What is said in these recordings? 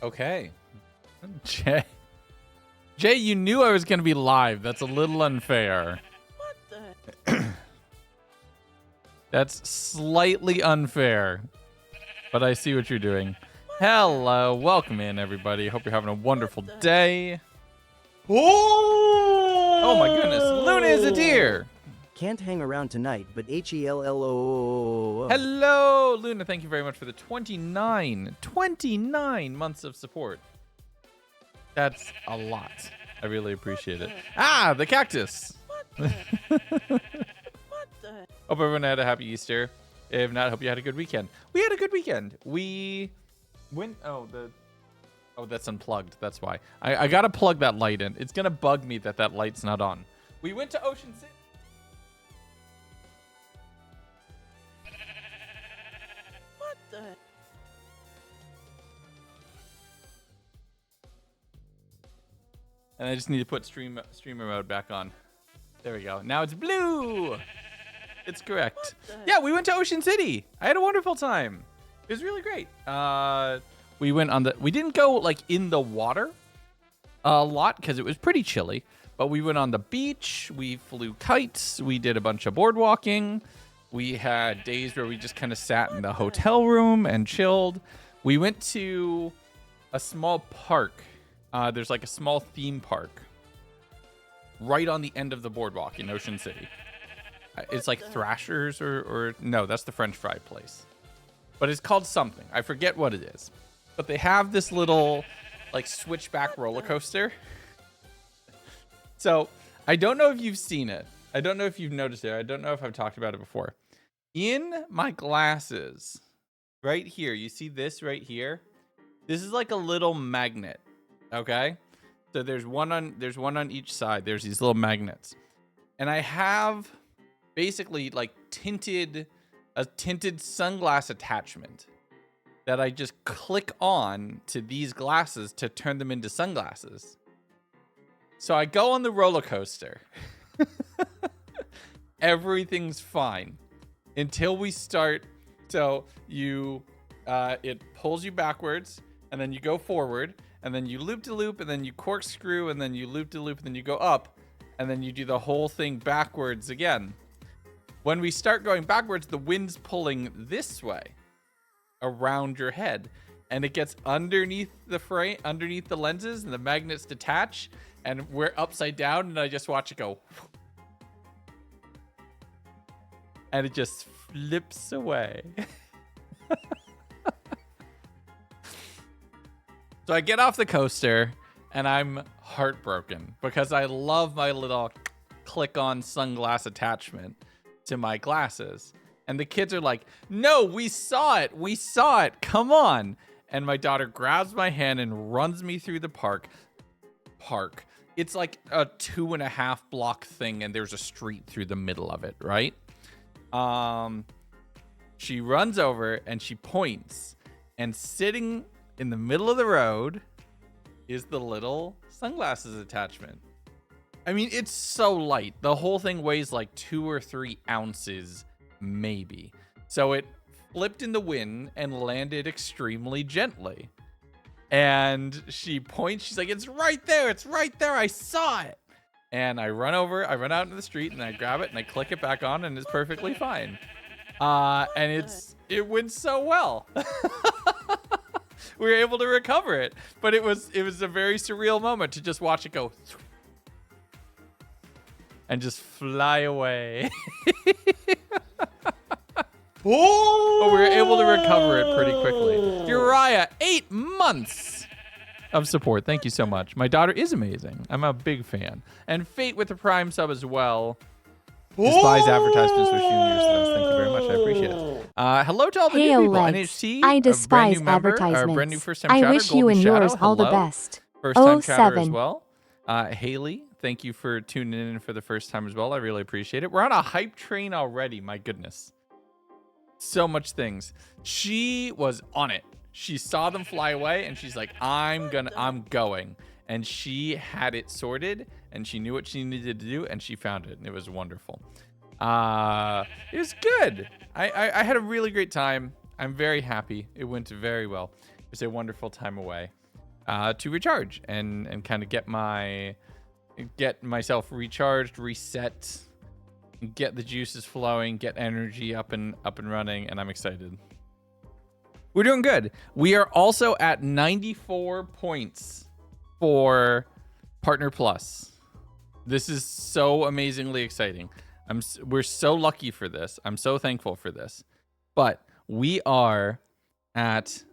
Okay. Jay. Jay, you knew I was going to be live. That's a little unfair. What the? That's slightly unfair. But I see what you're doing. Hello. Welcome in, everybody. Hope you're having a wonderful day. Oh my goodness. Luna is a deer. Can't hang around tonight, but HELLO. Hello, Luna. Thank you very much for the 29 months of support. That's a lot. I really appreciate it. Ah, the cactus. What the? Hope everyone had a happy Easter. If not, hope you had a good weekend. We had a good weekend. We went. Oh, that's unplugged. That's why. I gotta plug that light in. It's gonna bug me that light's not on. We went to Ocean City. What the? And I just need to put streamer mode back on. There we go. Now it's blue. It's correct. Yeah, we went to Ocean City. I had a wonderful time. It was really great. We didn't go like in the water a lot because it was pretty chilly, but we went on the beach. We flew kites. We did a bunch of board walking. We had days where we just kind of sat in the hotel room and chilled. We went to a small park. There's like a small theme park right on the end of the boardwalk in Ocean City. It's like Thrashers or no, that's the French fry place. But it's called something. I forget what it is. But they have this little like switchback roller coaster. So I don't know if you've seen it. I don't know if you've noticed it. I don't know if I've talked about it before. In my glasses, right here, you see this right here? This is like a little magnet. Okay? So there's one on each side. There's these little magnets. And I have basically like a tinted sunglass attachment that I just click on to these glasses to turn them into sunglasses. So I go on the roller coaster. Everything's fine until we start. So it pulls you backwards and then you go forward and then you loop to loop and then you corkscrew and then you loop to loop and then you go up and then you do the whole thing backwards again. When we start going backwards, the wind's pulling this way around your head and it gets underneath the frame, underneath the lenses, and the magnets detach and we're upside down and I just watch it go. And it just flips away. So I get off the coaster and I'm heartbroken because I love my little click-on sunglass attachment to my glasses. And the kids are like, no, we saw it. We saw it. Come on. And my daughter grabs my hand and runs me through the park. It's like a 2.5 block thing and there's a street through the middle of it, right? She runs over and she points, and sitting in the middle of the road is the little sunglasses attachment. I mean, it's so light. The whole thing weighs like 2 or 3 ounces, maybe. So it flipped in the wind and landed extremely gently. And she points, she's like, it's right there. It's right there. I saw it. And I run out into the street and I grab it and I click it back on and it's perfectly fine. And it went so well. We were able to recover it, but it was a very surreal moment to just watch it go and just fly away. But we were able to recover it pretty quickly. Uriah, 8 months of support. Thank you so much. My daughter is amazing. I'm a big fan. And Fate with the Prime sub as well. Despise advertisements for shooting yours to us. Thank you very much. I appreciate it. Hello to all the new people. NHT, I a despise brand new member, advertisements. brand new first-time I chatter, wish you Golden and Shadow, yours all the hello. best. First-time chatter as 07. well. Haley, thank you for tuning in for the first time as well. I really appreciate it. We're on a hype train already. My goodness. So much things. She was on it. She saw them fly away and she's like, I'm going. And she had it sorted and she knew what she needed to do and she found it. And it was wonderful. It was good. I had a really great time. I'm very happy. It went very well. It was a wonderful time away. to recharge and kind of get myself recharged, reset, get the juices flowing, get energy up and running, and I'm excited. We're doing good. We are also at 94 points for Partner Plus. This is so amazingly exciting. We're so lucky for this. I'm so thankful for this. But we are at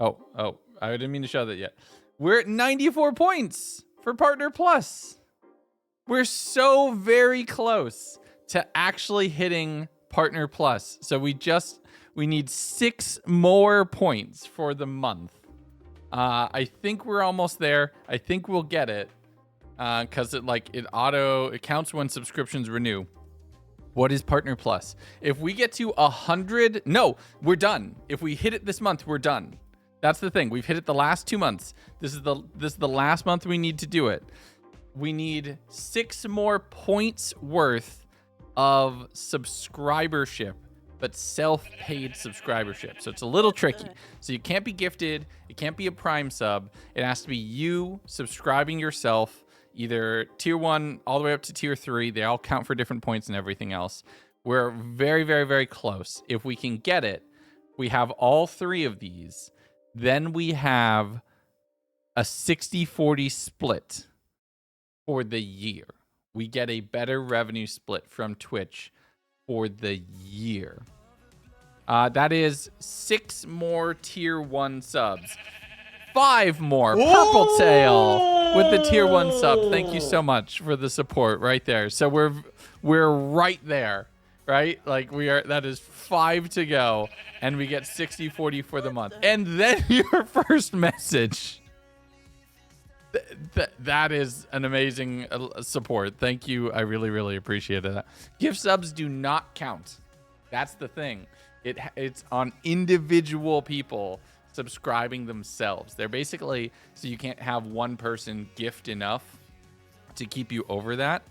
oh, I didn't mean to show that yet. We're at 94 points for Partner Plus. We're so very close to actually hitting Partner Plus. So we need 6 more points for the month. I think we're almost there. I think we'll get it. Because it counts when subscriptions renew. What is Partner Plus? If we get to 100, no, we're done. If we hit it this month, we're done. That's the thing. We've hit it the last 2 months. This is the last month we need to do it. We need 6 more points worth of subscribership, but self-paid subscribership. So it's a little tricky. So you can't be gifted. It can't be a Prime sub. It has to be you subscribing yourself. Either tier 1 all the way up to tier 3. They all count for different points and everything else. We're very, very, very close. If we can get it, we have all 3 of these. Then we have a 60-40 split for the year. We get a better revenue split from Twitch for the year. That is 6 more tier 1 subs. 5 more. Purple Tail with the tier 1 sub. Thank you so much for the support right there. So we're right there, right? Like that is 5 to go, and we get 60-40 for the month. And then your first message. That is an amazing support. Thank you. I really, really appreciate that. Gift subs do not count. That's the thing. It's on individual people subscribing themselves. They're basically, so you can't have one person gift enough to keep you over that.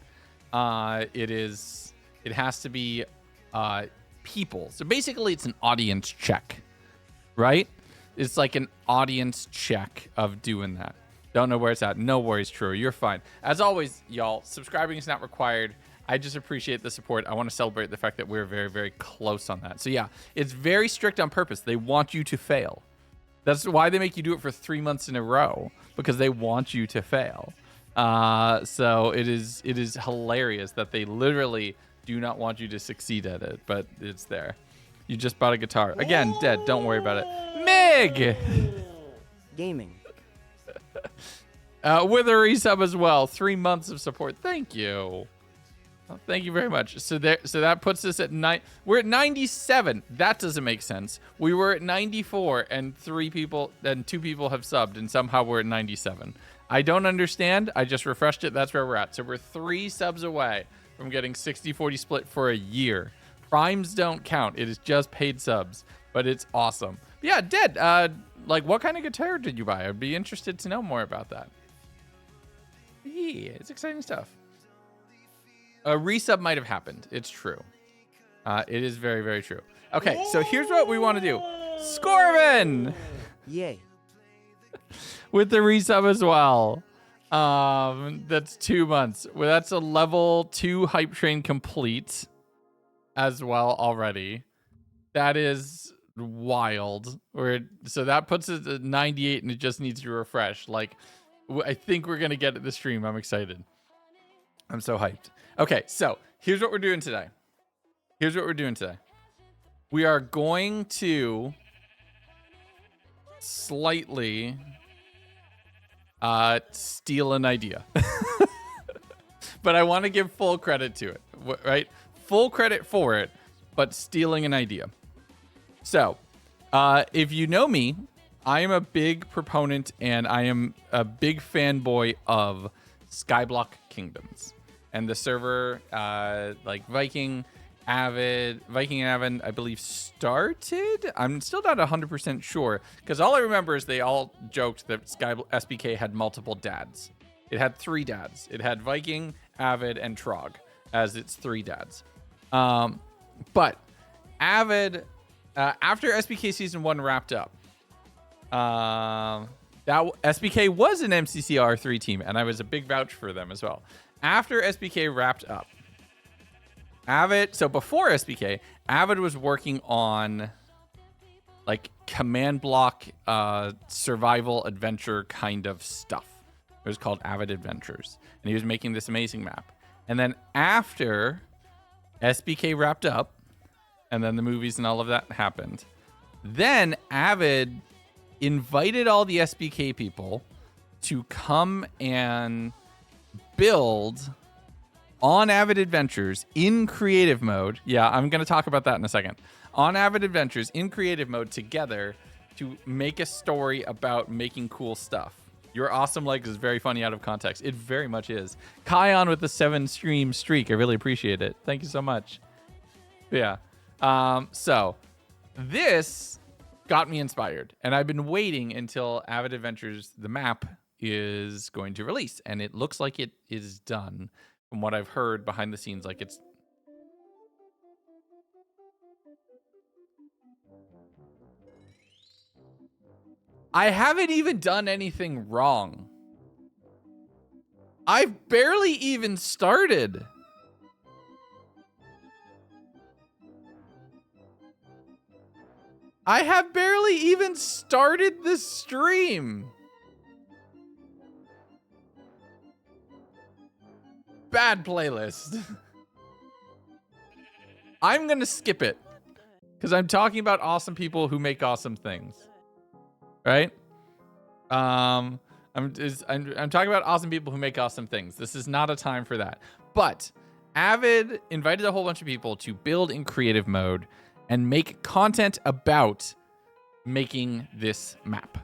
It has to be people. So basically it's an audience check, right? It's like an audience check of doing that. Don't know where it's at. No worries, True. You're fine. As always, y'all, subscribing is not required. I just appreciate the support. I want to celebrate the fact that we're very, very close on that. So yeah, it's very strict on purpose. They want you to fail. That's why they make you do it for 3 months in a row, because they want you to fail. So it is hilarious that they literally do not want you to succeed at it, but it's there. You just bought a guitar. Again, dead. Don't worry about it. Mig! Gaming. With a resub as well. 3 months of support. Thank you. Oh, thank you very much. So that puts us at 9. We're at 97. That doesn't make sense. We were at 94 and 2 people have subbed, and somehow we're at 97. I don't understand. I just refreshed it. That's where we're at. So we're 3 subs away from getting 60-40 split for a year. Primes don't count. It is just paid subs, but it's awesome. But yeah, Dead. What kind of guitar did you buy? I'd be interested to know more about that. Yeah, it's exciting stuff. A resub might have happened. It's true. It is very, very true. Okay, so here's what we want to do. Scorvin! Yay. With the resub as well. That's 2 months. Well, that's a level 2 hype train complete as well already. That is wild. So that puts it at 98 and it just needs to refresh. I think we're going to get it this stream. I'm excited. I'm so hyped. Okay, so here's what we're doing today. We are going to slightly steal an idea. But I want to give full credit to it, right? Full credit for it, but stealing an idea. So, if you know me, I am a big proponent and I am a big fanboy of Skyblock Kingdoms. And the server, Viking and Avid, I believe, started. I'm still not 100% sure, because all I remember is they all joked that SBK had multiple dads. It had 3 dads. It had Viking, Avid, and Trog as its 3 dads. But Avid, after SBK Season 1 wrapped up, SBK was an MCCR3 team, and I was a big vouch for them as well. After SBK wrapped up, Avid, so before SBK, Avid was working on like command block survival adventure kind of stuff. It was called Avid Adventures, and he was making this amazing map. And then after SBK wrapped up, and then the movies and all of that happened, then Avid invited all the SBK people to come and build on Avid Adventures in creative mode. Yeah, I'm going to talk about that in a second. On Avid Adventures in creative mode together to make a story about making cool stuff. Your awesome legs is very funny out of context. It very much is. Kion with the 7 stream streak. I really appreciate it. Thank you so much. Yeah. So this got me inspired, and I've been waiting until Avid Adventures, the map, is going to release, and it looks like it is done from what I've heard behind the scenes. Like it's I haven't even done anything wrong. I've barely even started. I have barely even started the stream. Bad playlist. I'm gonna skip it because I'm talking about awesome people who make awesome things. Right? I'm talking about awesome people who make awesome things. This is not a time for that. But Avid invited a whole bunch of people to build in creative mode and make content about making this map.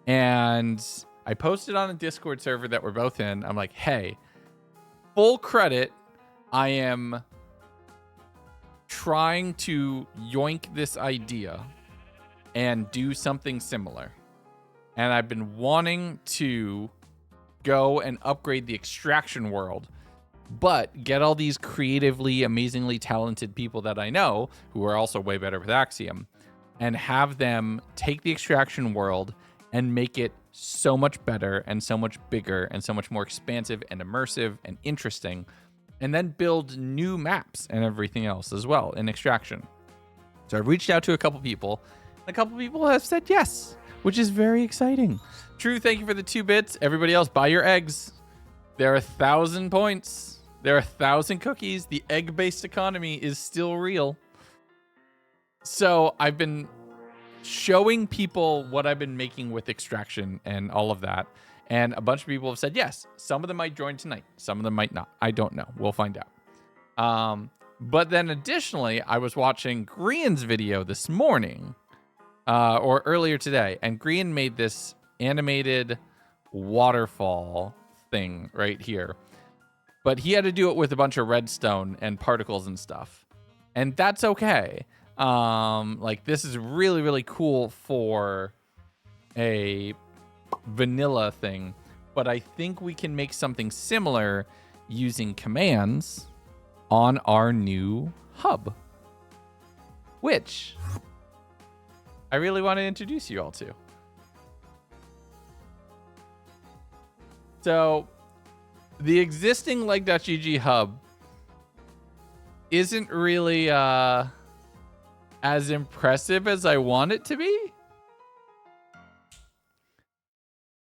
And I posted on a Discord server that we're both in. I'm like, hey, full credit, I am trying to yoink this idea and do something similar. And I've been wanting to go and upgrade the extraction world, but get all these creatively, amazingly talented people that I know who are also way better with Axiom, and have them take the extraction world and make it so much better and so much bigger and so much more expansive and immersive and interesting, and then build new maps and everything else as well in extraction. So I've reached out to a couple people. A couple people have said yes, which is very exciting. True, thank you for the 2 bits. Everybody else, buy your eggs. There are 1,000 points. There are 1,000 cookies. The egg-based economy is still real. So I've been showing people what I've been making with extraction and all of that. And a bunch of people have said yes. Some of them might join tonight. Some of them might not. I don't know. We'll find out. But then additionally, I was watching Grian's video this morning. Or earlier today, and Grian made this animated waterfall thing right here. But he had to do it with a bunch of redstone and particles and stuff. And that's okay. Like, this is really, really cool for a vanilla thing. But I think we can make something similar using commands on our new hub, which I really want to introduce you all to. So, the existing Leg.gg hub isn't really as impressive as I want it to be.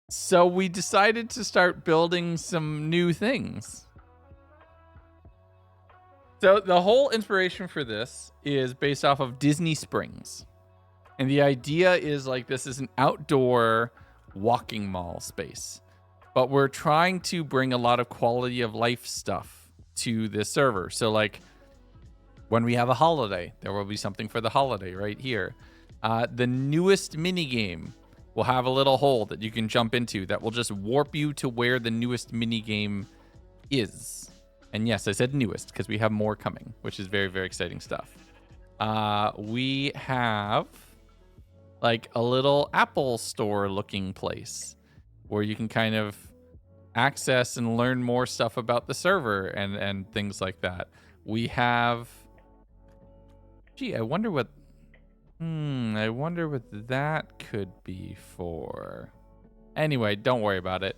So we decided to start building some new things. So the whole inspiration for this is based off of Disney Springs. And the idea is like this is an outdoor walking mall space. But we're trying to bring a lot of quality of life stuff to this server. So like when we have a holiday, there will be something for the holiday right here. The newest minigame will have a little hole that you can jump into that will just warp you to where the newest minigame is. And yes, I said newest because we have more coming, which is very, very exciting stuff. We have like a little Apple store looking place where you can kind of access and learn more stuff about the server and things like that. We have, I wonder what that could be for. Anyway, don't worry about it.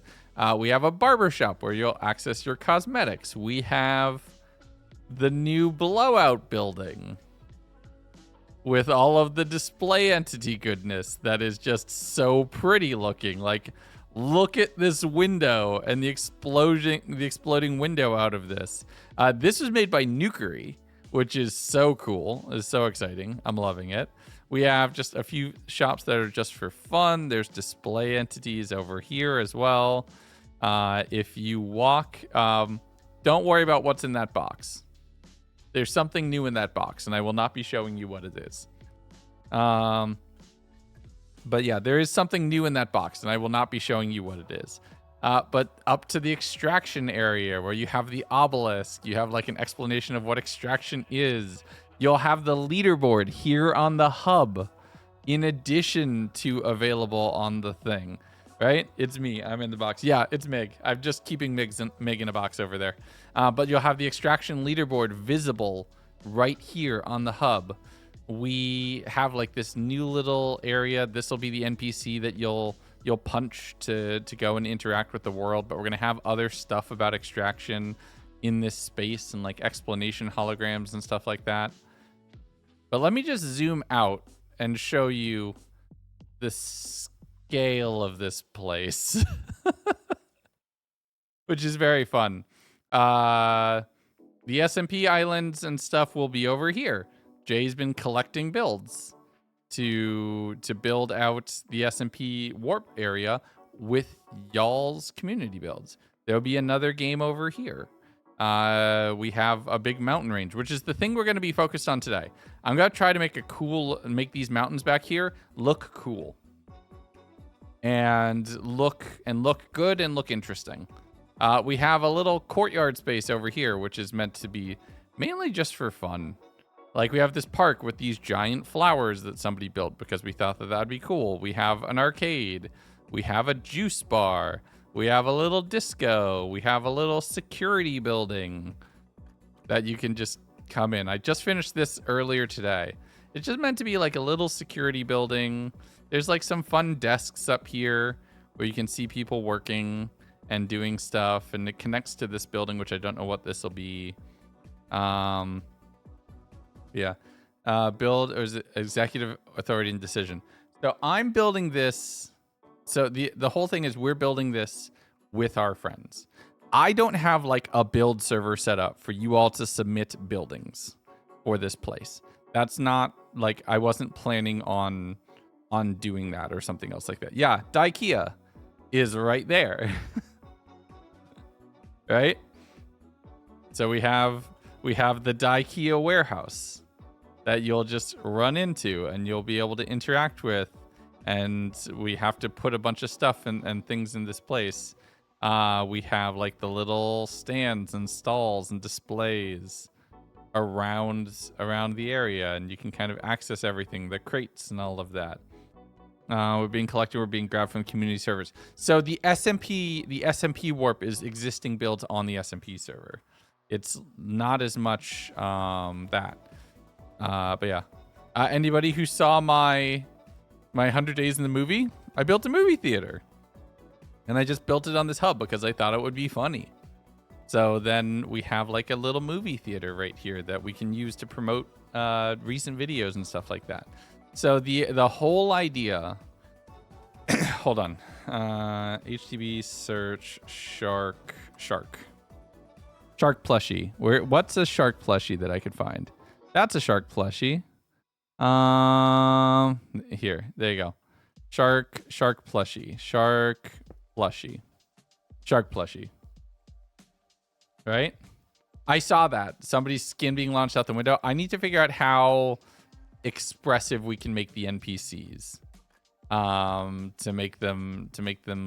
We have a barber shop where you'll access your cosmetics. We have the new blowout building with all of the display entity goodness that is just so pretty looking. Like, look at this window and the exploding window out of this. This was made by Nukery, which is so cool. It's so exciting. I'm loving it. We have just a few shops that are just for fun. There's display entities over here as well. If you walk, don't worry about what's in that box. There's something new in that box, and I will not be showing you what it is. But yeah, there is something new in that box, and I will not be showing you what it is. But up to the extraction area where you have the obelisk, you have like an explanation of what extraction is. You'll have the leaderboard here on the hub in addition to available on the thing, right? It's me. I'm in the box. Yeah, it's Mig. I'm just keeping Mig in a box over there. But you'll have the extraction leaderboard visible right here on the hub. We have like this new little area. This will be the NPC that you'll punch to go and interact with the world. But we're going to have other stuff about extraction in this space and like explanation holograms and stuff like that. But let me just zoom out and show you the scale of this place, which is very fun. The SMP islands and stuff will be over here. Jay's been collecting builds to build out the SMP warp area with y'all's community builds. There'll be another game over here. We have a big mountain range, which is the thing we're going to be focused on today. I'm going to try to make these mountains back here look cool and look good and look interesting. We have a little courtyard space over here, which is meant to be mainly just for fun. Like, we have this park with these giant flowers that somebody built because we thought that that'd be cool. We have an arcade. We have a juice bar. We have a little disco. We have a little security building that you can just come in. I just finished this earlier today. It's just meant to be like a little security building. There's like some fun desks up here where you can see people working and doing stuff. And it connects to this building, which I don't know what this will be. Yeah. Build or is it executive authority and decision. So I'm building this. So the whole thing is we're building this with our friends. I don't have like a build server set up for you all to submit buildings for this place. That's not like, I wasn't planning on doing that or something else like that. Yeah, Daikia is right there. Right? So we have the Daikia warehouse that you'll just run into and you'll be able to interact with. And we have to put a bunch of stuff and things in this place. We have like the little stands and stalls and displays around the area, and you can kind of access everything, the crates and all of that. We're being collected, we're being grabbed from community servers. So the SMP warp is existing builds on the SMP server. It's not as much that. But yeah. Anybody who saw my 100 Days in the Movie, I built a movie theater. And I just built it on this hub because I thought it would be funny. So then we have like a little movie theater right here that we can use to promote recent videos and stuff like that. So the whole idea, hold on, HTTP search shark plushie. What's a shark plushie that I could find? That's a shark plushie. Here, there you go. Shark plushie. Right? I saw that. Somebody's skin being launched out the window. I need to figure out how expressive we can make the NPCs. To make them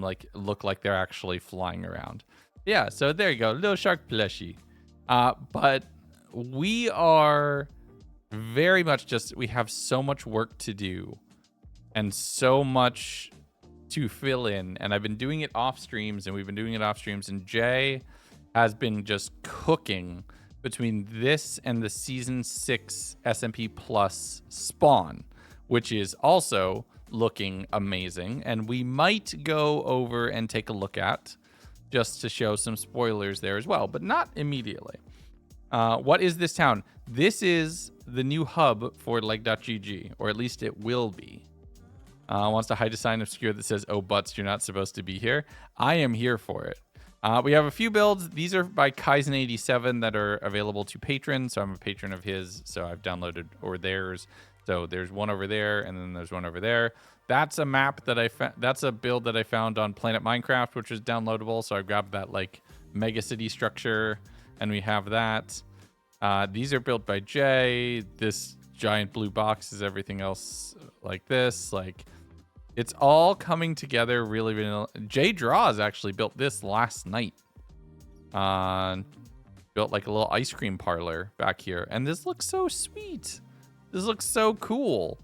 like look like they're actually flying around. Yeah, so there you go. Little shark plushie. But we are very much we have so much work to do and so much to fill in. And I've been doing it off streams, and we've been doing it off streams, and Jay has been just cooking between this and the season 6 SMP Plus spawn, which is also looking amazing, and we might go over and take a look at just to show some spoilers there as well, but not immediately. What is this town? This is the new hub for Leg.gg, or at least it will be. Wants to hide a sign obscure that says, "Oh, butts, you're not supposed to be here." I am here for it. We have a few builds. These are by Kaizen87 that are available to patrons. So I'm a patron of his, so I've downloaded, or theirs. So there's one over there, and then there's one over there. That's a map that that's a build that I found on Planet Minecraft, which is downloadable. So I grabbed that like mega city structure, and we have that. These are built by Jay. This giant blue box is everything else like this. Like, it's all coming together really, really. Jay Draws actually built this last night. Built like a little ice cream parlor back here, and this looks so sweet. This looks so cool.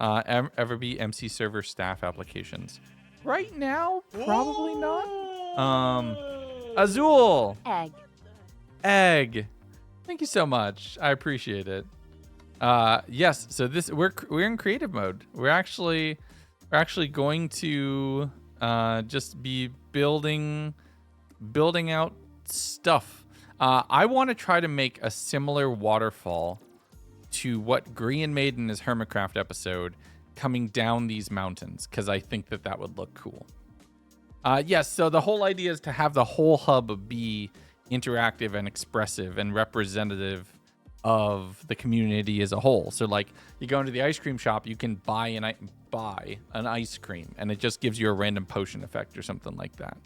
Everbee MC server staff applications. Right now, probably not. Azul. Egg. Thank you so much. I appreciate it. Yes. So we're in creative mode. We're actually going to just be building out stuff. I want to try to make a similar waterfall to what Grian made in his Hermitcraft episode, coming down these mountains, because I think that would look cool. Yes, so the whole idea is to have the whole hub be interactive and expressive and representative of the community as a whole. So like, you go into the ice cream shop, you can buy an ice cream, and it just gives you a random potion effect or something like that,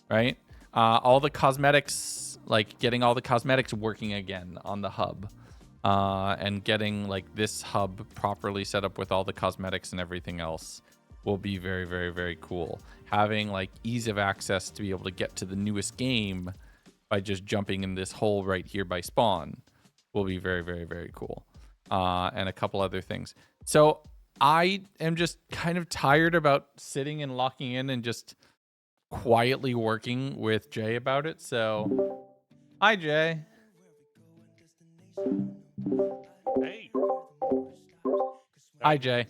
right? All the cosmetics, like getting all the cosmetics working again on the hub. And getting like this hub properly set up with all the cosmetics and everything else will be very, very, very cool. Having like ease of access to be able to get to the newest game by just jumping in this hole right here by spawn will be very, very, very cool. And a couple other things. So I am just kind of tired about sitting and locking in and just quietly working with Jay about it. So, hi, Jay. Hey. Hi, Jay.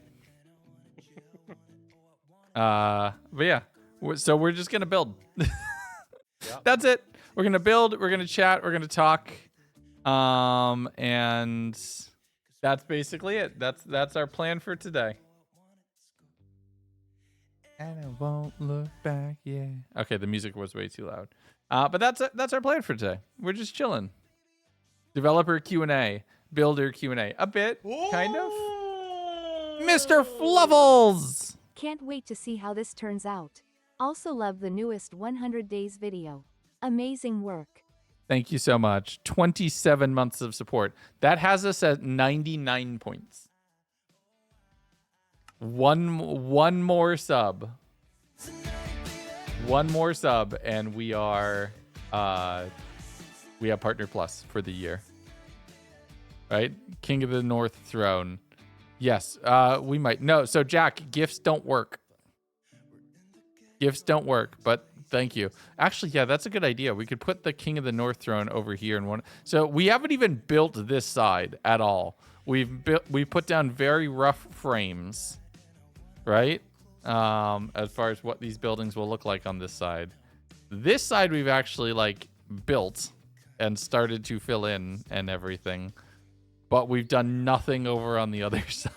But yeah, so we're just gonna build. That's it. We're gonna build. We're gonna chat. We're gonna talk. And that's basically it. That's our plan for today. And I won't look back. Yeah. Okay, the music was way too loud. But that's our plan for today. We're just chilling. Developer Q&A, builder Q&A, a bit, kind of. Mr. Fluffles! Can't wait to see how this turns out. Also love the newest 100 days video. Amazing work. Thank you so much. 27 months of support. That has us at 99 points. One more sub. One more sub, and we have Partner Plus for the year. Right? King of the North throne. Yes, we might. No, so Jack, gifts don't work. Gifts don't work, but thank you. Actually, yeah, that's a good idea. We could put the King of the North throne over here in one. So we haven't even built this side at all. We put down very rough frames, right? As far as what these buildings will look like on this side. This side we've actually like built and started to fill in and everything, but we've done nothing over on the other side.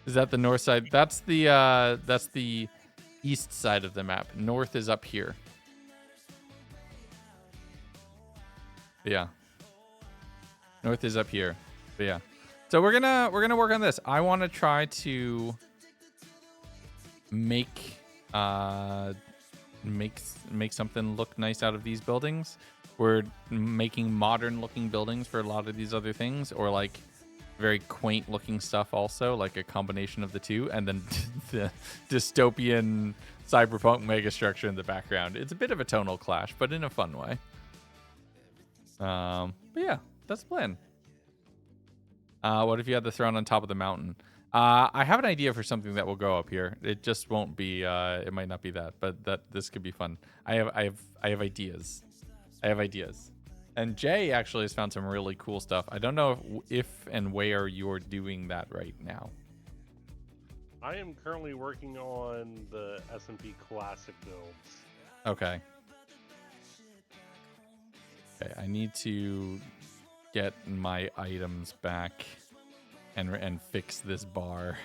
Is that the north side? That's the east side of the map. North is up here. Yeah. North is up here. But yeah. So we're gonna work on this. I want to try to make something look nice out of these buildings. We're making modern looking buildings for a lot of these other things, or like very quaint looking stuff also, like a combination of the two, and then the dystopian cyberpunk megastructure in the background. It's a bit of a tonal clash, but in a fun way. But yeah, that's the plan. What if you had the throne on top of the mountain? I have an idea for something that will go up here. It just won't be. It might not be that, but this could be fun. I have ideas. I have ideas. And Jay actually has found some really cool stuff. I don't know if and where you're doing that right now. I am currently working on the S&P Classic builds. Okay. Okay, I need to get my items back and fix this bar.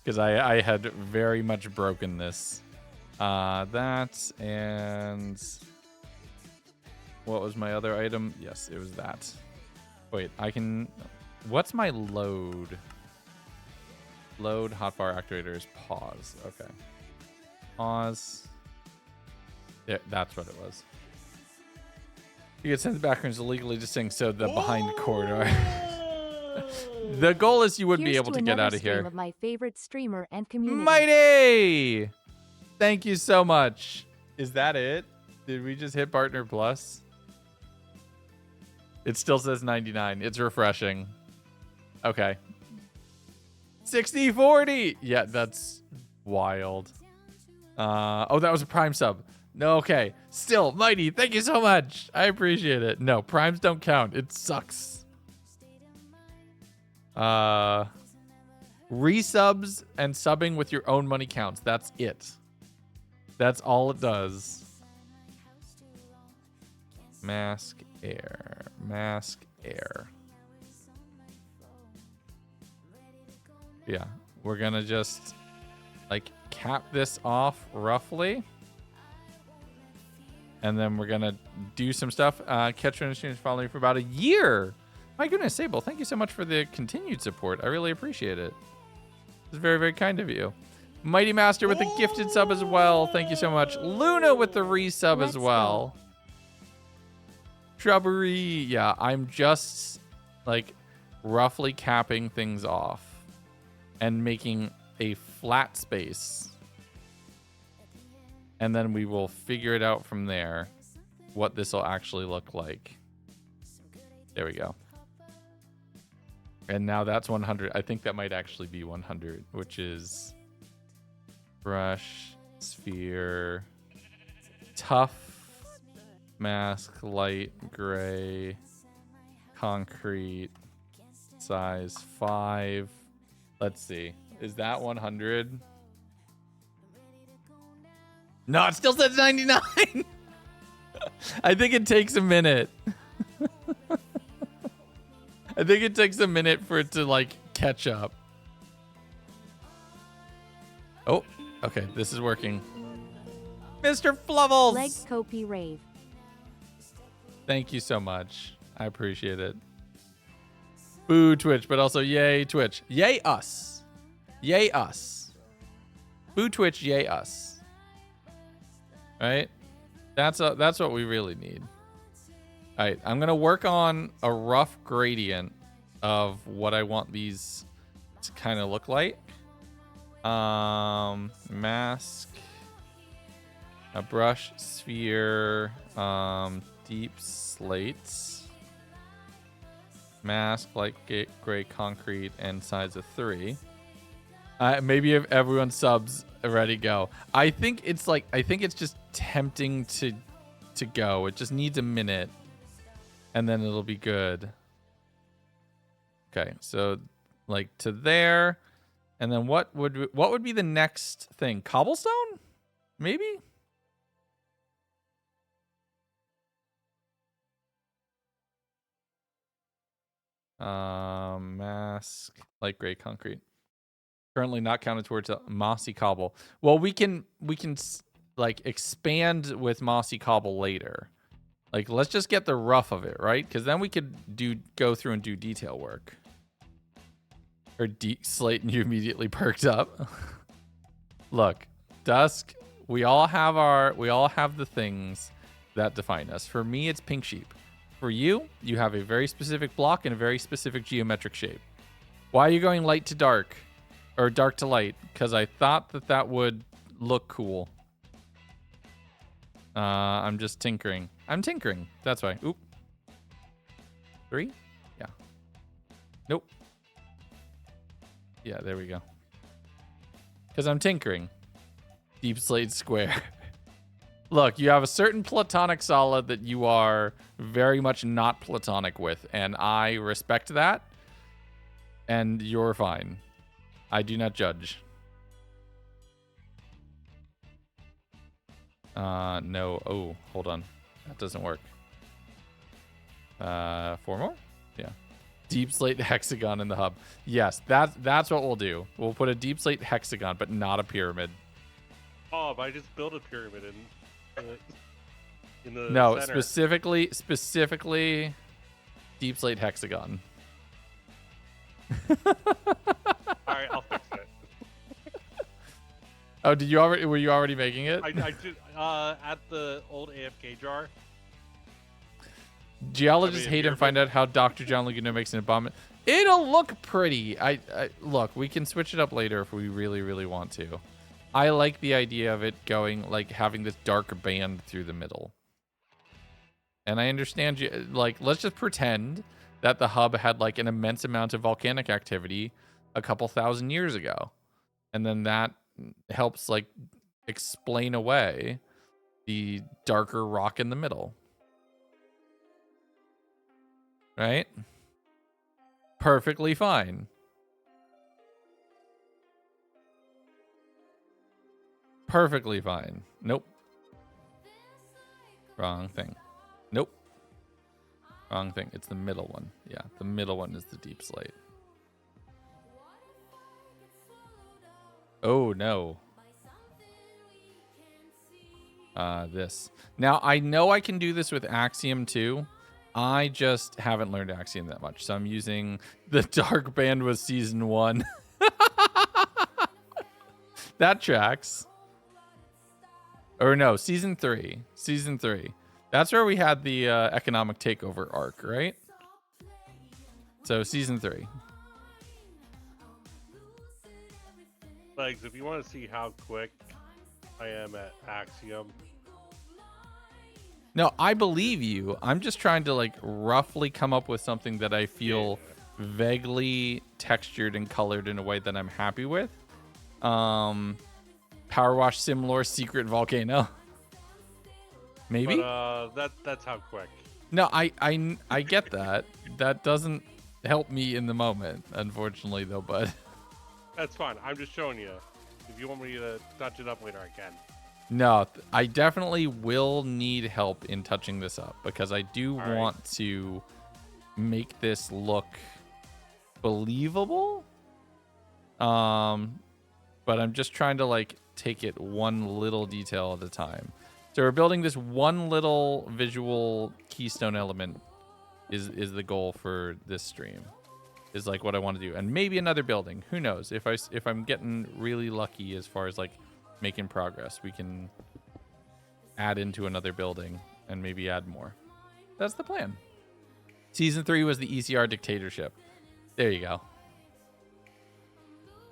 Because I had very much broken this. That and... What was my other item? Yes, it was that. Wait, I can... What's my load? Load hotbar activator is pause. Okay. Pause. Yeah, that's what it was. You get sent the backgrounds illegally distinct, so the behind corridor. The goal is you would be Here's able to get another out of stream here. Of my favorite streamer and community. Mighty! Thank you so much. Is that it? Did we just hit Partner Plus? It still says 99. It's refreshing. Okay. 60-40. Yeah, that's wild. Oh, that was a Prime sub. No, okay. Still, Mighty, thank you so much. I appreciate it. No, Primes don't count. It sucks. Resubs and subbing with your own money counts. That's it. That's all it does. Mask air. Mask air. Yeah, we're gonna just like cap this off roughly. And then we're gonna do some stuff. Catcher and students following me for about a year. My goodness, Sable, thank you so much for the continued support. I really appreciate it. It's very, very kind of you. Mighty Master with the gifted sub as well. Thank you so much. Luna with the resub as well. Shrubbery. Yeah, I'm just like roughly capping things off and making a flat space. And then we will figure it out from there what this will actually look like. There we go. And now that's 100. I think that might actually be 100, which is brush, sphere, tough, mask, light, gray, concrete, size 5. Let's see. Is that 100? No, it still says 99. I think it takes a minute. I think it takes a minute for it to like catch up. Oh, okay. This is working. Mr. Flubbles. Leg Copy Rave. Thank you so much. I appreciate it. Boo Twitch, but also yay Twitch. Yay us. Yay us. Boo Twitch, yay us. Right? That's what we really need. All right, I'm going to work on a rough gradient of what I want these to kind of look like. Mask, a brush, sphere, deep slates, mask, light gray concrete, and size of 3. Maybe if everyone subs, ready, go. I think it's just tempting to go. It just needs a minute. And then it'll be good. Okay, so like to there, and then what would be the next thing? Cobblestone, maybe. Mask, light gray concrete. Currently not counted towards a mossy cobble. Well, we can like expand with mossy cobble later. Like, let's just get the rough of it, right? Because then we could go through and do detail work. Or slate, and you immediately perked up. Look, Dusk, we all have the things that define us. For me, it's pink sheep. For you, you have a very specific block and a very specific geometric shape. Why are you going light to dark? Or dark to light? Because I thought that would look cool. I'm just tinkering. I'm tinkering. That's why. Oop. 3? Yeah. Nope. Yeah, there we go. Because I'm tinkering. Deep slate square. Look, you have a certain platonic solid that you are very much not platonic with, and I respect that. And you're fine. I do not judge. No. Oh, hold on. That doesn't work. 4 more? Yeah. Deep slate hexagon in the hub. Yes, that's what we'll do. We'll put a deep slate hexagon, but not a pyramid. Oh, but I just built a pyramid in the No, center. specifically deep slate hexagon. All right, I'll fix it. Oh, were you already making it? I did at the old AFK jar. Geologists I mean, hate and find out how Dr. John Laguna makes an abomination. It'll look pretty. I look, we can switch it up later if we really, really want to. I like the idea of it going, like, having this dark band through the middle. And I understand you, like, let's just pretend that the hub had, like, an immense amount of volcanic activity a couple thousand years ago. And then that helps, like, explain away the darker rock in the middle. Right? Perfectly fine. Perfectly fine. Nope. Wrong thing. Nope. Wrong thing. It's the middle one. Yeah, the middle one is the deep slate. Oh, no. This. Now, I know I can do this with Axiom too. I just haven't learned Axiom that much. So I'm using the dark band with season 1. That tracks. Or no, season 3. Season 3. That's where we had the economic takeover arc, right? So season 3. Legs, if you want to see how quick I am at Axiom. No, I believe you. I'm just trying to, like, roughly come up with something that I feel vaguely textured and colored in a way that I'm happy with. Power Wash Simlor Secret Volcano. Maybe? But that's how quick. No, I get that. That doesn't help me in the moment, unfortunately, though, bud. That's fine. I'm just showing you. If you want me to touch it up later, I can. No, I definitely will need help in touching this up because I do want to make this look believable. But I'm just trying to, like, take it one little detail at a time. So we're building this one little visual keystone element is the goal for this stream. Is, like, what I want to do. And maybe another building. Who knows? If I'm getting really lucky as far as, like, making progress, we can add into another building and maybe add more. That's the plan. Season 3 was the ECR dictatorship. There you go.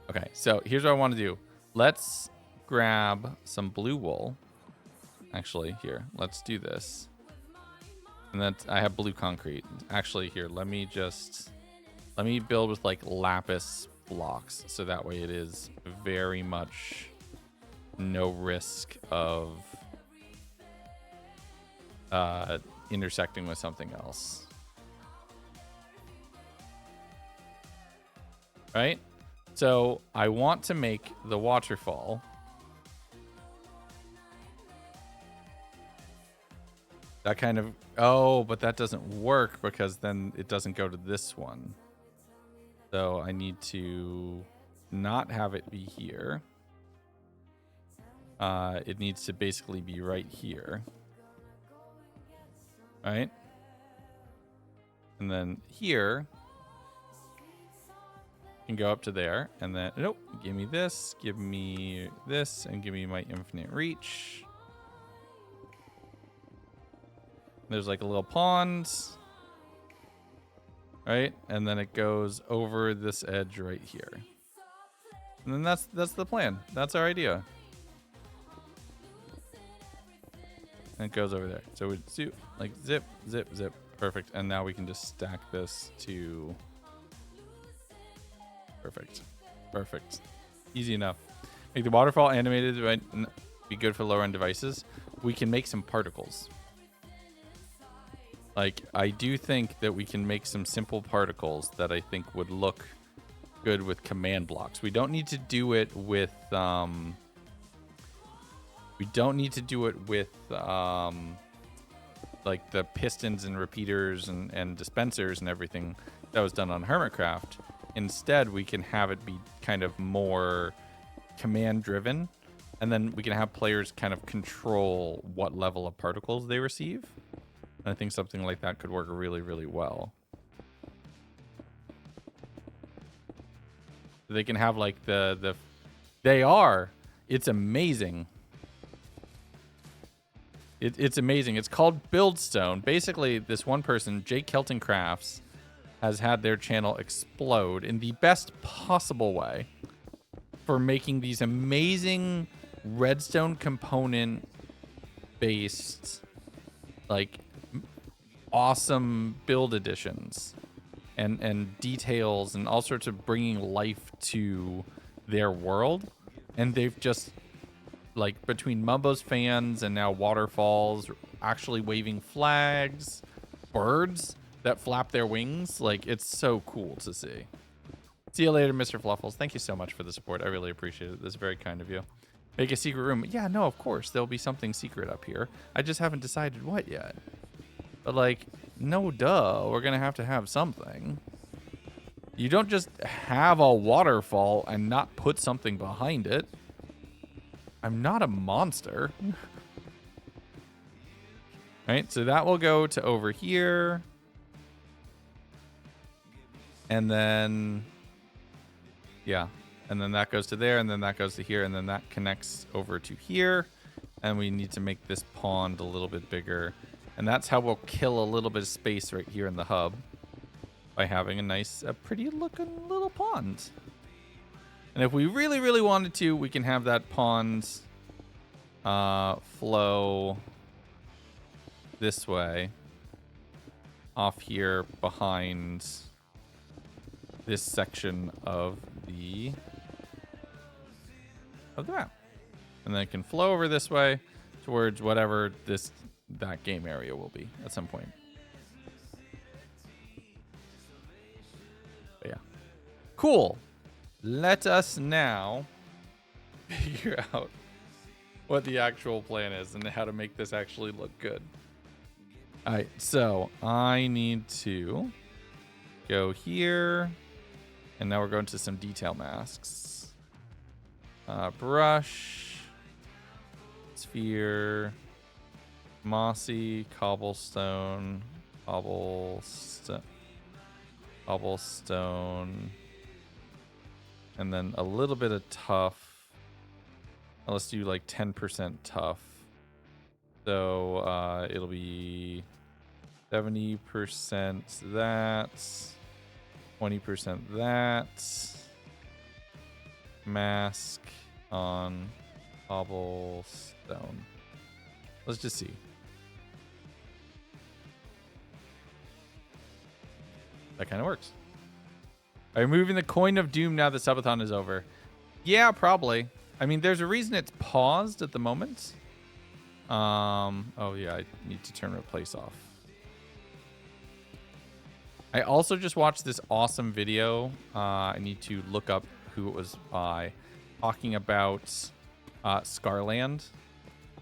Okay, so here's what I want to do. Let's grab some blue wool. Actually, here, let's do this. And then I have blue concrete. Actually, here, let me build with, like, lapis blocks, so that way it is very much no risk of intersecting with something else. Right? So I want to make the waterfall that kind of... Oh, but that doesn't work because then it doesn't go to this one. So I need to not have it be here. It needs to basically be right here. Right? And then here can go up to there. And then, nope, give me this, and give me my infinite reach. There's, like, a little pond. Right? And then it goes over this edge right here. And then that's the plan. That's our idea. And it goes over there. So we do, like, zip, zip, zip. Perfect. And now we can just stack this to... Perfect. Perfect. Easy enough. Make the waterfall animated, right? Be good for lower-end devices. We can make some particles. Like, I do think that we can make some simple particles that I think would look good with command blocks. We don't need to do it with like the pistons and repeaters and dispensers and everything that was done on Hermitcraft. Instead, we can have it be kind of more command driven, and then we can have players kind of control what level of particles they receive. And I think something like that could work really, really well. They can have like it's amazing. It's amazing. It's called Buildstone. Basically, this one person, Jake Kelton Crafts, has had their channel explode in the best possible way for making these amazing redstone component based, like, awesome build additions and details and all sorts of bringing life to their world. And they've just, like, between Mumbo's fans and now waterfalls, actually waving flags, birds that flap their wings, like, it's so cool to see. See you later, Mr. Fluffles. Thank you so much for the support. I really appreciate it. That's very kind of you. Make a secret room. Yeah, no, of course. There'll be something secret up here. I just haven't decided what yet. But, like, no duh. We're going to have something. You don't just have a waterfall and not put something behind it. I'm not a monster. Right, so that will go to over here. And then, yeah. And then that goes to there, and then that goes to here, and then that connects over to here. And we need to make this pond a little bit bigger. And that's how we'll kill a little bit of space right here in the hub by having a pretty looking little pond. And if we really, really wanted to, we can have that pond flow this way off here behind this section of the map. And then it can flow over this way towards whatever that game area will be at some point. But yeah. Cool. Let us now figure out what the actual plan is and how to make this actually look good. All right, so I need to go here, and now we're going to some detail masks. Brush, sphere, mossy, cobblestone, cobblestone, and then a little bit of tough. Let's do like 10% tough. So it'll be 70% that, 20% that. Mask on cobblestone. Let's just see. That kind of works. Are you moving the Coin of Doom now that Subathon is over? Yeah, probably. I mean, there's a reason it's paused at the moment. Oh yeah, I need to turn replace off. I also just watched this awesome video. I need to look up who it was by, talking about Scarland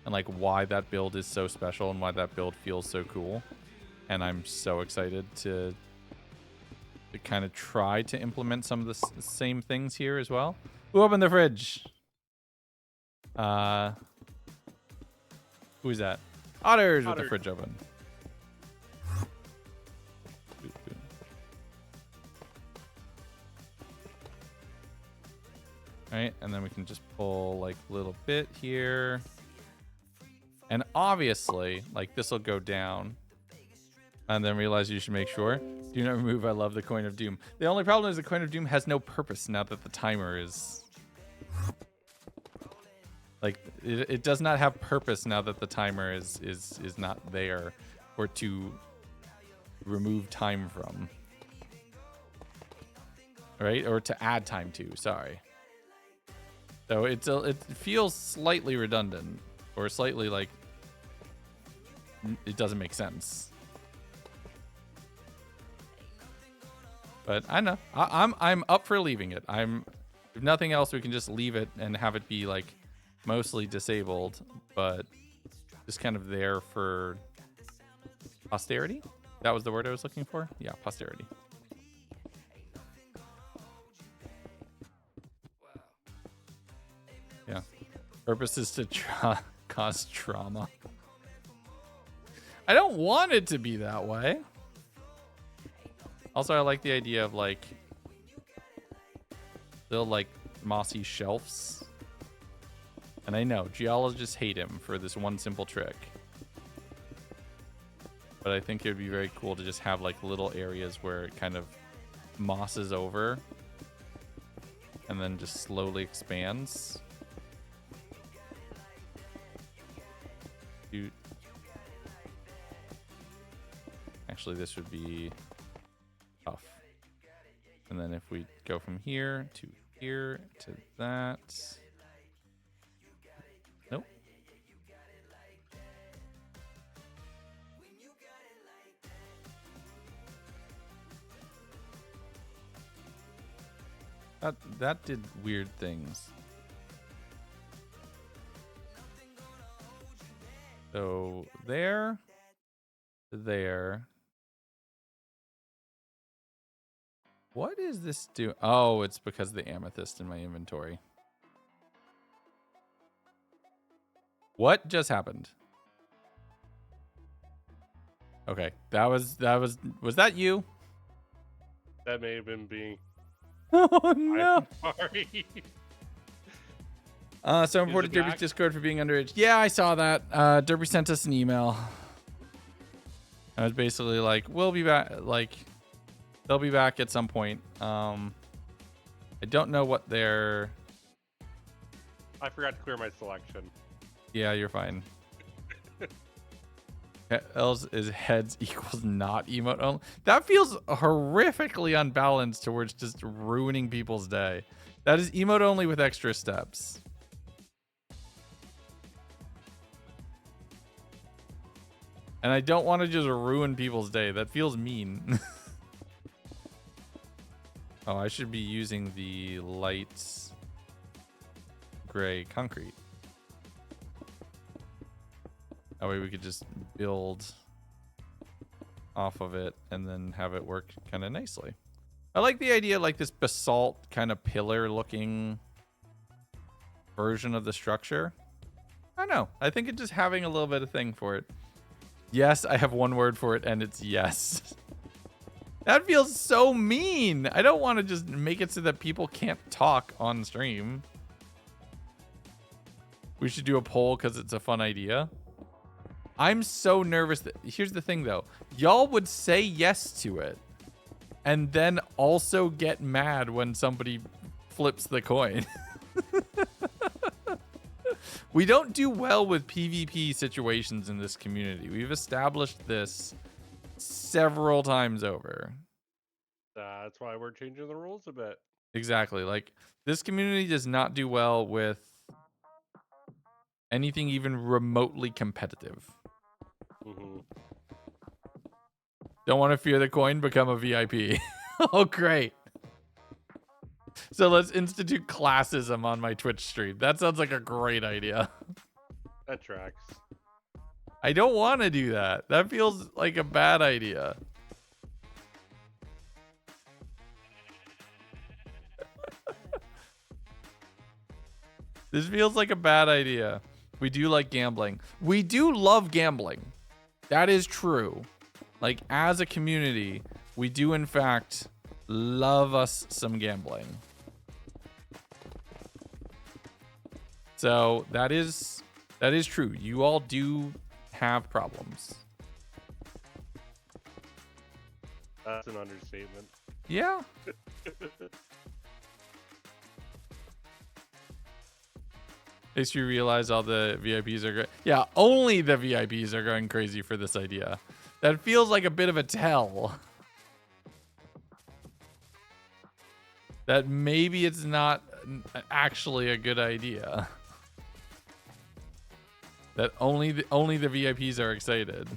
and like why that build is so special and why that build feels so cool. And I'm so excited to kind of try to implement some of the same things here as well. Who opened the fridge? Who is that? Otters with the fridge open. All right, and then we can just pull like a little bit here. And obviously, like this will go down. And then realize you should make sure. Do not remove I love the Coin of Doom. The only problem is the Coin of Doom has no purpose now that the timer is... Like, it does not have purpose now that the timer is not there or to remove time from. Right? Or to add time to, sorry. So it feels slightly redundant or slightly like it doesn't make sense. But I know. I'm up for leaving it. If nothing else, we can just leave it and have it be like mostly disabled, but just kind of there for posterity. That was the word I was looking for. Yeah, posterity. Yeah. Purpose is to cause trauma. I don't want it to be that way. Also, I like the idea of like little like mossy shelves. And I know geologists hate him for this one simple trick. But I think it would be very cool to just have like little areas where it kind of mosses over and then just slowly expands. Dude. Actually, this would be tough. And then if we go from here to that. Nope. That did weird things. So there. What is this do? Oh, it's because of the amethyst in my inventory. What just happened? Okay, was that you? That may have been being. Oh no. I'm sorry. So reported it Derby's back? Discord for being underage. Yeah, I saw that. Derby sent us an email. I was basically like, we'll be back. Like, they'll be back at some point. I don't know what their. I forgot to clear my selection. Yeah, you're fine. Else is heads equals not emote only. That feels horrifically unbalanced towards just ruining people's day. That is emote only with extra steps. And I don't want to just ruin people's day. That feels mean. Oh, I should be using the light gray concrete. That way we could just build off of it and then have it work kind of nicely. I like the idea like this basalt kind of pillar looking version of the structure. I don't know. I think it's just having a little bit of thing for it. Yes, I have one word for it and it's yes. That feels so mean. I don't want to just make it so that people can't talk on stream. We should do a poll because it's a fun idea. I'm so nervous that here's the thing though. Y'all would say yes to it and then also get mad when somebody flips the coin. We don't do well with PvP situations in this community. We've established this several times over. That's why we're changing the rules a bit. Exactly. Like this community does not do well with anything even remotely competitive. Mm-hmm. Don't want to fear the coin, become a VIP. Oh, great. So let's institute classism on my Twitch stream. That sounds like a great idea. That tracks. I don't want to do that. That feels like a bad idea. This feels like a bad idea. We do like gambling. We do love gambling. That is true. Like, as a community, we do, in fact, love us some gambling. So, that is true. You all do have problems. That's an understatement. Yeah. Makes you realize all the VIPs are yeah, only the VIPs are going crazy for this idea. That feels like a bit of a tell. That maybe it's not actually a good idea. That only the VIPs are excited.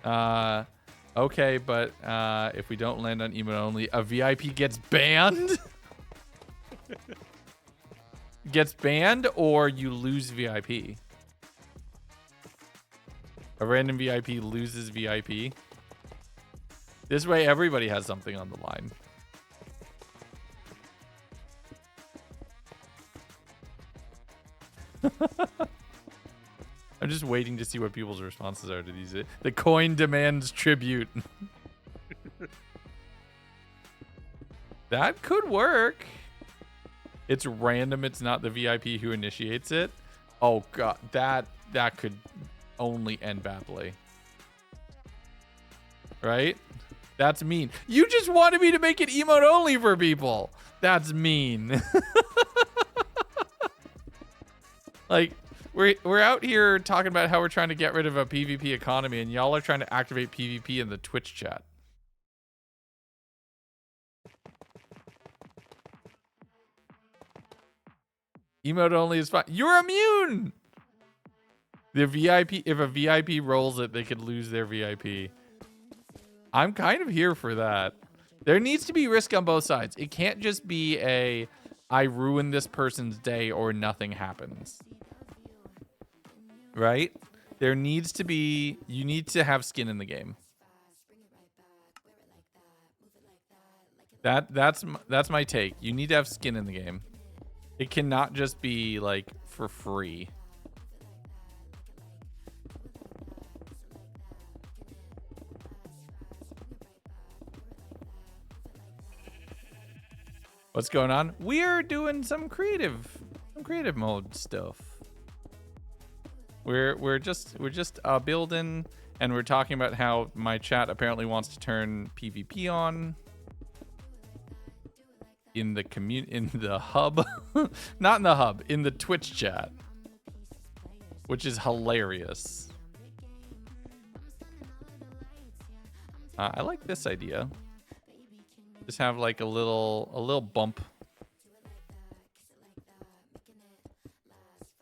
Okay, but if we don't land on emote only, a VIP gets banned? Gets banned or you lose VIP? A random VIP loses VIP? This way everybody has something on the line. I'm just waiting to see what people's responses are to these. The coin demands tribute. That could work. It's random. It's not the VIP who initiates it. Oh god, that could only end badly. Right? That's mean. You just wanted me to make it emote only for people. That's mean. Like, we're out here talking about how we're trying to get rid of a PvP economy, and y'all are trying to activate PvP in the Twitch chat. Emote only is fine. You're immune! The VIP, if a VIP rolls it, they could lose their VIP. I'm kind of here for that. There needs to be risk on both sides. It can't just be a, I ruin this person's day or nothing happens. Right? There needs to be, you need to have skin in the game. That's my take. You need to have skin in the game. It cannot just be like for free. What's going on? We're doing some creative mode stuff. We're just building, and we're talking about how my chat apparently wants to turn PvP on in the hub. Not in the hub, in the Twitch chat, which is hilarious. I like this idea. Just have like a little bump.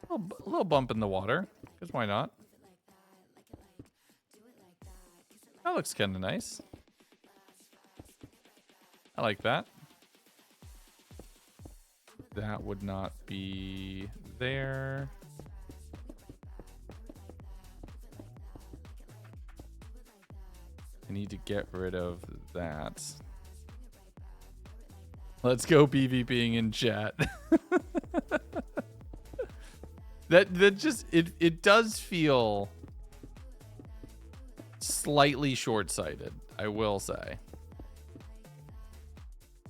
A little bump in the water, because why not? That looks kind of nice. I like that. That would not be there. I need to get rid of that. Let's go PvPing in chat. that just it does feel slightly short-sighted, I will say.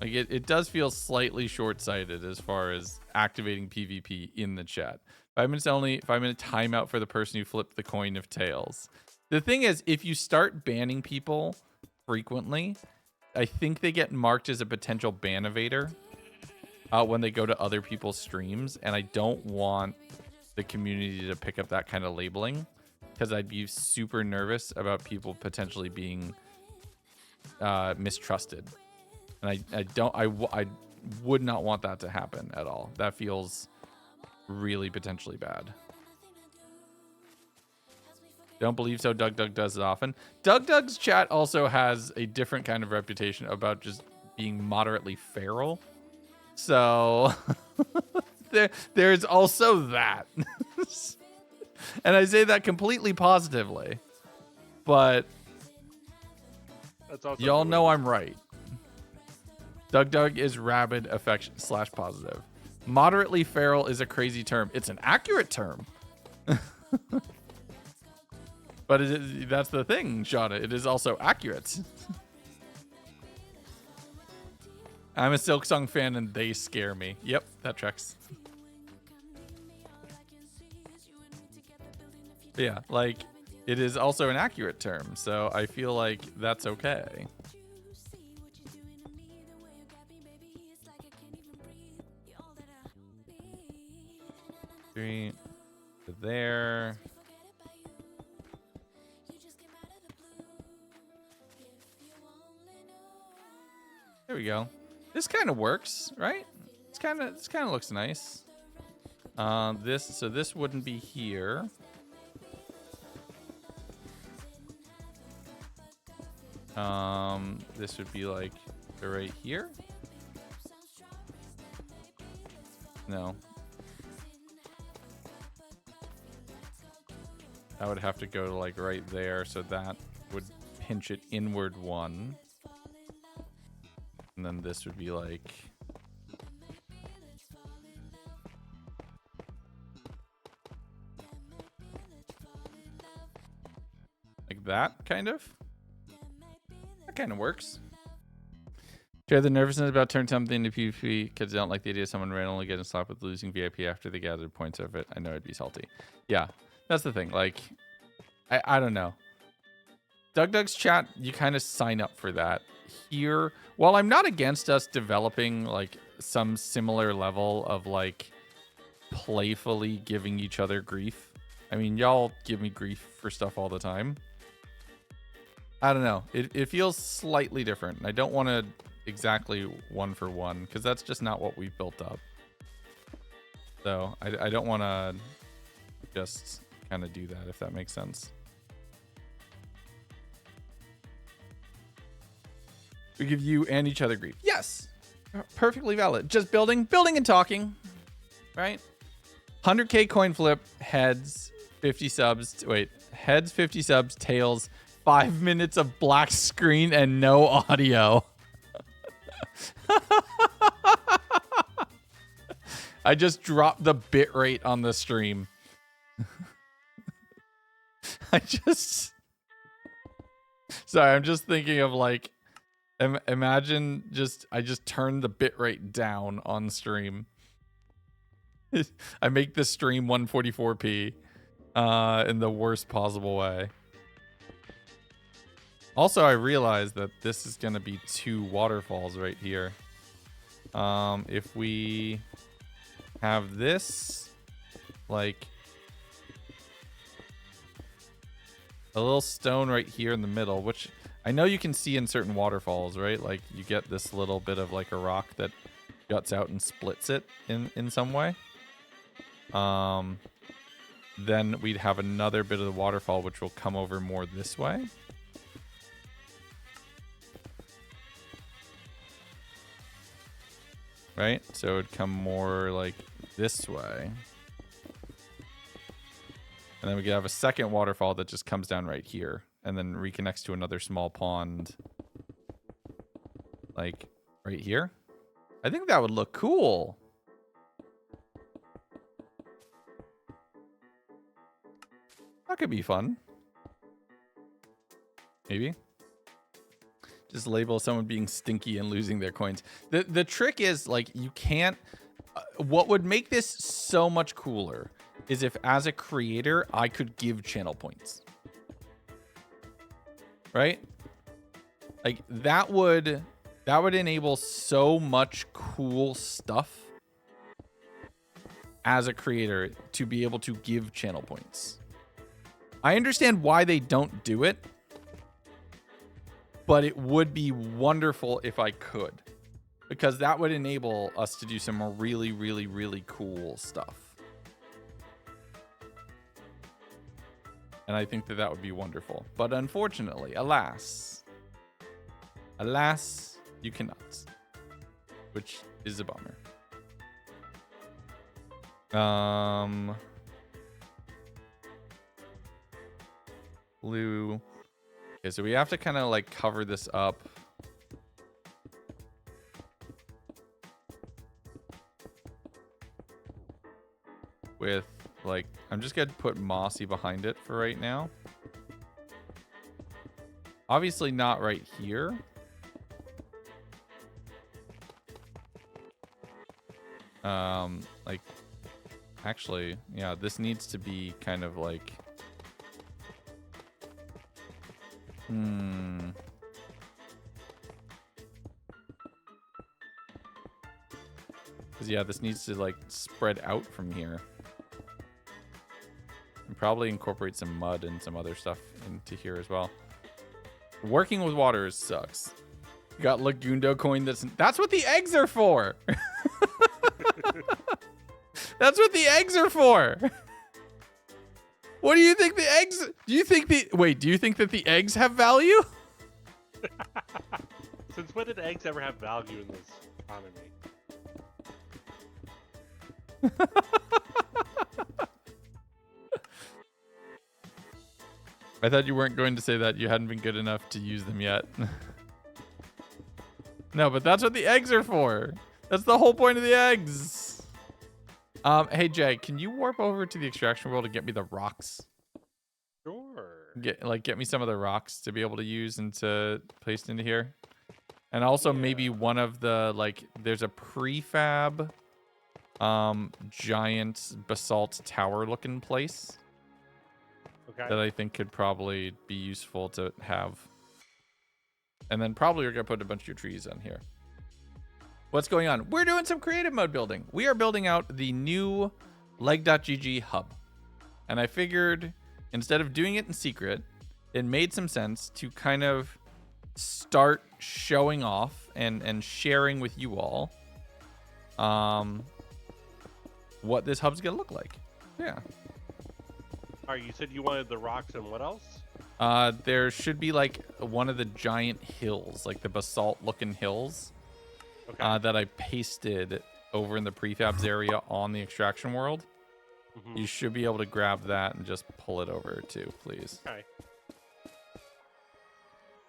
Like it does feel slightly short-sighted as far as activating PvP in the chat. 5 minutes only, 5 minute timeout for the person who flipped the coin of tails. The thing is, if you start banning people frequently, I think they get marked as a potential ban evader when they go to other people's streams, and I don't want the community to pick up that kind of labeling, because I'd be super nervous about people potentially being mistrusted, and I would not want that to happen at all. That feels really potentially bad. Don't believe so. Doug does it often. Doug's chat also has a different kind of reputation about just being moderately feral. So there's also that. And I say that completely positively. But y'all know I'm right. Doug is rabid affection / positive. Moderately feral is a crazy term. It's an accurate term. But that's the thing, Shauna. It is also accurate. I'm a Silksong fan and they scare me. Yep, that tracks. But yeah, like, it is also an accurate term, so I feel like that's okay. Three to there. There we go. This kind of works, right? This kind of looks nice. So this wouldn't be here. This would be like right here. No. I would have to go to like right there, so that would pinch it inward one. And then this would be like... like that, kind of. That kind of works. Share the nervousness about turning something into PvP because I don't like the idea of someone randomly getting slapped with losing VIP after they gathered points of it. I know it'd be salty. Yeah, that's the thing. Like, I don't know. Doug's chat, you kind of sign up for that. Here, while I'm not against us developing like some similar level of like playfully giving each other grief. I mean, y'all give me grief for stuff all the time. I don't know. It feels slightly different. I don't want to exactly one for one because that's just not what we've built up. So I don't want to just kind of do that, if that makes sense. We give you and each other grief. Yes, perfectly valid. Just building and talking, right? 100K coin flip, heads, 50 subs. Wait, heads, 50 subs, tails, 5 minutes of black screen and no audio. I just dropped the bitrate on the stream. Sorry, I'm just thinking of like, imagine I just turned the bitrate down on stream. I make the stream 144p in the worst possible way. Also, I realized that this is going to be 2 waterfalls right here. If we have this, like, a little stone right here in the middle, which I know you can see in certain waterfalls, right? Like, you get this little bit of, like, a rock that guts out and splits it in some way. Then we'd have another bit of the waterfall, which will come over more this way. Right? So it would come more like this way. And then we could have a second waterfall that just comes down right here and then reconnects to another small pond. Like right here. I think that would look cool. That could be fun. Maybe. Just label someone being stinky and losing their coins. The trick is, like, you can't... what would make this so much cooler is if, as a creator, I could give channel points. Right? Like, that would enable so much cool stuff as a creator to be able to give channel points. I understand why they don't do it, but it would be wonderful if I could, because that would enable us to do some really, really, really cool stuff. And I think that would be wonderful. But unfortunately, alas, you cannot, which is a bummer. Blue. Okay, so we have to kind of like cover this up. With like, I'm just going to put mossy behind it for right now. Obviously not right here. Like, actually, yeah, this needs to be kind of like, because yeah, this needs to like spread out from here. And probably incorporate some mud and some other stuff into here as well. Working with water sucks. Got Lagundo coin. That's what the eggs are for. That's what the eggs are for. What do you think the eggs... Do you think that the eggs have value? Since when did eggs ever have value in this economy? I thought you weren't going to say that you hadn't been good enough to use them yet. No, but that's what the eggs are for. That's the whole point of the eggs. Hey Jay, can you warp over to the extraction world and get me the rocks? Sure. Get me some of the rocks to be able to use and to place into here. And also maybe one of the there's a prefab giant basalt tower looking place Okay. that I think could probably be useful to have. And then probably we're gonna put a bunch of your trees on here. What's going on? We're doing some creative mode building. We are building out the new leg.gg hub. And I figured instead of doing it in secret, it made some sense to kind of start showing off and sharing with you all what this hub's gonna look like. Yeah. All right, you said you wanted the rocks and what else? There should be like one of the giant hills, like the basalt looking hills, Okay. that I pasted over in the prefabs area on the extraction world. Mhm. You should be able to grab that and just pull it over too, please. Okay.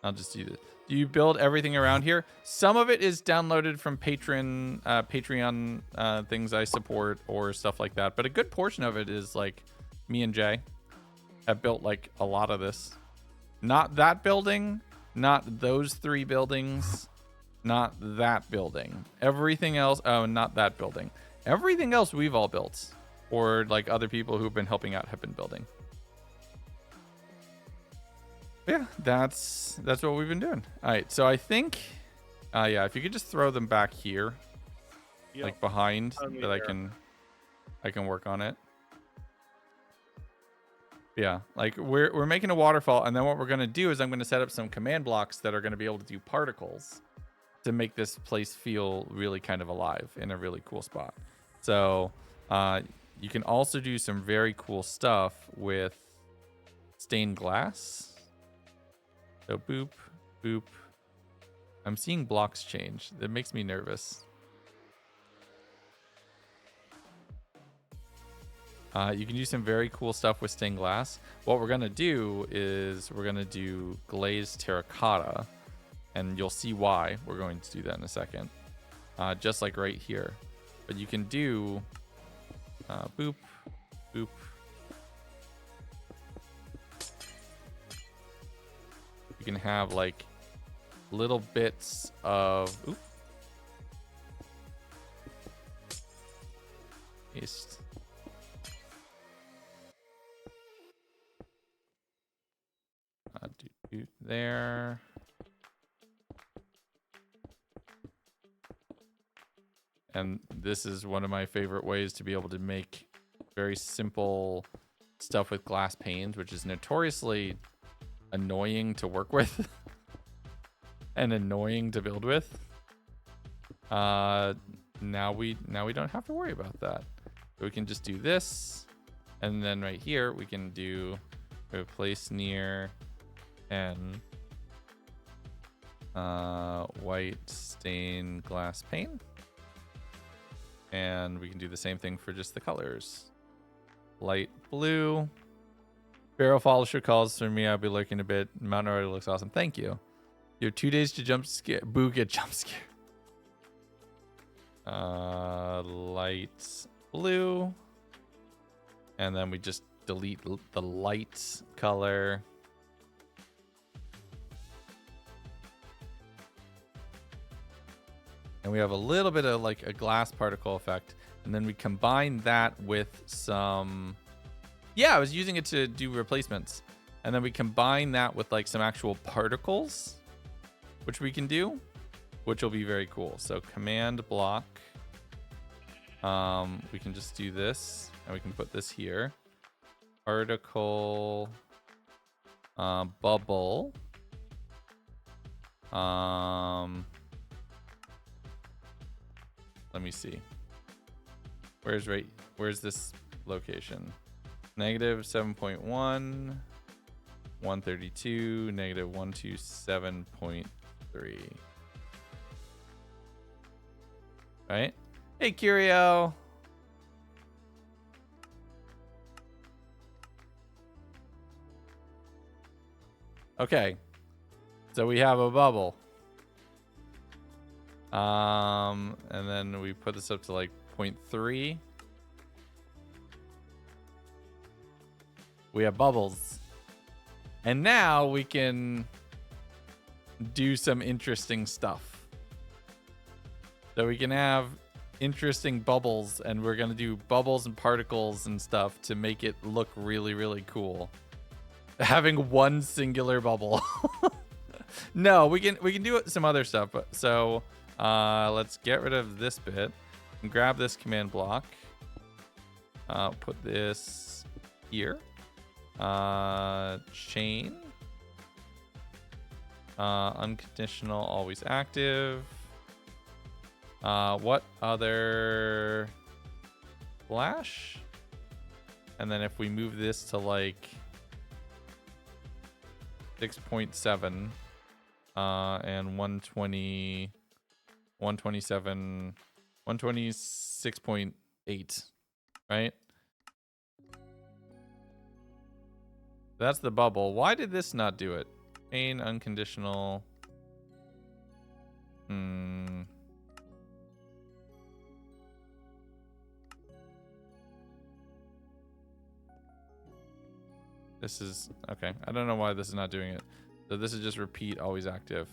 I'll just do this. Do you build everything around here? Some of it is downloaded from Patreon things I support or stuff like that. But a good portion of it is like me and Jay have built like a lot of this. Not that building, not those 3 buildings, not that building. Everything else, oh, not that building. Everything else we've all built, or like other people who've been helping out have been building. Yeah, that's what we've been doing. All right, so I think, yeah, if you could just throw them back here, Yep. like behind, On the that I air. can work on it. Yeah, like we're making a waterfall, and then what we're gonna do is I'm gonna set up some command blocks that are gonna be able to do particles to make this place feel really kind of alive in a really cool spot. So you can also do some very cool stuff with stained glass. So boop, boop. I'm seeing blocks change. That makes me nervous. You can do some very cool stuff with stained glass. What we're gonna do is we're gonna do glazed terracotta, and you'll see why we're going to do that in a second. Just like right here. But you can do boop, boop. You can have like little bits of oop. Paste. There. And this is one of my favorite ways to be able to make very simple stuff with glass panes, which is notoriously annoying to work with and annoying to build with. Now we don't have to worry about that. So we can just do this, and then right here we can do replace near and white stained glass pane. And we can do the same thing for just the colors. Light blue. Barrel Polisher calls for me. I'll be lurking a bit. Mountain already looks awesome. Thank you. You have 2 days to jump scare. Boo, get jump scare. Light blue. And then we just delete the light color. And we have a little bit of like a glass particle effect. And then we combine that with some... Yeah, I was using it to do replacements. And then we combine that with like some actual particles, which we can do, which will be very cool. So command block. We can just do this, and we can put this here. Particle bubble. Let me see. Where's this location? Negative 7.1. 132, negative 127.3. Right? Hey, Curio. Okay. So we have a bubble. And then we put this up to like 0.3. We have bubbles. And now we can do some interesting stuff. So we can have interesting bubbles, and we're going to do bubbles and particles and stuff to make it look really, really cool. Having one singular bubble. No, we can do some other stuff. But so let's get rid of this bit and grab this command block. Put this here. Chain. Unconditional, always active. What other flash? And then if we move this to like 6.7 and 120, 127, 126.8, right? That's the bubble. Why did this not do it? Chain, unconditional. This is okay. I don't know why this is not doing it. So this is just repeat, always active.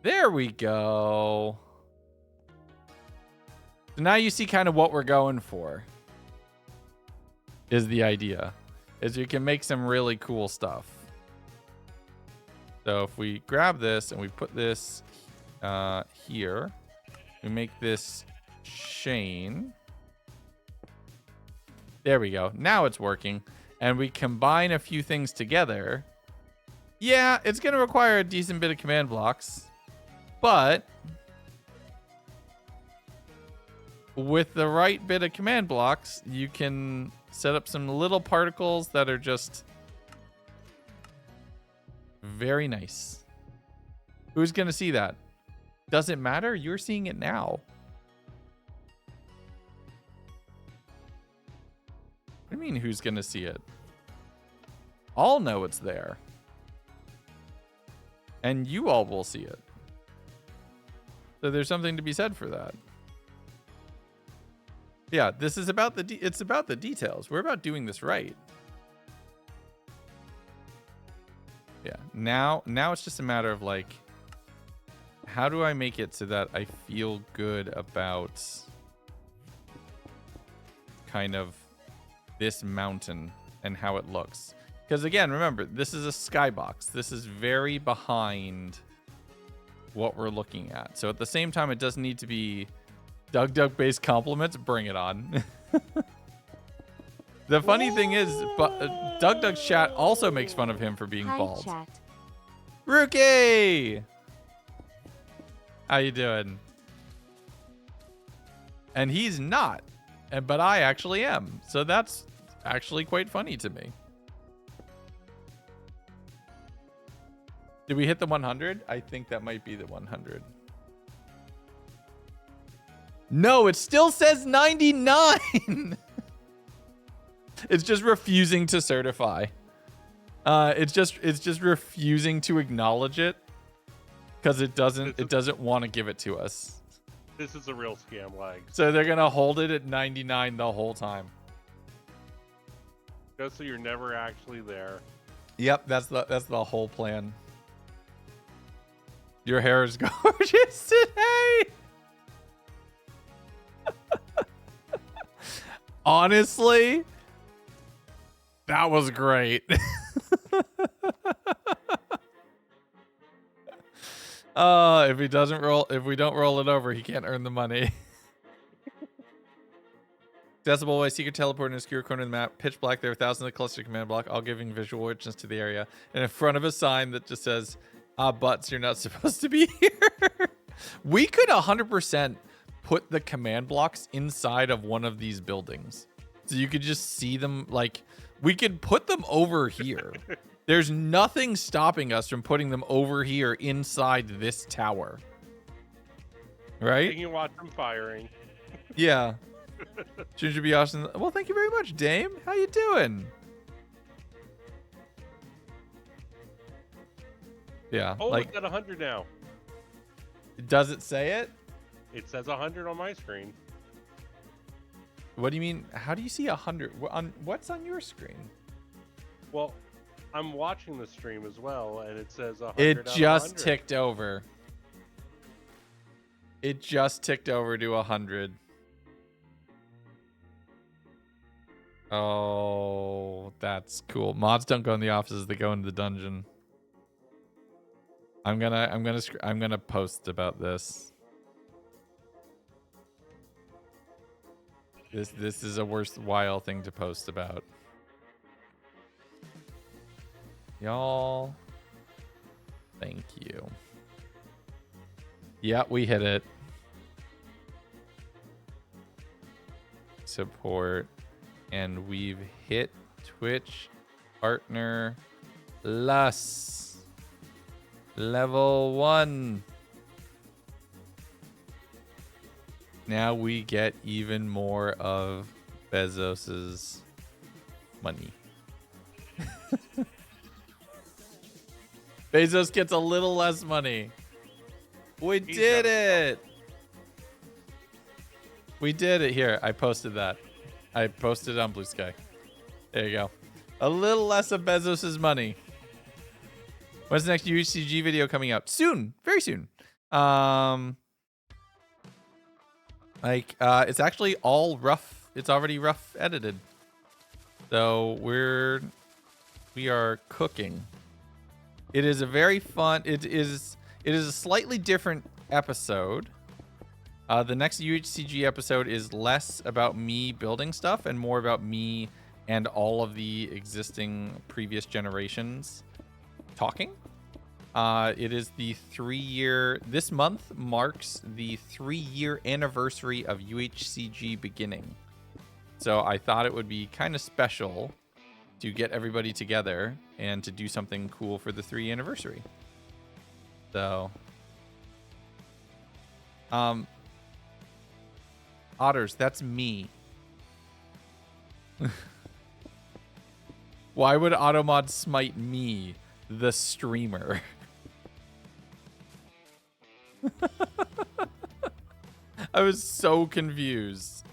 There we go. So now you see kind of what we're going for. Is the idea. Is you can make some really cool stuff. So if we grab this and we put this here, we make this chain. There we go. Now it's working. And we combine a few things together. Yeah, it's going to require a decent bit of command blocks. But with the right bit of command blocks, you can set up some little particles that are just very nice. Who's going to see that? Does it matter? You're seeing it now. What do you mean, who's going to see it? All know it's there. And you all will see it. So there's something to be said for that. Yeah, this is about it's about the details. We're about doing this right. Yeah, now it's just a matter of like, how do I make it so that I feel good about kind of this mountain and how it looks? Because again, remember, this is a skybox. This is very behind what we're looking at. So at the same time, it doesn't need to be DougDoug-based compliments. Bring it on. The funny thing is, DougDoug's chat also makes fun of him for being Hi, bald. chat. Rookie! How you doing? And he's not, but I actually am. So that's actually quite funny to me. Did we hit the 100? I think that might be the 100. No, it still says 99. It's just refusing to certify. It's just refusing to acknowledge it because it doesn't want to give it to us. This is a real scam, lag. So they're gonna hold it at 99 the whole time. Just so you're never actually there. Yep, that's the whole plan. Your hair is gorgeous today. Honestly, that was great. If we don't roll it over, he can't earn the money. Accessible by secret teleport in a obscure corner of the map. Pitch black. There are thousands of cluster command block, all giving visual richness to the area. And in front of a sign that just says, butts, you're not supposed to be here. We could 100% put the command blocks inside of one of these buildings. So you could just see them, like, we could put them over here. There's nothing stopping us from putting them over here inside this tower. You Right? can watch them firing. Yeah. Ginger be awesome. Well, thank you very much, Dame. How you doing? Yeah. Oh, like, it's at 100 now. does it say it? It says 100 on my screen. What do you mean? How do you see 100? What's on your screen? Well, I'm watching the stream as well, and it says 100 It out of just 100. ticked over. It just ticked over to 100. Oh, that's cool. Mods don't go in the offices; they go into the dungeon. I'm gonna post about this. This is a worthwhile thing to post about. Y'all, thank you. Yeah, we hit it. Support. And we've hit Twitch partner Lus. Level 1. Now we get even more of Bezos's money. Bezos gets a little less money. We did it. We did it. Here, I posted that. I posted it on Blue Sky. There you go. A little less of Bezos's money. When's the next UHCG video coming out? Soon. Very soon. It's actually all rough. It's already rough edited. So we are cooking. It is a very fun. It is a slightly different episode. The next UHCG episode is less about me building stuff and more about me and all of the existing previous generations talking. It is the 3-year. This month marks the 3-year anniversary of UHCG beginning. So I thought it would be kind of special to get everybody together and to do something cool for the 3-year anniversary. So, Otters, that's me. Why would Automod smite me, the streamer? I was so confused.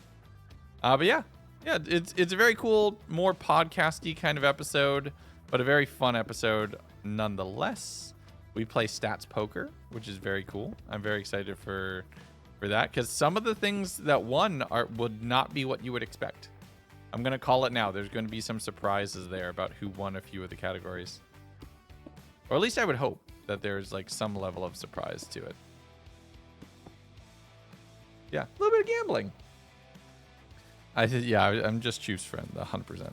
But yeah, it's a very cool, more podcasty kind of episode, but a very fun episode nonetheless. We play stats poker, which is very cool. I'm very excited for that because some of the things that won would not be what you would expect. I'm gonna call it now. There's going to be some surprises there about who won a few of the categories, or at least I would hope that there's like some level of surprise to it. Yeah, a little bit of gambling. I'm just Chief's friend, 100%.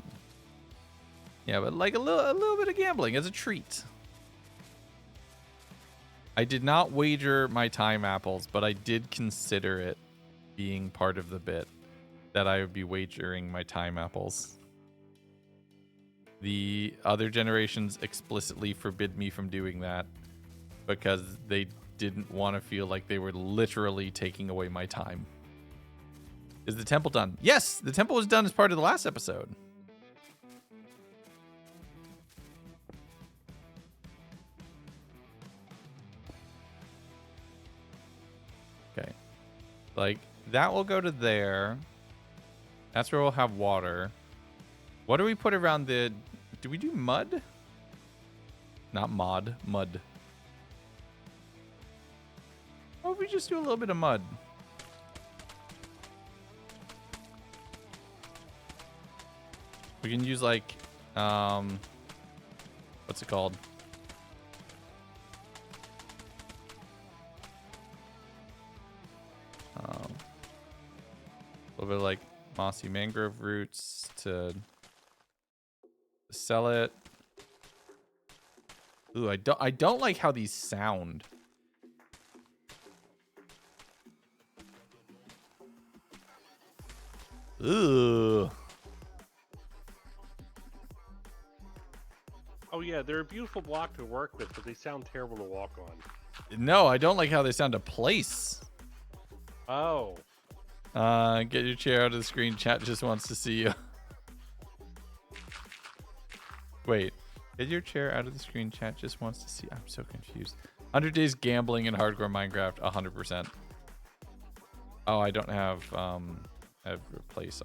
Yeah, but like a little bit of gambling as a treat. I did not wager my time apples, but I did consider it being part of the bit that I would be wagering my time apples. The other generations explicitly forbid me from doing that because they didn't want to feel like they were literally taking away my time. Is the temple done? Yes, the temple was done as part of the last episode. Okay. Like, that will go to there. That's where we'll have water. What do we put around the... Do we do mud? Not mod. Mud. What if we just do a little bit of mud? We can use like... what's it called? A little bit of like mossy mangrove roots to sell it. Ooh, I don't like how these sound. Ooh. Oh yeah, they're a beautiful block to work with, but they sound terrible to walk on. No, I don't like how they sound to place. Oh. Get your chair out of the screen. Chat just wants to see you. Wait. Get your chair out of the screen. Chat just wants to see. I'm so confused. 100 Days Gambling in Hardcore Minecraft. 100%. Oh, I don't have replace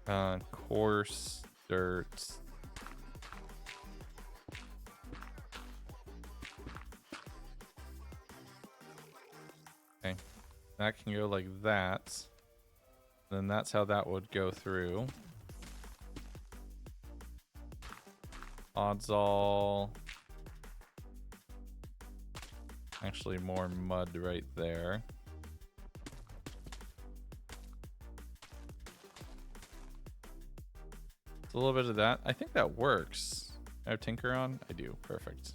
on. Coarse dirt. Okay. That can go like that. Then that's how that would go through. Odds all. Actually, more mud right there. It's a little bit of that. I think that works. I have Tinker on? I do. Perfect.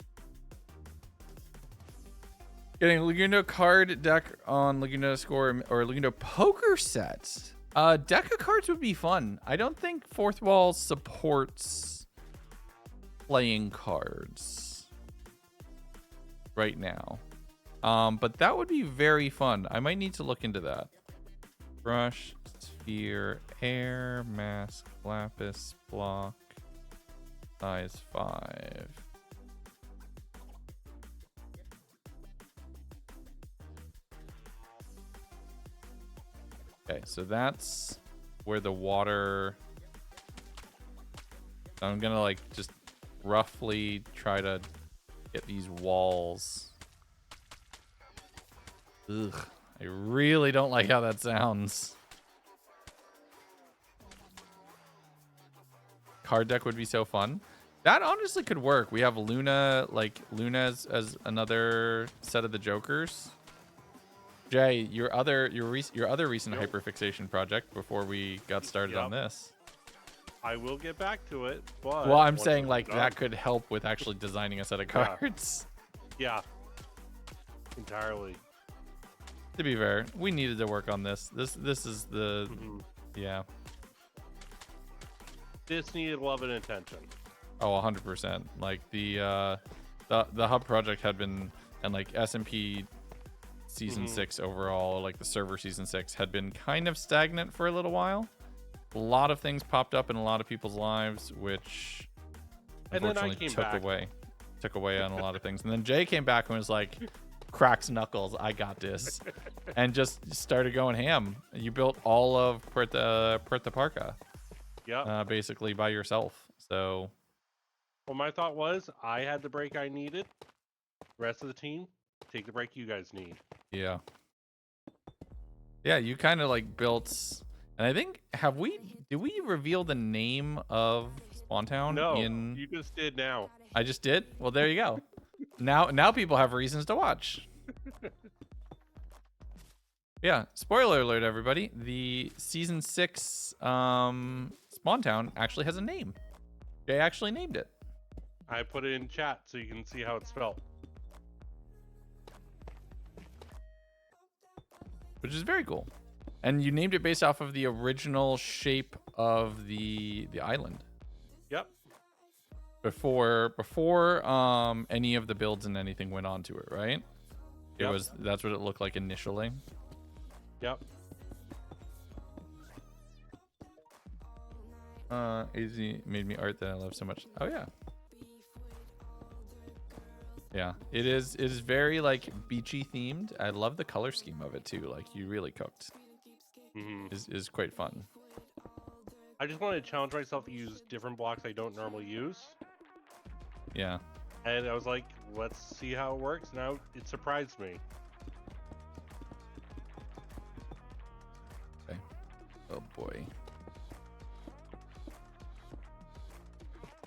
Getting a Laguna card deck on Laguna Score or Laguna Poker set. Deck of cards would be fun. I don't think Fourth Wall supports playing cards right now. But that would be very fun. I might need to look into that. Brush, sphere, air, mask, lapis, block, size 5. Okay, so that's where the water. I'm gonna like just roughly try to get these walls. Ugh, I really don't like how that sounds. Card deck would be so fun. That honestly could work. We have Luna, like Luna as another set of the Jokers. Jay, your other recent hyperfixation project before we got started on this. I will get back to it, but Well, I'm saying like that could help with actually designing a set of cards. Yeah. Entirely. To be fair, we needed to work on this. This is the yeah. This needed love and attention. Oh, 100%. Like the hub project had been, and like SMP season 6 overall, like the server season 6 had been kind of stagnant for a little while. A lot of things popped up in a lot of people's lives, which unfortunately took away on a lot of things. And then Jay came back and was like, cracks knuckles, I got this, and just started going ham. You built all of Puerto Parca, basically by yourself. So, well, my thought was I had the break I needed. Rest of the team, take the break you guys need. Yeah, you kind of like built. And I think, did we reveal the name of Spawntown? No, you just did now. I just did? Well, there you go. Now people have reasons to watch. Yeah, spoiler alert, everybody. The season 6 Spawntown actually has a name. Jay actually named it. I put it in chat so you can see how it's spelled. Which is very cool. And you named it based off of the original shape of the island. Yep. Before any of the builds and anything went onto it, right? That's what it looked like initially. Yep. AZ made me art that I love so much. Oh yeah. Yeah, it is very like beachy themed. I love the color scheme of it too. Like you really cooked. Is quite fun. I just wanted to challenge myself to use different blocks I don't normally use. Yeah. And I was like, let's see how it works. Now it surprised me. Okay. Oh boy.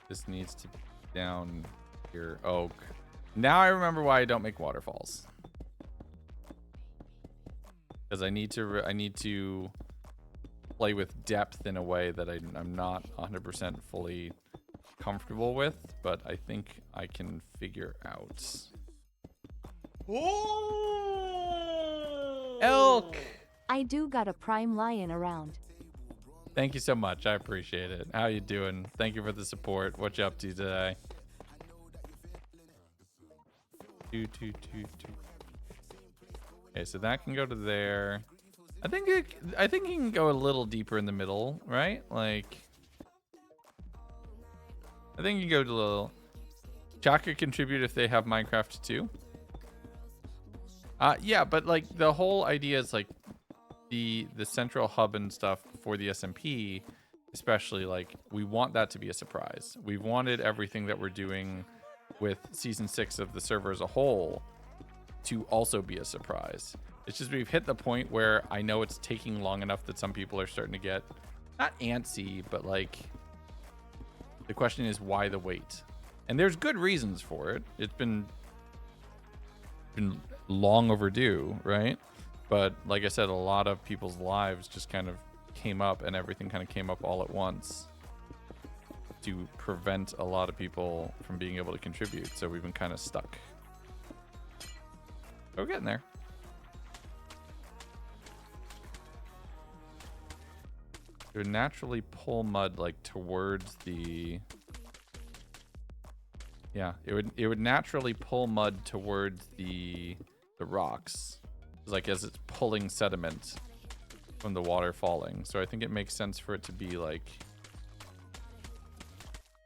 This needs to be down here. Oh, now I remember why I don't make waterfalls. Because I need to play with depth in a way that I'm not 100% fully comfortable with, but I think I can figure out. Oh! Elk! I do got a prime lion around. Thank you so much. I appreciate it. How you doing? Thank you for the support. What you up to today? Okay, so that can go to there. I think you can go a little deeper in the middle, right? Like, I think you go to a little. Chat could contribute if they have Minecraft too. Yeah, but like the whole idea is like the central hub and stuff for the SMP, especially, like we want that to be a surprise. We've wanted everything that we're doing with season 6 of the server as a whole to also be a surprise. It's just we've hit the point where I know it's taking long enough that some people are starting to get not antsy, but like the question is why the wait? And there's good reasons for it. It's been long overdue, right? But like I said, a lot of people's lives just kind of came up and everything kind of came up all at once to prevent a lot of people from being able to contribute. So we've been kind of stuck. But we're getting there. It would naturally pull mud like towards the... Yeah, it would naturally pull mud towards the rocks. Like as it's pulling sediment from the water falling. So I think it makes sense for it to be like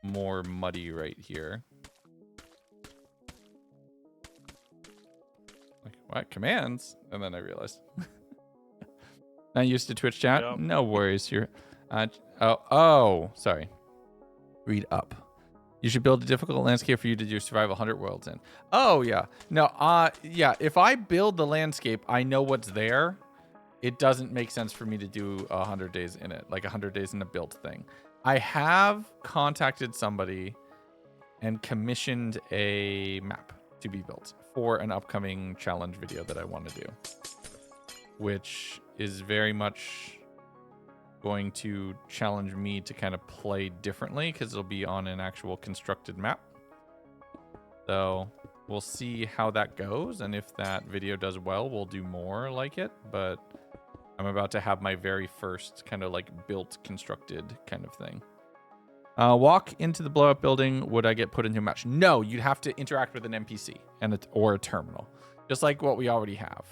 more muddy right here. Like, what? Commands? And then I realized. Not used to Twitch chat? Yep. No worries. You're oh, sorry. Read up. You should build a difficult landscape for you to do survival 100 worlds in. Oh, yeah. No, yeah, if I build the landscape, I know what's there. It doesn't make sense for me to do 100 days in it, like 100 days in a build thing. I have contacted somebody and commissioned a map to be built for an upcoming challenge video that I want to do, which is very much going to challenge me to kind of play differently because it'll be on an actual constructed map. So we'll see how that goes, and if that video does well, we'll do more like it. But I'm about to have my very first kind of like built constructed kind of thing. Walk into the blow up building. Would I get put into a match? No, you'd have to interact with an NPC or a terminal, just like what we already have.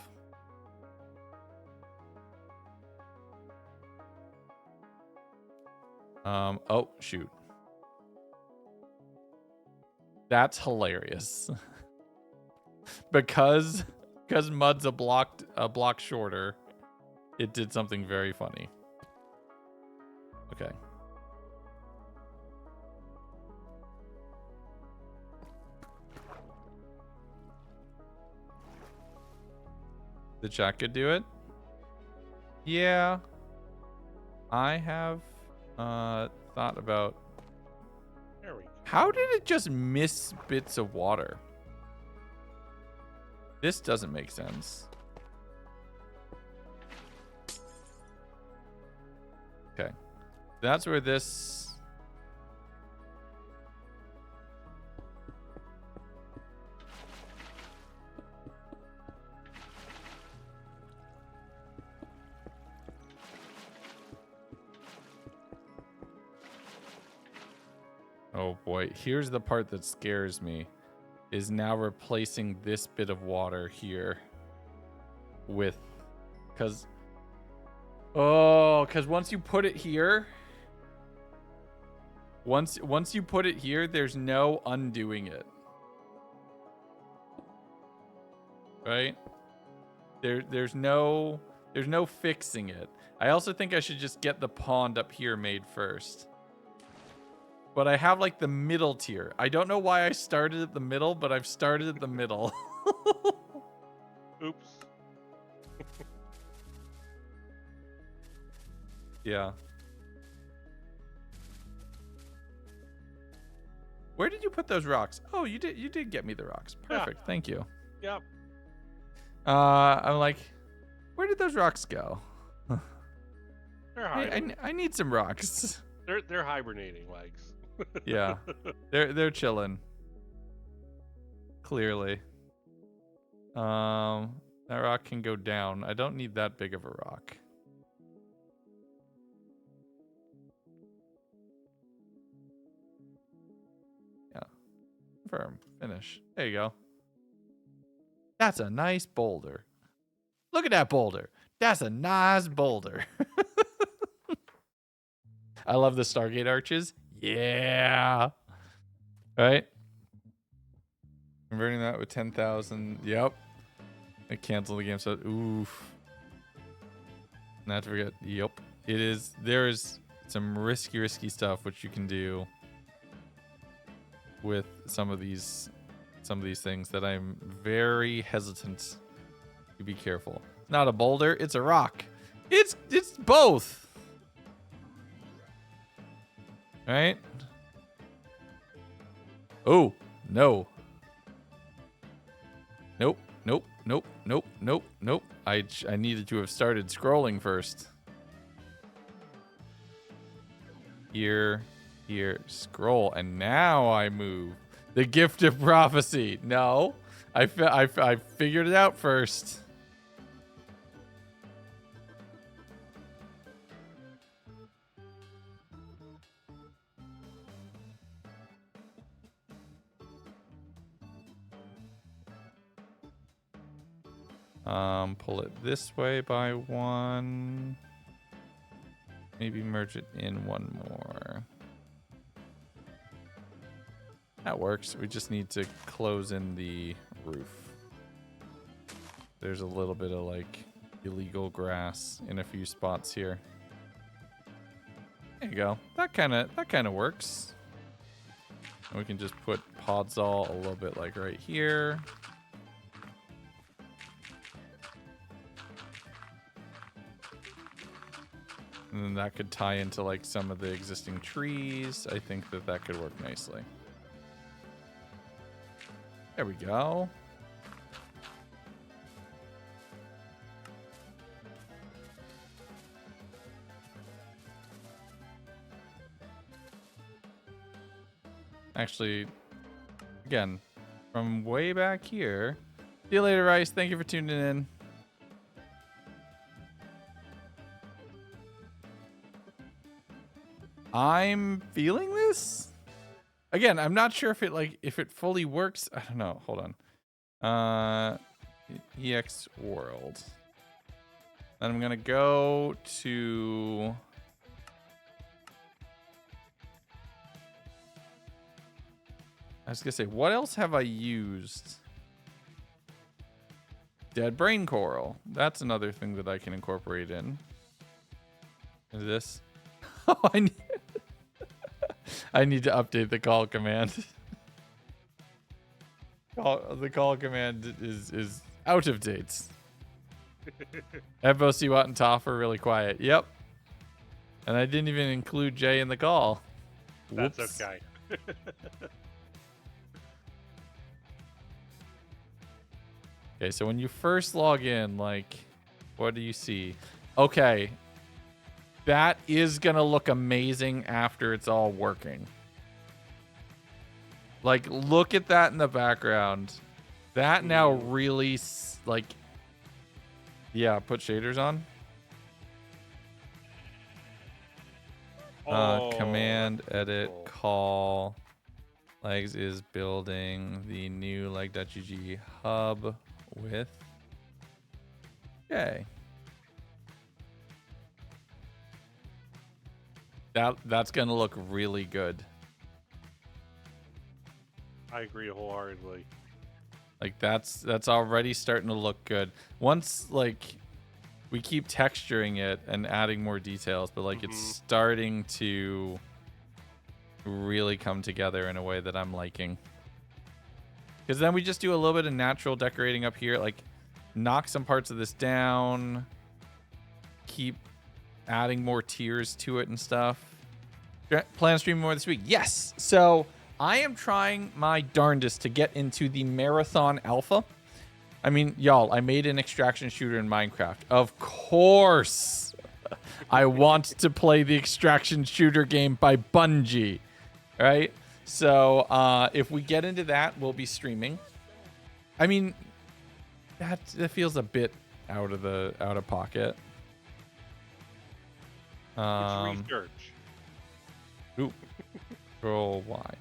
Oh shoot. That's hilarious. because mud's a block shorter, it did something very funny. Okay. The chat could do it. Yeah. I have thought about There we go. how did it just miss bits of water? This doesn't make sense. Okay. That's where this... Oh boy, here's the part that scares me, is now replacing this bit of water here with, because once you put it here, once you put it here, there's no undoing it. Right? There's no fixing it. I also think I should just get the pond up here made first. But I have like the middle tier. I don't know why I started at the middle, but I've started at the middle. Oops. Yeah. Where did you put those rocks? Oh, you did get me the rocks. Perfect. Yeah. Thank you. Yep. I'm like, where did those rocks go? They're Hey, hiding. I need some rocks. They're hibernating, legs. Yeah. They're chilling. Clearly. That rock can go down. I don't need that big of a rock. Confirm. Finish. There you go. That's a nice boulder. Look at that boulder. That's a nice boulder. I love the Stargate arches. Yeah. Right? Converting that with 10,000. Yep. I canceled the game, so oof. Not to forget. Yep. It is. There is some risky stuff which you can do with some of these things that I'm very hesitant to be careful. It's not a boulder, it's a rock. It's both. Right? Oh, no. Nope. I needed to have started scrolling first. Here, scroll, and now I move. The gift of prophecy. No, I figured it out first. Pull it this way by one. Maybe merge it in one more. That works. We just need to close in the roof. There's a little bit of like illegal grass in a few spots here. There you go. That kind of works. And we can just put Podzol a little bit like right here. And then that could tie into like some of the existing trees. I think that could work nicely. There we go. Actually, again, from way back here. See you later, Rice. Thank you for tuning in. I'm feeling this. Again, I'm not sure if it fully works. I don't know. Hold on. EX World. And I'm gonna go to. I was gonna say, what else have I used? Dead brain coral. That's another thing that I can incorporate in. Is this? Oh, I need to update the call command. The call command is out of date. Evo, Siwat, and Toph are really quiet. Yep. And I didn't even include Jay in the call. Whoops. That's okay. Okay, so when you first log in, like, what do you see? Okay. That is going to look amazing after it's all working. Like, look at that in the background. That now really, like, yeah, put shaders on. Command, edit, cool. call. Legs is building the new leg.gg hub with. Okay. That's gonna look really good. I agree wholeheartedly. Like that's already starting to look good. Once like we keep texturing it and adding more details, but like it's starting to really come together in a way that I'm liking. Because then we just do a little bit of natural decorating up here, like knock some parts of this down, keep adding more tiers to it and stuff. Plan on streaming more this week. Yes. So I am trying my darndest to get into the Marathon Alpha. I mean, y'all, I made an extraction shooter in Minecraft. Of course, I want to play the extraction shooter game by Bungie. Right? So if we get into that, we'll be streaming. I mean, that feels a bit out of pocket. It's research. Ooh. Control Y.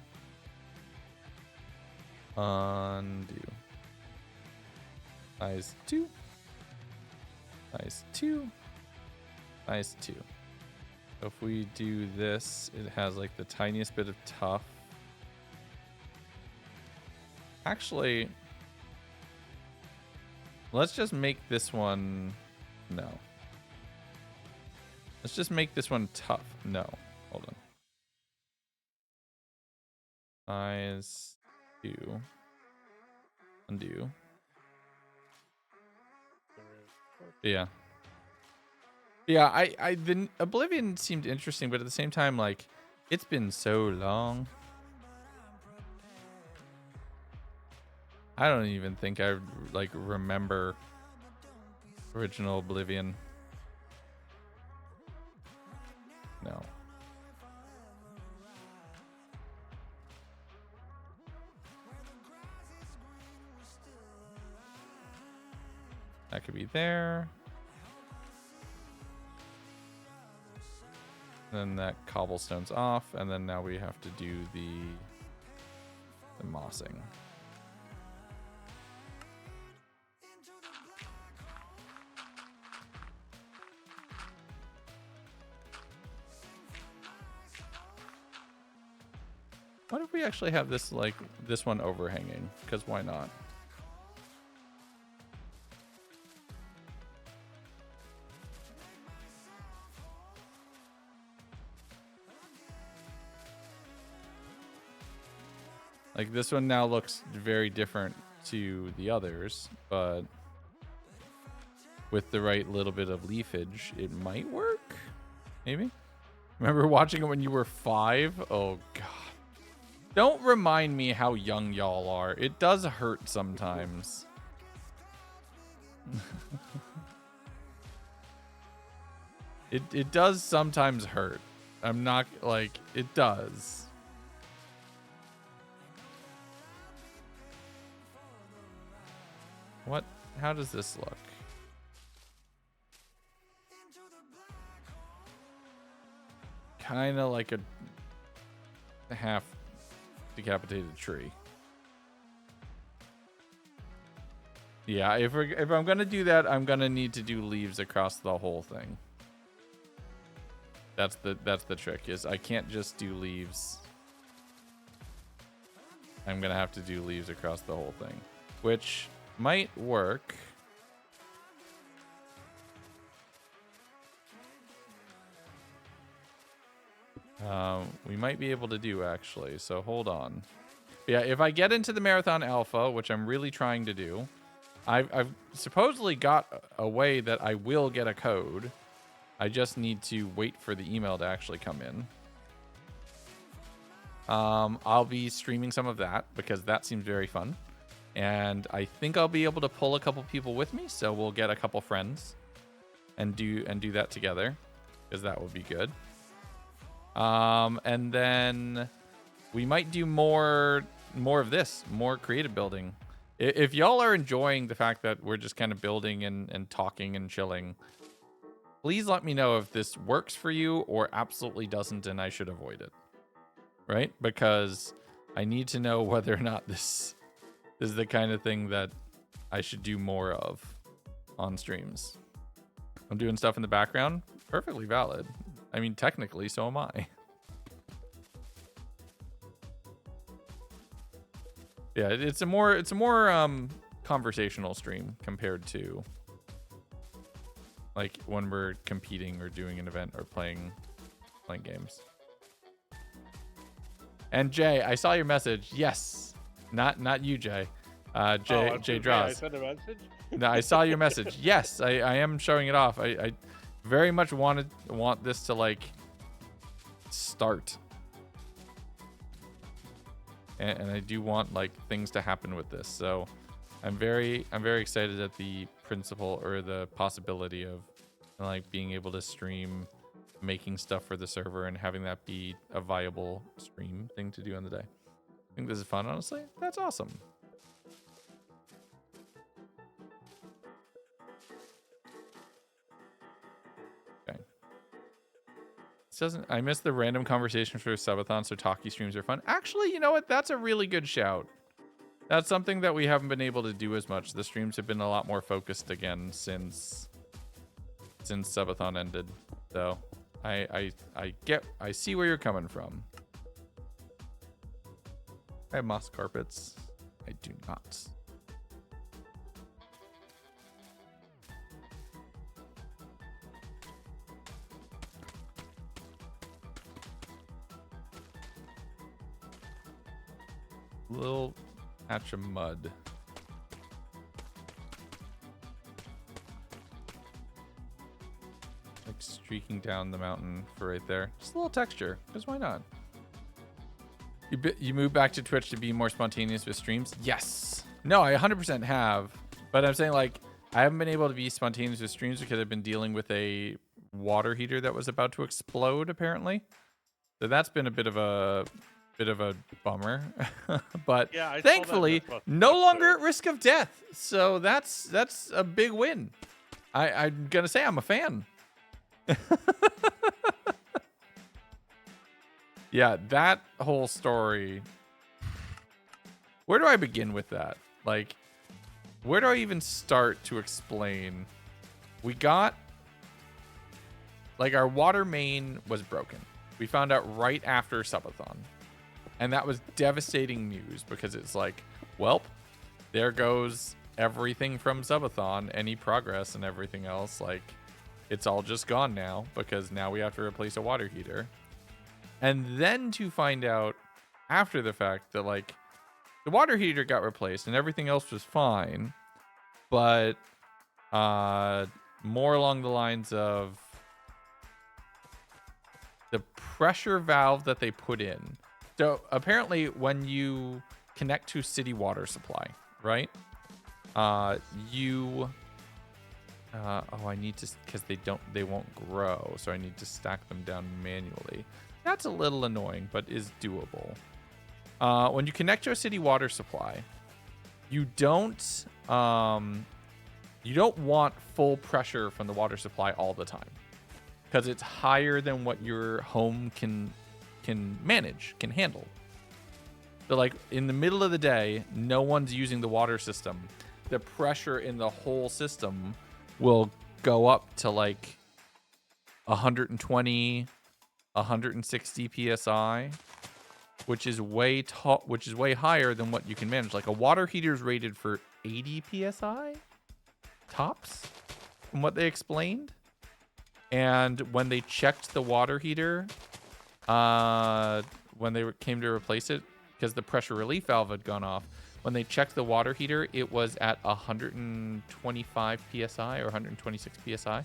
Undo. Size 2. Size 2. Size 2. So if we do this, it has like the tiniest bit of tough. Actually, let's just make this one, no. Let's just make this one tough. No, hold on. Size 2. Undo. Yeah. Yeah, the Oblivion seemed interesting, but at the same time, like, it's been so long. I don't even think I like remember original Oblivion. No. That could be there. Then that cobblestone's off, and then now we have to do the mossing. What if we actually have this, like, this one overhanging? Because why not? Like, this one now looks very different to the others, but with the right little bit of leafage, it might work. Maybe? Remember watching it when you were 5? Oh, God. Don't remind me how young y'all are. It does hurt sometimes. It does sometimes hurt. I'm not, like, it does. What? How does this look? Kind of like a half decapitated tree. Yeah, if I'm gonna do that, I'm gonna need to do leaves across the whole thing. That's the trick, is I can't just do leaves. I'm gonna have to do leaves across the whole thing, which might work. We might be able to do, actually, so hold on. Yeah, if I get into the Marathon Alpha, which I'm really trying to do, I've supposedly got a way that I will get a code. I just need to wait for the email to actually come in. I'll be streaming some of that because that seems very fun. And I think I'll be able to pull a couple people with me, so we'll get a couple friends and do that together, because that would be good. And then we might do more of this, more creative building. If y'all are enjoying the fact that we're just kind of building and talking and chilling, please let me know if this works for you or absolutely doesn't and I should avoid it. Right? Because I need to know whether or not this is the kind of thing that I should do more of on streams. I'm doing stuff in the background. Perfectly valid. I mean, technically, so am I. Yeah, it's a more conversational stream compared to like when we're competing or doing an event or playing games. And Jay, I saw your message. Yes, not you, Jay. Jay Draws. I sent a message. No, I saw your message. Yes, I am showing it off. I very much want this to like start, and I do want like things to happen with this. So I'm very excited at the principle or the possibility of like being able to stream making stuff for the server and having that be a viable stream thing to do on the day. I think this is fun, honestly. That's awesome. Okay. This doesn't, I missed the random conversation for Subathon, so talkie streams are fun. Actually, you know what? That's a really good shout. That's something that we haven't been able to do as much. The streams have been a lot more focused again since Subathon ended. So I see where you're coming from. I have moss carpets. I do not. Little patch of mud. Like streaking down the mountain for right there. Just a little texture, because why not? You move back to Twitch to be more spontaneous with streams? Yes. No, I 100% have. But I'm saying, like, I haven't been able to be spontaneous with streams because I've been dealing with a water heater that was about to explode, apparently. So that's been a bit of a bummer. But Yeah, I saw that thankfully, this month. no longer at risk of death. So that's a big win. I'm gonna say I'm a fan. Yeah, that whole story. Where do I begin with that? Like, where do I even start to explain? We got, like, our water main was broken. We found out right after Subathon. And that was devastating news because it's like, well, there goes everything from Subathon, any progress and everything else. Like, it's all just gone now because now we have to replace a water heater. And then to find out after the fact that, like, the water heater got replaced and everything else was fine, but more along the lines of the pressure valve that they put in. So apparently when you connect to city water supply, right? I need to, because they won't grow, so I need to stack them down manually. That's a little annoying, but is doable. When you connect to a city water supply, you don't want full pressure from the water supply all the time, because it's higher than what your home can manage, can handle. So, like, in the middle of the day, no one's using the water system. The pressure in the whole system will go up to like 120, 160 psi, which is way higher than what you can manage. Like, a water heater is rated for 80 psi tops, from what they explained. And when they checked the water heater, when they came to replace it, because the pressure relief valve had gone off, when they checked the water heater, it was at 125 psi or 126 psi.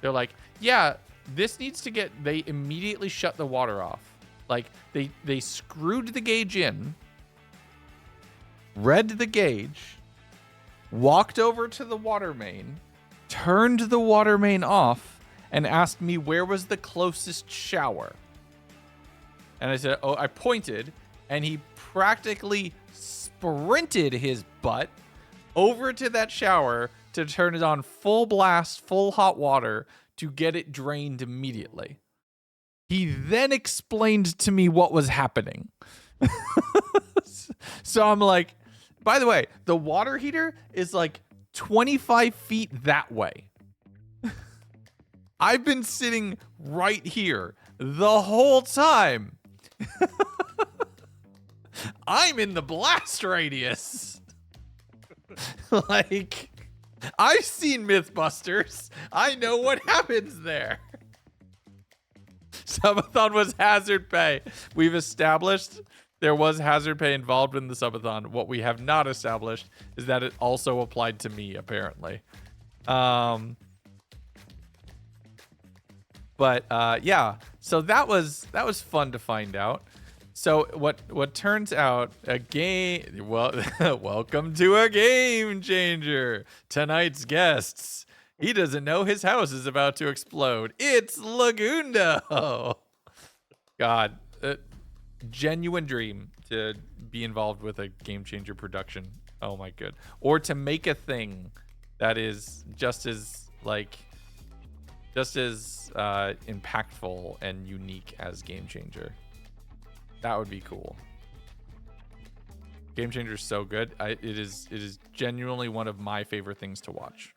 They're like, yeah, this needs to get. They immediately shut the water off. Like, they screwed the gauge in, read the gauge, walked over to the water main, turned the water main off, and asked me where was the closest shower. And I said, I pointed, and he practically sprinted his butt over to that shower to turn it on full blast, full hot water to get it drained immediately. He then explained to me what was happening. So I'm like, by the way, the water heater is like 25 feet that way. I've been sitting right here the whole time. I'm in the blast radius. Like, I've seen Mythbusters. I know what happens there. Subathon was hazard pay. We've established there was hazard pay involved in the Subathon. What we have not established is that it also applied to me, apparently. But yeah, so that was fun to find out. So what turns out, welcome to a game changer. Tonight's guests. He doesn't know his house is about to explode. It's Lagundo. God, genuine dream to be involved with a game changer production. Oh my god. Or to make a thing that is just as impactful and unique as Game Changer. That would be cool. Game Changer is so good. It is genuinely one of my favorite things to watch.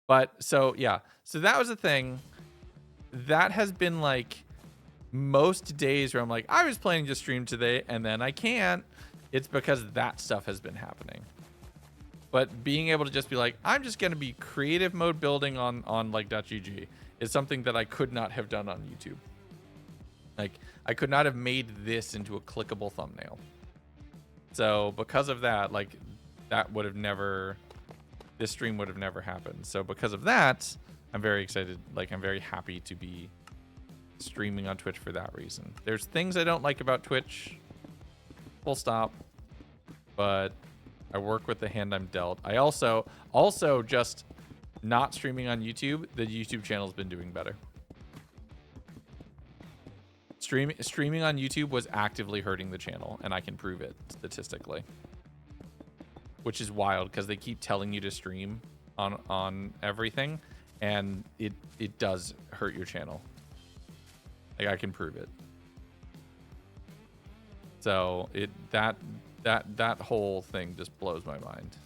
But so yeah, so that was a thing. That has been like most days where I'm like, I was planning to stream today and then I can't. It's because that stuff has been happening. But being able to just be like, I'm just gonna be creative mode building on like .gg is something that I could not have done on YouTube. Like I could not have made this into a clickable thumbnail. So because of that, like that would have never, this stream would have never happened. So because of that, I'm very excited. Like I'm very happy to be streaming on Twitch for that reason. There's things I don't like about Twitch, full stop, but I work with the hand I'm dealt. I also just not streaming on YouTube, the YouTube channel's been doing better. Streaming on YouTube was actively hurting the channel, and I can prove it statistically. Which is wild because they keep telling you to stream on everything, and it does hurt your channel. Like I can prove it. So that whole thing just blows my mind.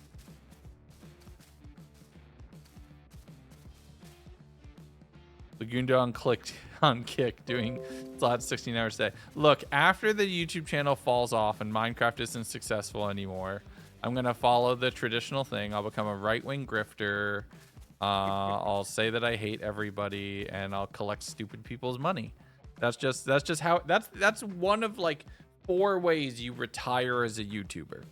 Lagoon Dawn clicked on Kick doing slots 16 hours a day. Look, after the YouTube channel falls off and Minecraft isn't successful anymore, I'm going to follow the traditional thing. I'll become a right-wing grifter. I'll say that I hate everybody and I'll collect stupid people's money. That's just how that's one of like 4 ways you retire as a YouTuber.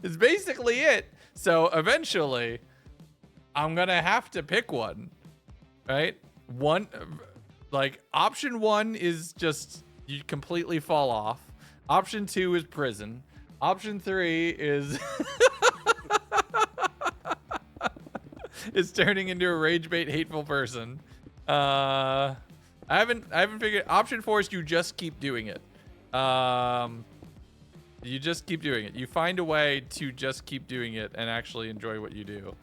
It's basically it. So eventually I'm going to have to pick one, right? One, like option 1 is just you completely fall off. Option 2 is prison. Option 3 is is turning into a rage bait hateful person. I haven't figured. Option 4 is you just keep doing it. You just keep doing it. You find a way to just keep doing it and actually enjoy what you do.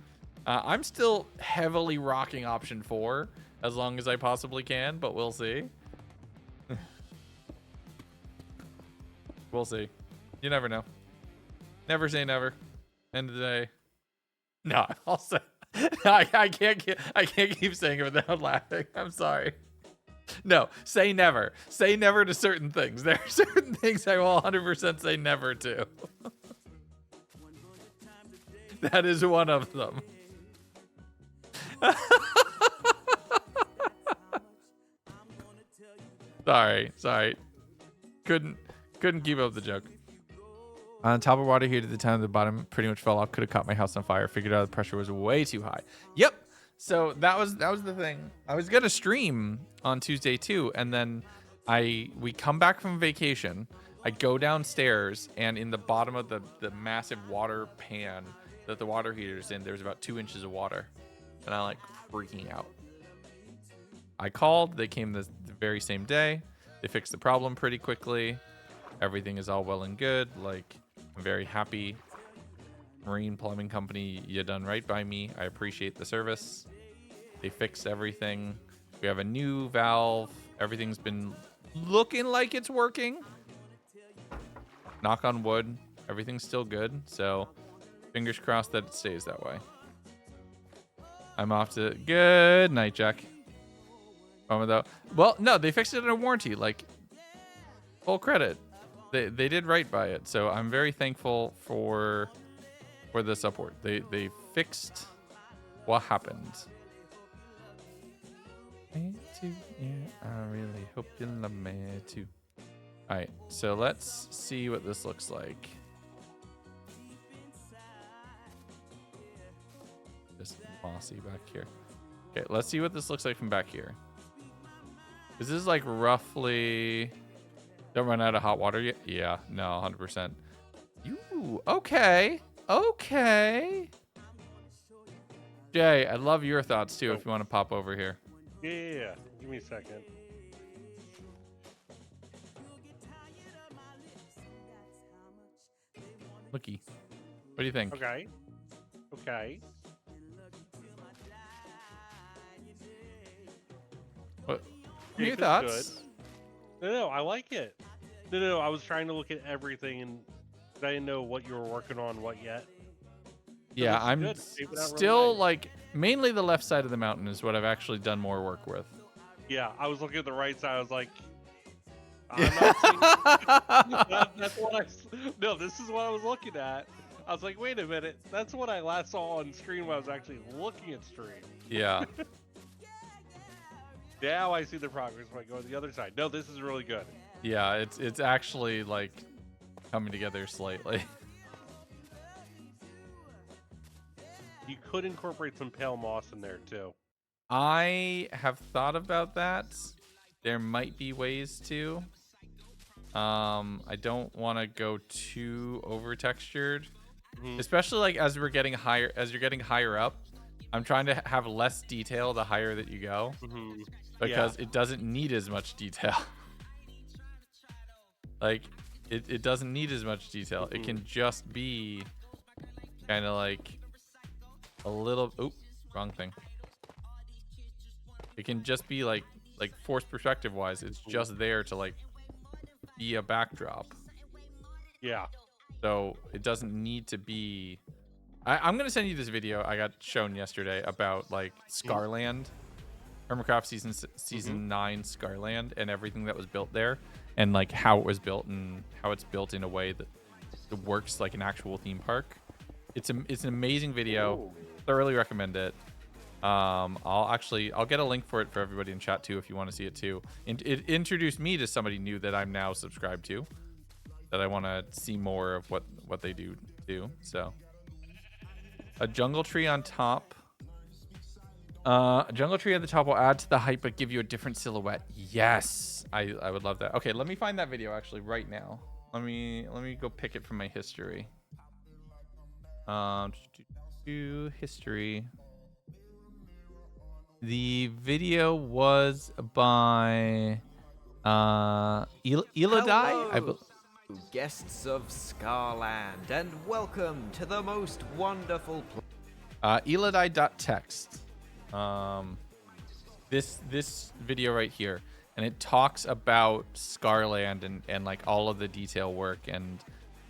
I'm still heavily rocking option 4 as long as I possibly can, but we'll see. We'll see. You never know. Never say never. End of the day. No, I'll say. I can't keep saying it without laughing. I'm sorry. No, say never. Say never to certain things. There are certain things I will 100% say never to. That is one of them. Sorry. Couldn't keep up the joke. On top of water here to the time the bottom pretty much fell off. Could have caught my house on fire. Figured out the pressure was way too high. Yep. So that was the thing. I was gonna stream on Tuesday too, and then we come back from vacation. I go downstairs, and in the bottom of the massive water pan that the water heater's in, there's about 2 inches of water, and I'm like freaking out. I called. They came the very same day. They fixed the problem pretty quickly. Everything is all well and good. Like, I'm very happy. Marine Plumbing Company, you done right by me. I appreciate the service. They fixed everything. We have a new valve. Everything's been looking like it's working. Knock on wood. Everything's still good. So, fingers crossed that it stays that way. I'm off to... Good night, Jack. Well, no, they fixed it in a warranty. Like, full credit. They did right by it. So, I'm very thankful for the support. They fixed what happened. Me too, yeah, I really hope you love me too. All right, so let's see what this looks like. Just mossy back here. Okay, let's see what this looks like from back here. Is this like roughly... Don't run out of hot water yet? Yeah, no, 100%. Ooh, okay. Okay. Jay, I'd love your thoughts too if you want to pop over here. Yeah. Give me a second. Looky. What do you think? Okay. What are your Shape is thoughts? good. No, I like it. No, I was trying to look at everything and I didn't know what you were working on, what yet. Yeah, this is I'm good. It's shaping out really still nice. like mainly the left side of the mountain is what I've actually done more work with. Yeah, I was looking at the right side. I was like, I'm not seeing that's what no, this is what I was looking at. I was like, wait a minute. That's what I last saw on screen when I was actually looking at stream. Yeah. Now I see the progress when I go to the other side. No, this is really good. Yeah, it's actually like coming together slightly. You could incorporate some pale moss in there too. I have thought about that. There might be ways to. I don't want to go too over textured, especially like as you're getting higher up. I'm trying to have less detail the higher that you go, because it doesn't need as much detail. Like it doesn't need as much detail. It can just be kind of like a little. Oop, wrong thing. It can just be like forced perspective wise. It's just there to like be a backdrop. Yeah. So it doesn't need to be. I'm gonna send you this video I got shown yesterday about like Scarland, Hermitcraft season 9 Scarland, and everything that was built there, and like how it was built and how it's built in a way that it works like an actual theme park. It's an amazing video. Ooh. Thoroughly recommend it. I'll get a link for it for everybody in chat too if you want to see it too. And it introduced me to somebody new that I'm now subscribed to, that I want to see more of what they do. So a jungle tree on top. A jungle tree at the top will add to the height but give you a different silhouette. Yes, I would love that. Okay, let me find that video actually right now. Let me go pick it from my history. History. The video was by Eladai. Guests of Scarland, and welcome to the most wonderful Eladai.text. This video right here, and it talks about Scarland and like all of the detail work and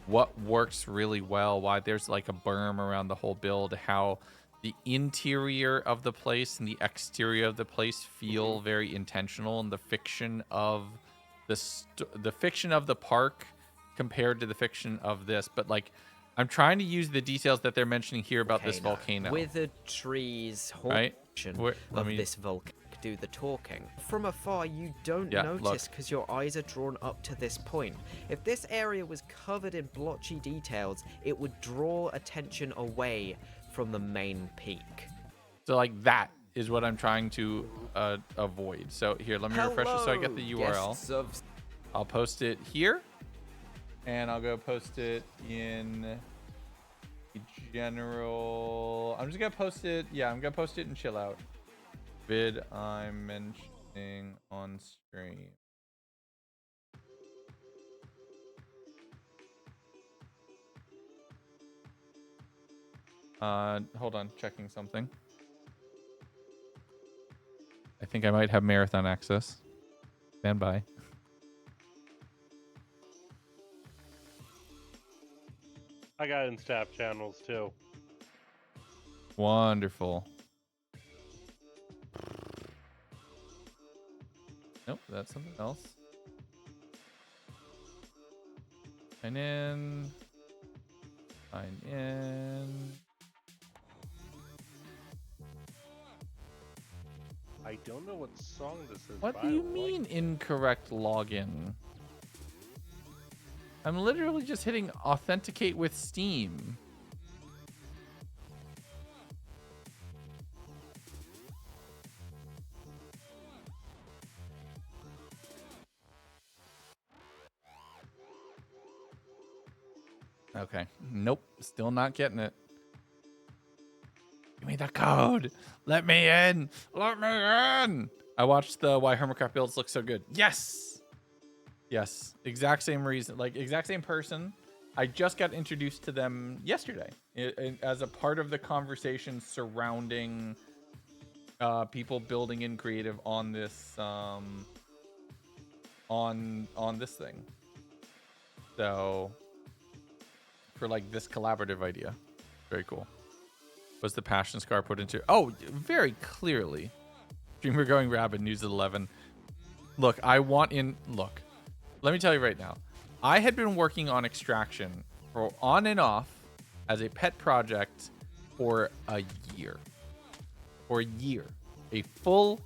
what works really well, why there's like a berm around the whole build, how the interior of the place and the exterior of the place feel very intentional, and the fiction of the fiction of the park compared to the fiction of this. But like, I'm trying to use the details that they're mentioning here about this volcano. Withered trees, right? Of this volcano do the talking. From afar, you don't notice because your eyes are drawn up to this point. If this area was covered in blotchy details, it would draw attention away from the main peak. So like that is what I'm trying to avoid. So here, let me refresh it so I get the URL. I'll post it here, and I'll go post it in the general. I'm just gonna post it. Yeah, I'm gonna post it in Chill Out. Vid I'm mentioning on stream. Hold on, checking something. I think I might have marathon access. Stand by. I got it in staff channels too. Wonderful. Nope, that's something else. Sign in. Sign in. I don't know what song this is. What do you mean incorrect login? I'm literally just hitting authenticate with Steam. Okay. Nope. Still not getting it. Give me the code. Let me in. Let me in. I watched the Why Hermitcraft builds look so good. Yes. Yes. Exact same reason. Like, exact same person. I just got introduced to them yesterday as a part of the conversation surrounding people building in creative on this on this thing. So for like this collaborative idea. Very cool. Was the passion scar put into? Oh, very clearly. Streamer going rabid, news at 11. Look, look, let me tell you right now. I had been working on Extraction for on and off as a pet project for a year. For a year. A full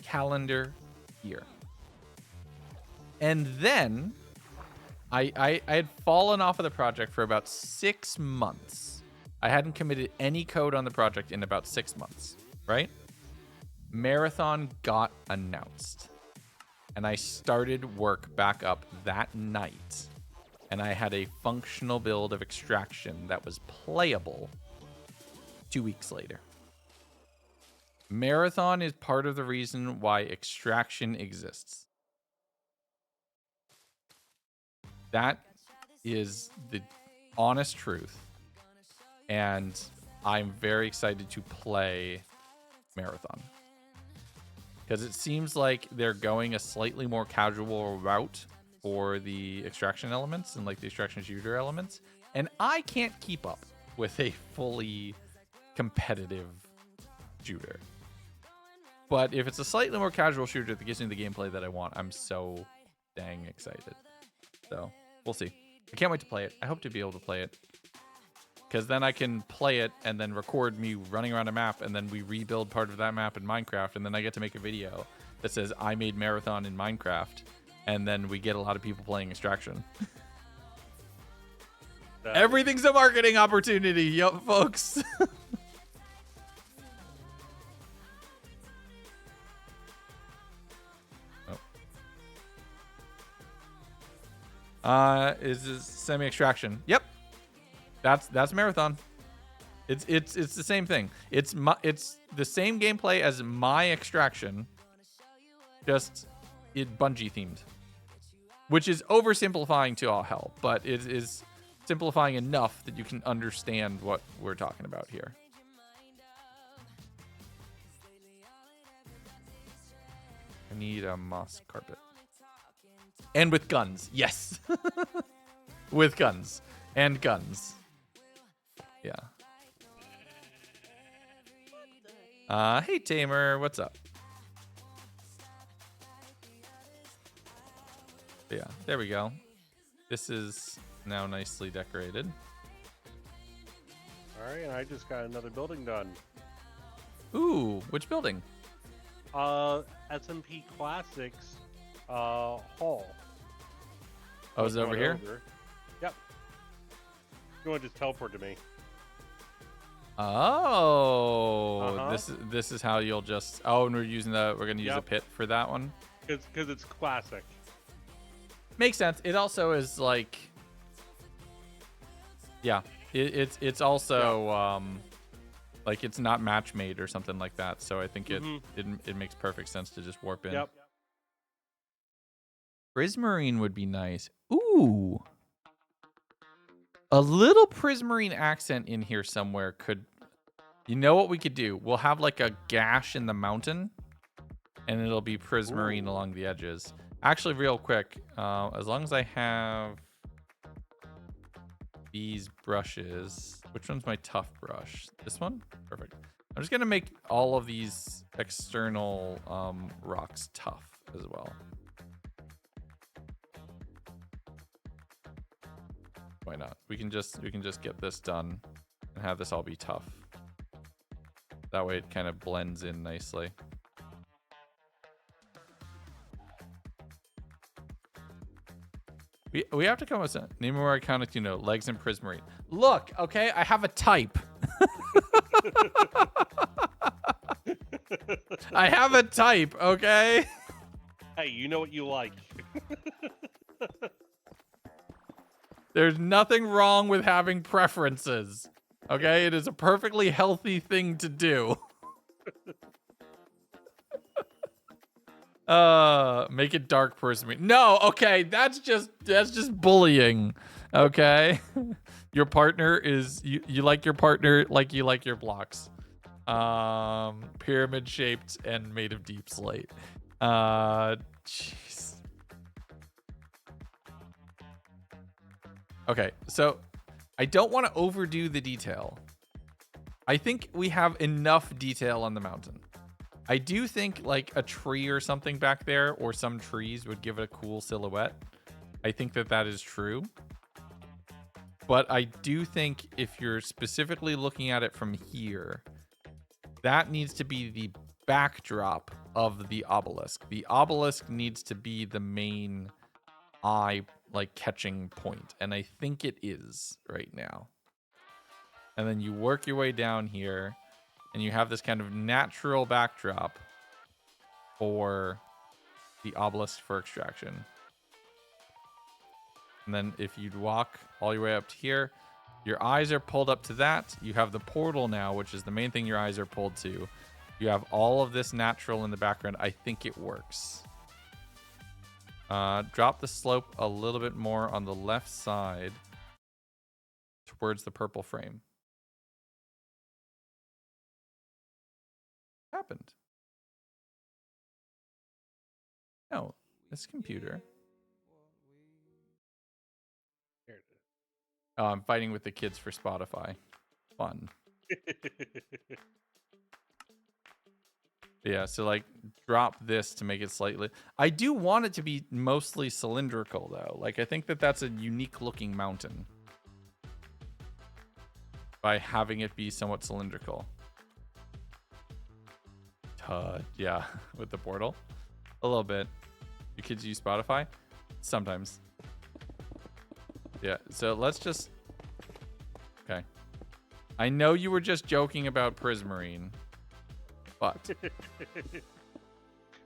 calendar year. And then I had fallen off of the project for about 6 months. I hadn't committed any code on the project in about 6 months, right? Marathon got announced. And I started work back up that night. And I had a functional build of Extraction that was playable 2 weeks later. Marathon is part of the reason why Extraction exists. That is the honest truth. And I'm very excited to play Marathon. Because it seems like they're going a slightly more casual route for the Extraction elements and like the Extraction shooter elements. And I can't keep up with a fully competitive shooter. But if it's a slightly more casual shooter that gives me the gameplay that I want, I'm so dang excited. So we'll see. I can't wait to play it. I hope to be able to play it. Because then I can play it and then record me running around a map, and then we rebuild part of that map in Minecraft, and then I get to make a video that says I made Marathon in Minecraft, and then we get a lot of people playing Extraction. Everything's a marketing opportunity, yup, folks. Is this semi-extraction? Yep. That's Marathon. It's the same thing. It's the same gameplay as my Extraction, just it Bungie themed, which is oversimplifying to all hell, but it is simplifying enough that you can understand what we're talking about here. I need a moss carpet. And with guns, yes. With guns. And guns. Yeah. Hey Tamer, what's up? Yeah, there we go. This is now nicely decorated. Alright, and I just got another building done. Ooh, which building? SMP Classics Hall. Oh, is it over here? Yep. You want to just teleport to me? Oh, this is how you'll just. Oh, and we're gonna use a pit for that one. Because it's classic. Makes sense. It also is like, yeah, it's also like it's not match made or something like that. So I think it makes perfect sense to just warp in. Yep. Prismarine would be nice. Ooh. A little Prismarine accent in here somewhere could... You know what we could do? We'll have like a gash in the mountain, and it'll be Prismarine along the edges. Actually, real quick, as long as I have these brushes... Which one's my tough brush? This one? Perfect. I'm just going to make all of these external rocks tough as well. Why not? We can just get this done and have this all be tough. That way it kind of blends in nicely. We have to come with name more iconic, legs and Prismarine. Look, okay, I have a type. I have a type, okay? Hey, you know what you like. There's nothing wrong with having preferences. Okay? It is a perfectly healthy thing to do. Make it dark Prismarine. No, okay, that's just bullying. Okay? Your partner is you like your partner like you like your blocks. Pyramid shaped and made of deep slate. Jeez. Okay, so I don't want to overdo the detail. I think we have enough detail on the mountain. I do think like a tree or something back there or some trees would give it a cool silhouette. I think that is true. But I do think if you're specifically looking at it from here, that needs to be the backdrop of the obelisk. The obelisk needs to be the main eye like catching point. And I think it is right now. And then you work your way down here and you have this kind of natural backdrop for the obelisk for extraction. And then if you'd walk all your way up to here, your eyes are pulled up to that. You have the portal now, which is the main thing your eyes are pulled to. You have all of this natural in the background. I think it works. Drop the slope a little bit more on the left side towards the purple frame. What happened? No, this computer. Here it Oh, I'm fighting with the kids for Spotify. Fun. is. Yeah, so like drop this to make it slightly. I do want it to be mostly cylindrical though. Like I think that's a unique looking mountain by having it be somewhat cylindrical. Yeah, with the portal. A little bit. You kids use Spotify? Sometimes. Yeah, so let's just... Okay. I know you were just joking about Prismarine, but...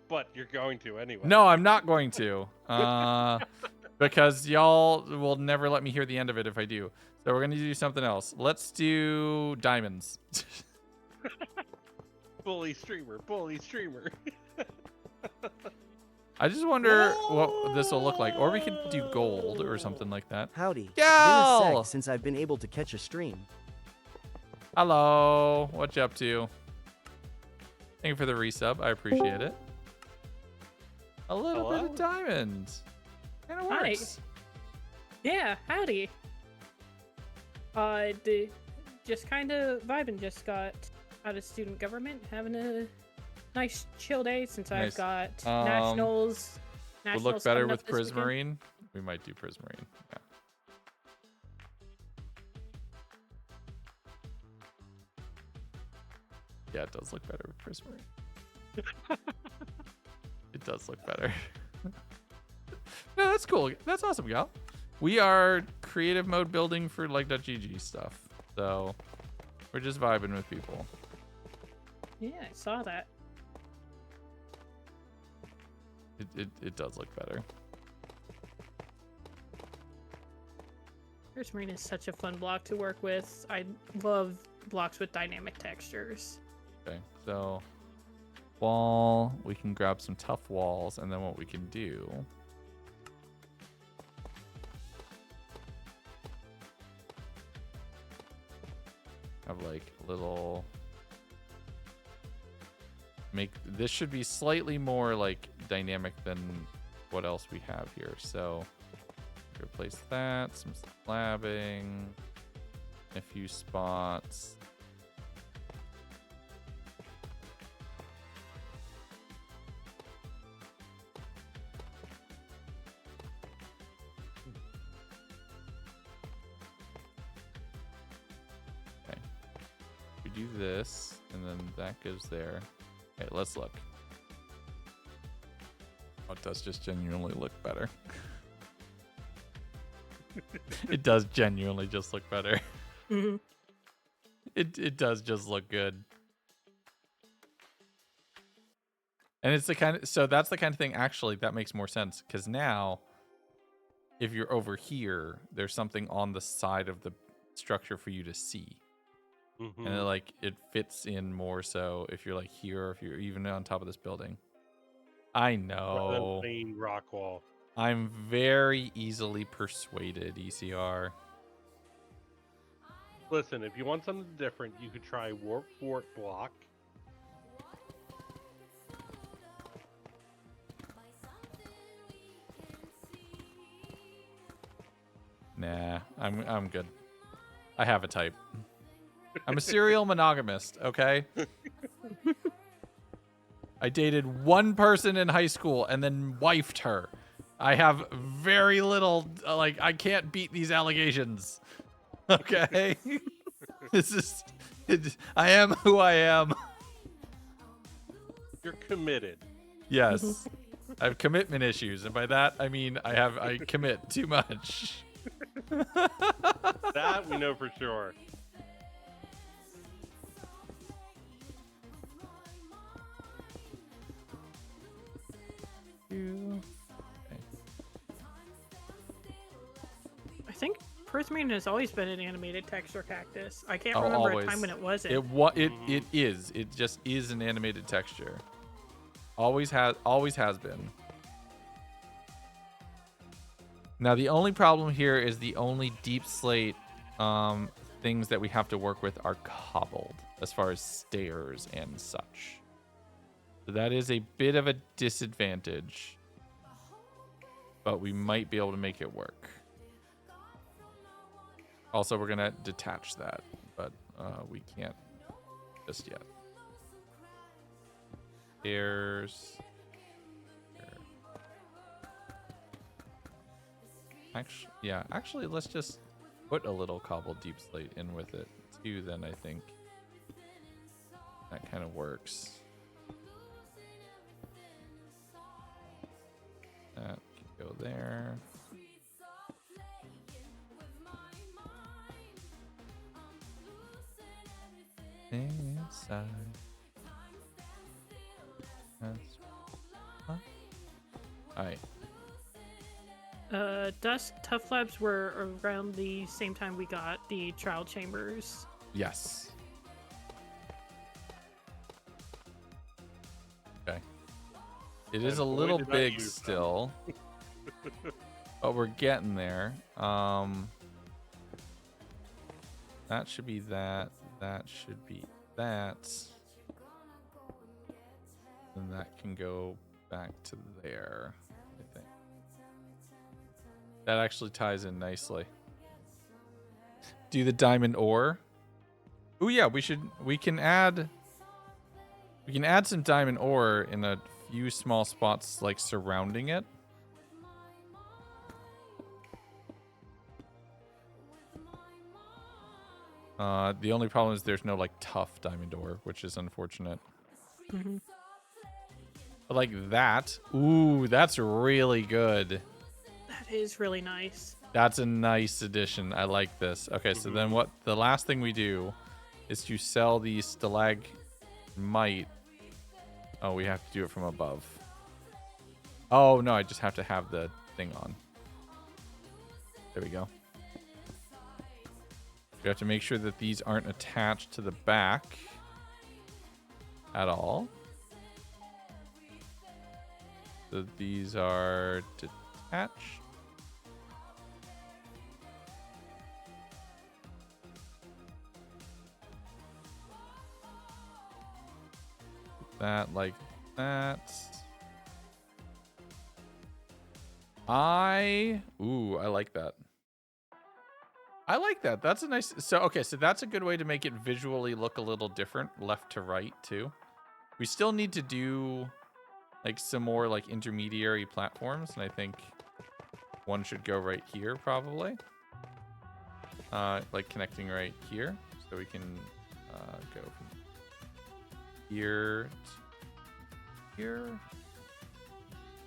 But you're going to anyway. No, I'm not going to. Because y'all will never let me hear the end of it if I do. So we're going to do something else. Let's do diamonds. Bully streamer, bully streamer. I just wonder what this will look like. Or we could do gold or something like that. Howdy. Gal! Been a sec since I've been able to catch a stream. Hello. What you up to? Thank you for the resub. I appreciate it. A little bit of diamond. Kind of Hi. works. Yeah, howdy. Just kind of vibing. Just got out of student government, having a nice chill day since Nice. I've got nationals. Would look better coming with up this weekend. Prismarine. We might do Prismarine. Yeah. Yeah, it does look better with Prismarine. It does look better. No, that's cool. That's awesome, gal. We are creative mode building for like .gg stuff. So we're just vibing with people. Yeah, I saw that. It does look better. Prismarine is such a fun block to work with. I love blocks with dynamic textures. Okay, so wall, we can grab some tough walls, and then what we can do have like a little this should be slightly more like dynamic than what else we have here. So replace that, some slabbing, a few spots. Okay. We do this, and then that goes there. Okay, let's look. Oh, it does just genuinely look better. It does genuinely just look better. Mm-hmm. It does just look good. And it's the kind of, so that's the kind of thing actually that makes more sense, because now if you're over here, there's something on the side of the structure for you to see. Mm-hmm. And it fits in more so if you're like here, or if you're even on top of this building. I Rather know. than plain rock wall. I'm very easily persuaded, ECR. Listen, if you want something different, you could try warp fort block. Nah, I'm good. I have a type. I'm a serial monogamist, okay? I dated one person in high school and then wifed her. I have very little, like, I can't beat these allegations. Okay? I am who I am. You're committed. Yes. I have commitment issues, and by that I mean I commit too much. That we know for sure. I think Perthmane has always been an animated texture cactus. I can't Oh, remember always. a time when it wasn't. It is. It just is an animated texture. Always has been. Now the only problem here is the only deep slate things that we have to work with are cobbled as far as stairs and such. So that is a bit of a disadvantage. But we might be able to make it work. Also, we're gonna detach that, but we can't just yet. Stairs. Actually, let's just put a little cobbled deep slate in with it too. Then I think that kind of works. That can go there. Inside. Alright. Dusk Tough Labs were around the same time we got the trial chambers. Yes. Okay. It is a boy, little did I big use them. still. But we're getting there. That should be that. That should be that. And that can go back to there, I think. That actually ties in nicely. Do the diamond ore. Oh yeah, we can add some diamond ore in a few small spots like surrounding it. The only problem is there's no like tough diamond ore, which is unfortunate. But like that, ooh, that's really good. That is really nice. That's a nice addition. I like this. Okay, so then what the last thing we do is to sell the stalagmite. Oh, we have to do it from above. Oh no, I just have to have the thing on. There we go. We have to make sure that these aren't attached to the back at all. So these are detached. That like that. I like that. I like that. That's a nice. So, okay, so that's a good way to make it visually look a little different, left to right, too. We still need to do, like, some more, like, intermediary platforms, and I think one should go right here, probably. Like, connecting right here, so we can go from here to here.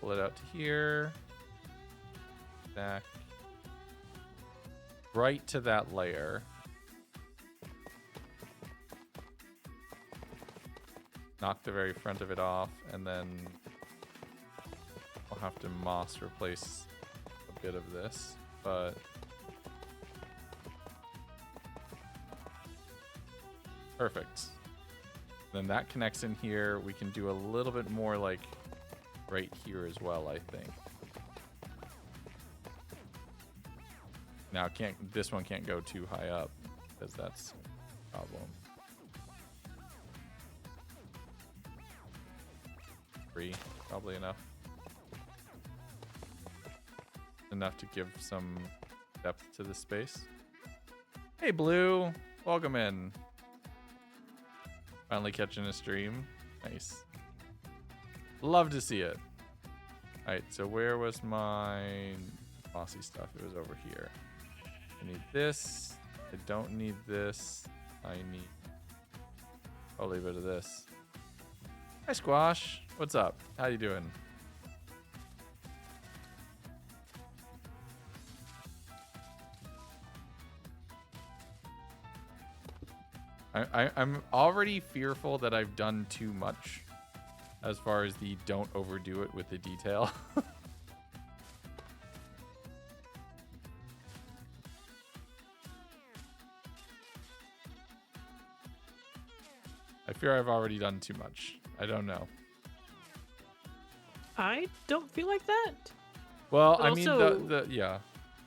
Pull it out to here. Back. Right to that layer. Knock the very front of it off, and then we'll have to moss replace a bit of this, but perfect. Then that connects in here. We can do a little bit more like right here as well, I think. Now this one can't go too high up because that's a problem. 3, probably enough. Enough to give some depth to this space. Hey, Blue. Welcome in. Finally catching a stream. Nice. Love to see it. All right, so where was my bossy stuff? It was over here. I need this. I don't need this. I need... I'll leave it to this. Hi, Squash. What's up? How you doing? I'm already fearful that I've done too much as far as the don't overdo it with the detail. I fear I've already done too much. I don't know. I don't feel like that. Well, But I mean, also- yeah.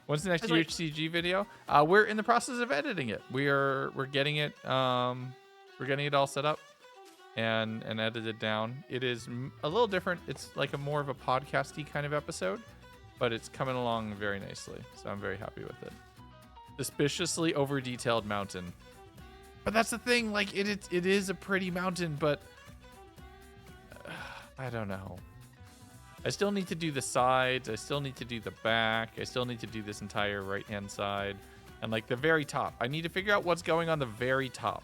When's the next I'd like- UHCG video? We're in the process of editing it. We're getting it we're getting it all set up and edited down. It is a little different. It's like a more of a podcasty kind of episode, but it's coming along very nicely. So I'm very happy with it. Suspiciously over detailed mountain. But that's the thing, like it is a pretty mountain, but I don't know. I still need to do the sides. I still need to do the back. I still need to do this entire right-hand side. And like the very top. I need to figure out what's going on the very top.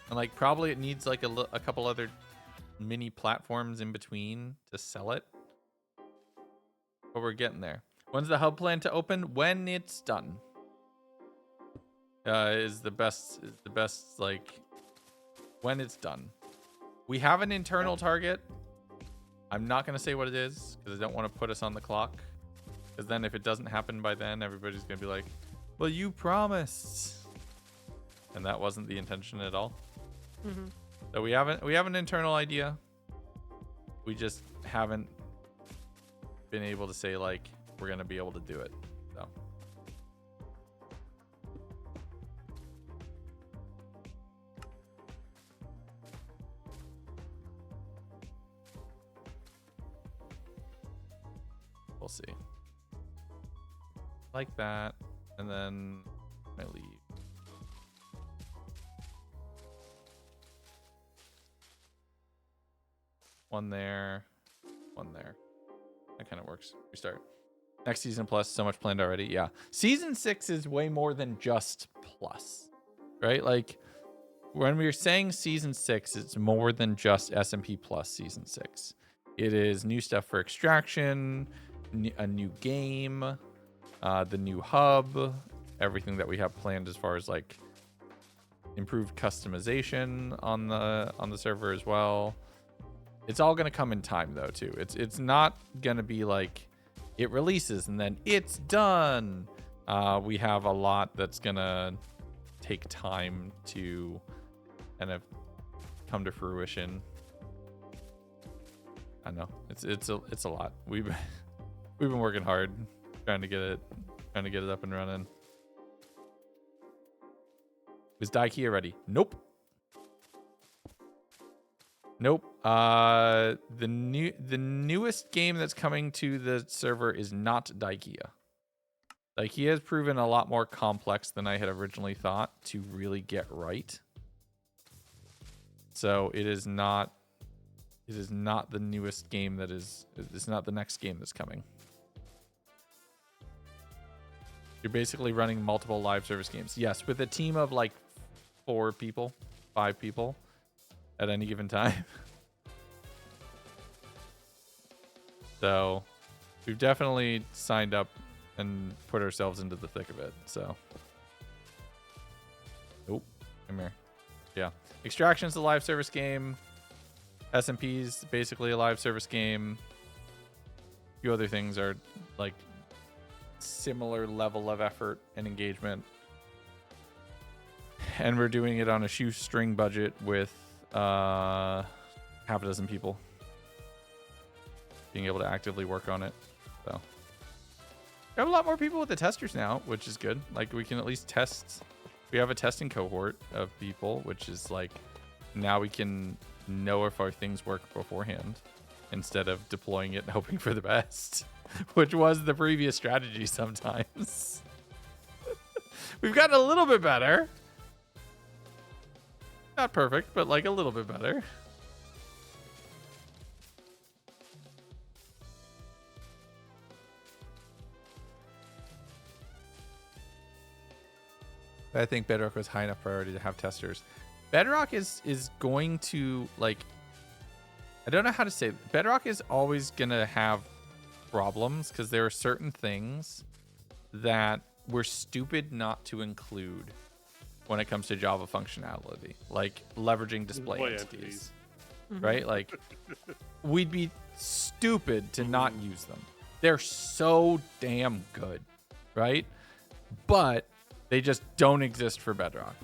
And like probably it needs like a couple other mini platforms in between to sell it. But we're getting there. When's the hub plan to open? When it's done. Is the best like when it's done. We have an internal target. I'm not going to say what it is because I don't want to put us on the clock. Because then if it doesn't happen by then, everybody's going to be like, well, you promised. And that wasn't the intention at all. Mm-hmm. So we have an internal idea. We just haven't been able to say, like, we're going to be able to do it. So. We'll see. Like that, and then I leave. One there, one there. That kind of works. Restart. Next season plus, so much planned already. Yeah. Season 6 is way more than just plus, right? Like when we were saying season 6, it's more than just SMP plus season 6. It is new stuff for Extraction, a new game, the new hub, everything that we have planned as far as like improved customization on the server as well. It's all gonna come in time though too. It's not gonna be like it releases and then it's done. We have a lot that's gonna take time to kind of come to fruition. I know it's a lot. We've been working hard trying to get it up and running. Was Daikia ready? Nope. The newest game that's coming to the server is not Daikia. Daikia has proven a lot more complex than I had originally thought to really get right. So it is not the newest game that is. It's not the next game that's coming. You're basically running multiple live service games. Yes, with a team of like 4 people, 5 people at any given time. So we've definitely signed up and put ourselves into the thick of it. So, oh, come here. Yeah, Extraction's a live service game. SMP's basically a live service game. A few other things are like similar level of effort and engagement. And we're doing it on a shoestring budget with half a dozen people being able to actively work on it. So we have a lot more people with the testers now, which is good. Like we can at least test. We have a testing cohort of people, which is like now we can know if our things work beforehand instead of deploying it and hoping for the best. which was the previous strategy sometimes. We've gotten a little bit better. Not perfect, but like a little bit better. I think Bedrock was high enough priority to have testers. Bedrock is going to, like, I don't know how to say it. Bedrock is always going to have problems because there are certain things that we're stupid not to include when it comes to Java functionality, like leveraging display entities. Right? Like, we'd be stupid to not use them. They're so damn good, right? But they just don't exist for Bedrock,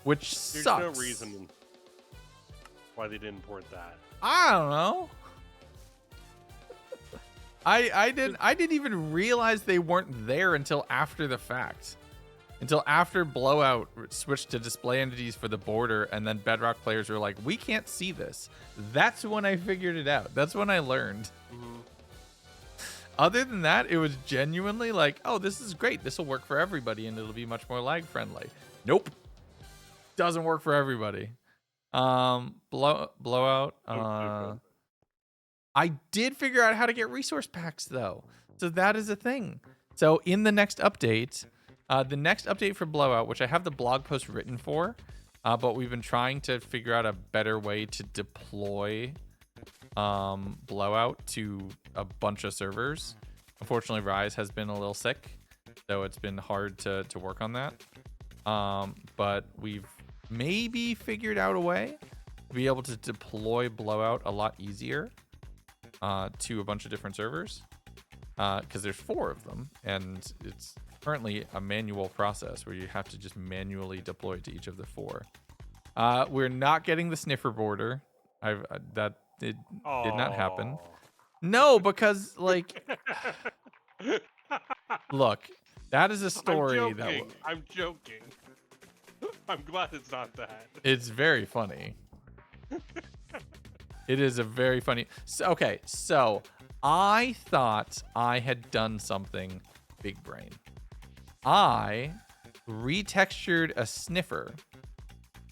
which There's sucks. no reason why they didn't port that. I don't know. I didn't even realize they weren't there until after the fact. Until after Blowout switched to display entities for the border, and then Bedrock players were like, we can't see this. That's when I figured it out. That's when I learned. Other than that, it was genuinely like, oh, this is great. This will work for everybody, and it'll be much more lag friendly. Nope. Doesn't work for everybody. Blowout. I did figure out how to get resource packs, though. So that is a thing. So in the next update, for Blowout, which I have the blog post written for, but we've been trying to figure out a better way to deploy Blowout to a bunch of servers. Unfortunately, Rise has been a little sick, so it's been hard to work on that. But we've maybe figured out a way to be able to deploy Blowout a lot easier to a bunch of different servers, because there's 4 of them, and it's currently a manual process where you have to just manually deploy to each of the 4. We're not getting the sniffer border. It did not happen. No, because, like, look, that is a story I'm joking. I'm glad it's not that. It's very funny. It is a very funny. So I thought I had done something big brain. I retextured a sniffer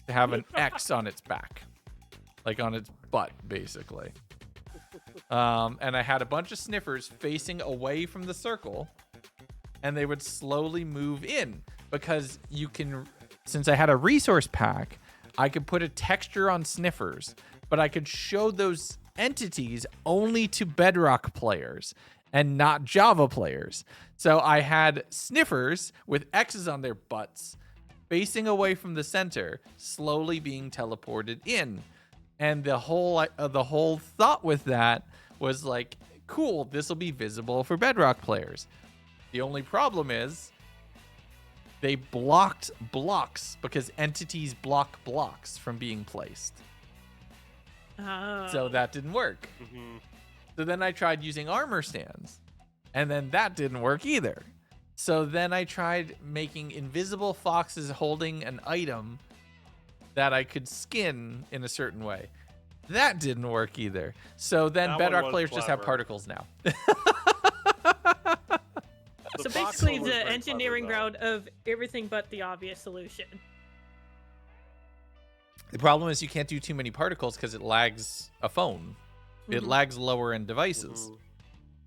to have an X on its back, like on its butt, basically. And I had a bunch of sniffers facing away from the circle, and they would slowly move in because you can. Since I had a resource pack, I could put a texture on sniffers, but I could show those entities only to Bedrock players and not Java players. So I had sniffers with X's on their butts facing away from the center, slowly being teleported in. And the whole thought with that was like, cool, this will be visible for Bedrock players. The only problem is they blocked blocks because entities block blocks from being placed. Oh. So that didn't work. So then I tried using armor stands, and then that didn't work either. So then I tried making invisible foxes holding an item that I could skin in a certain way. That didn't work either. So then That Bedrock one was players just have clever. particles now. So box basically, one was the very engineering clever, route of everything but the obvious solution. The problem is you can't do too many particles because it lags a phone. It lags lower end devices.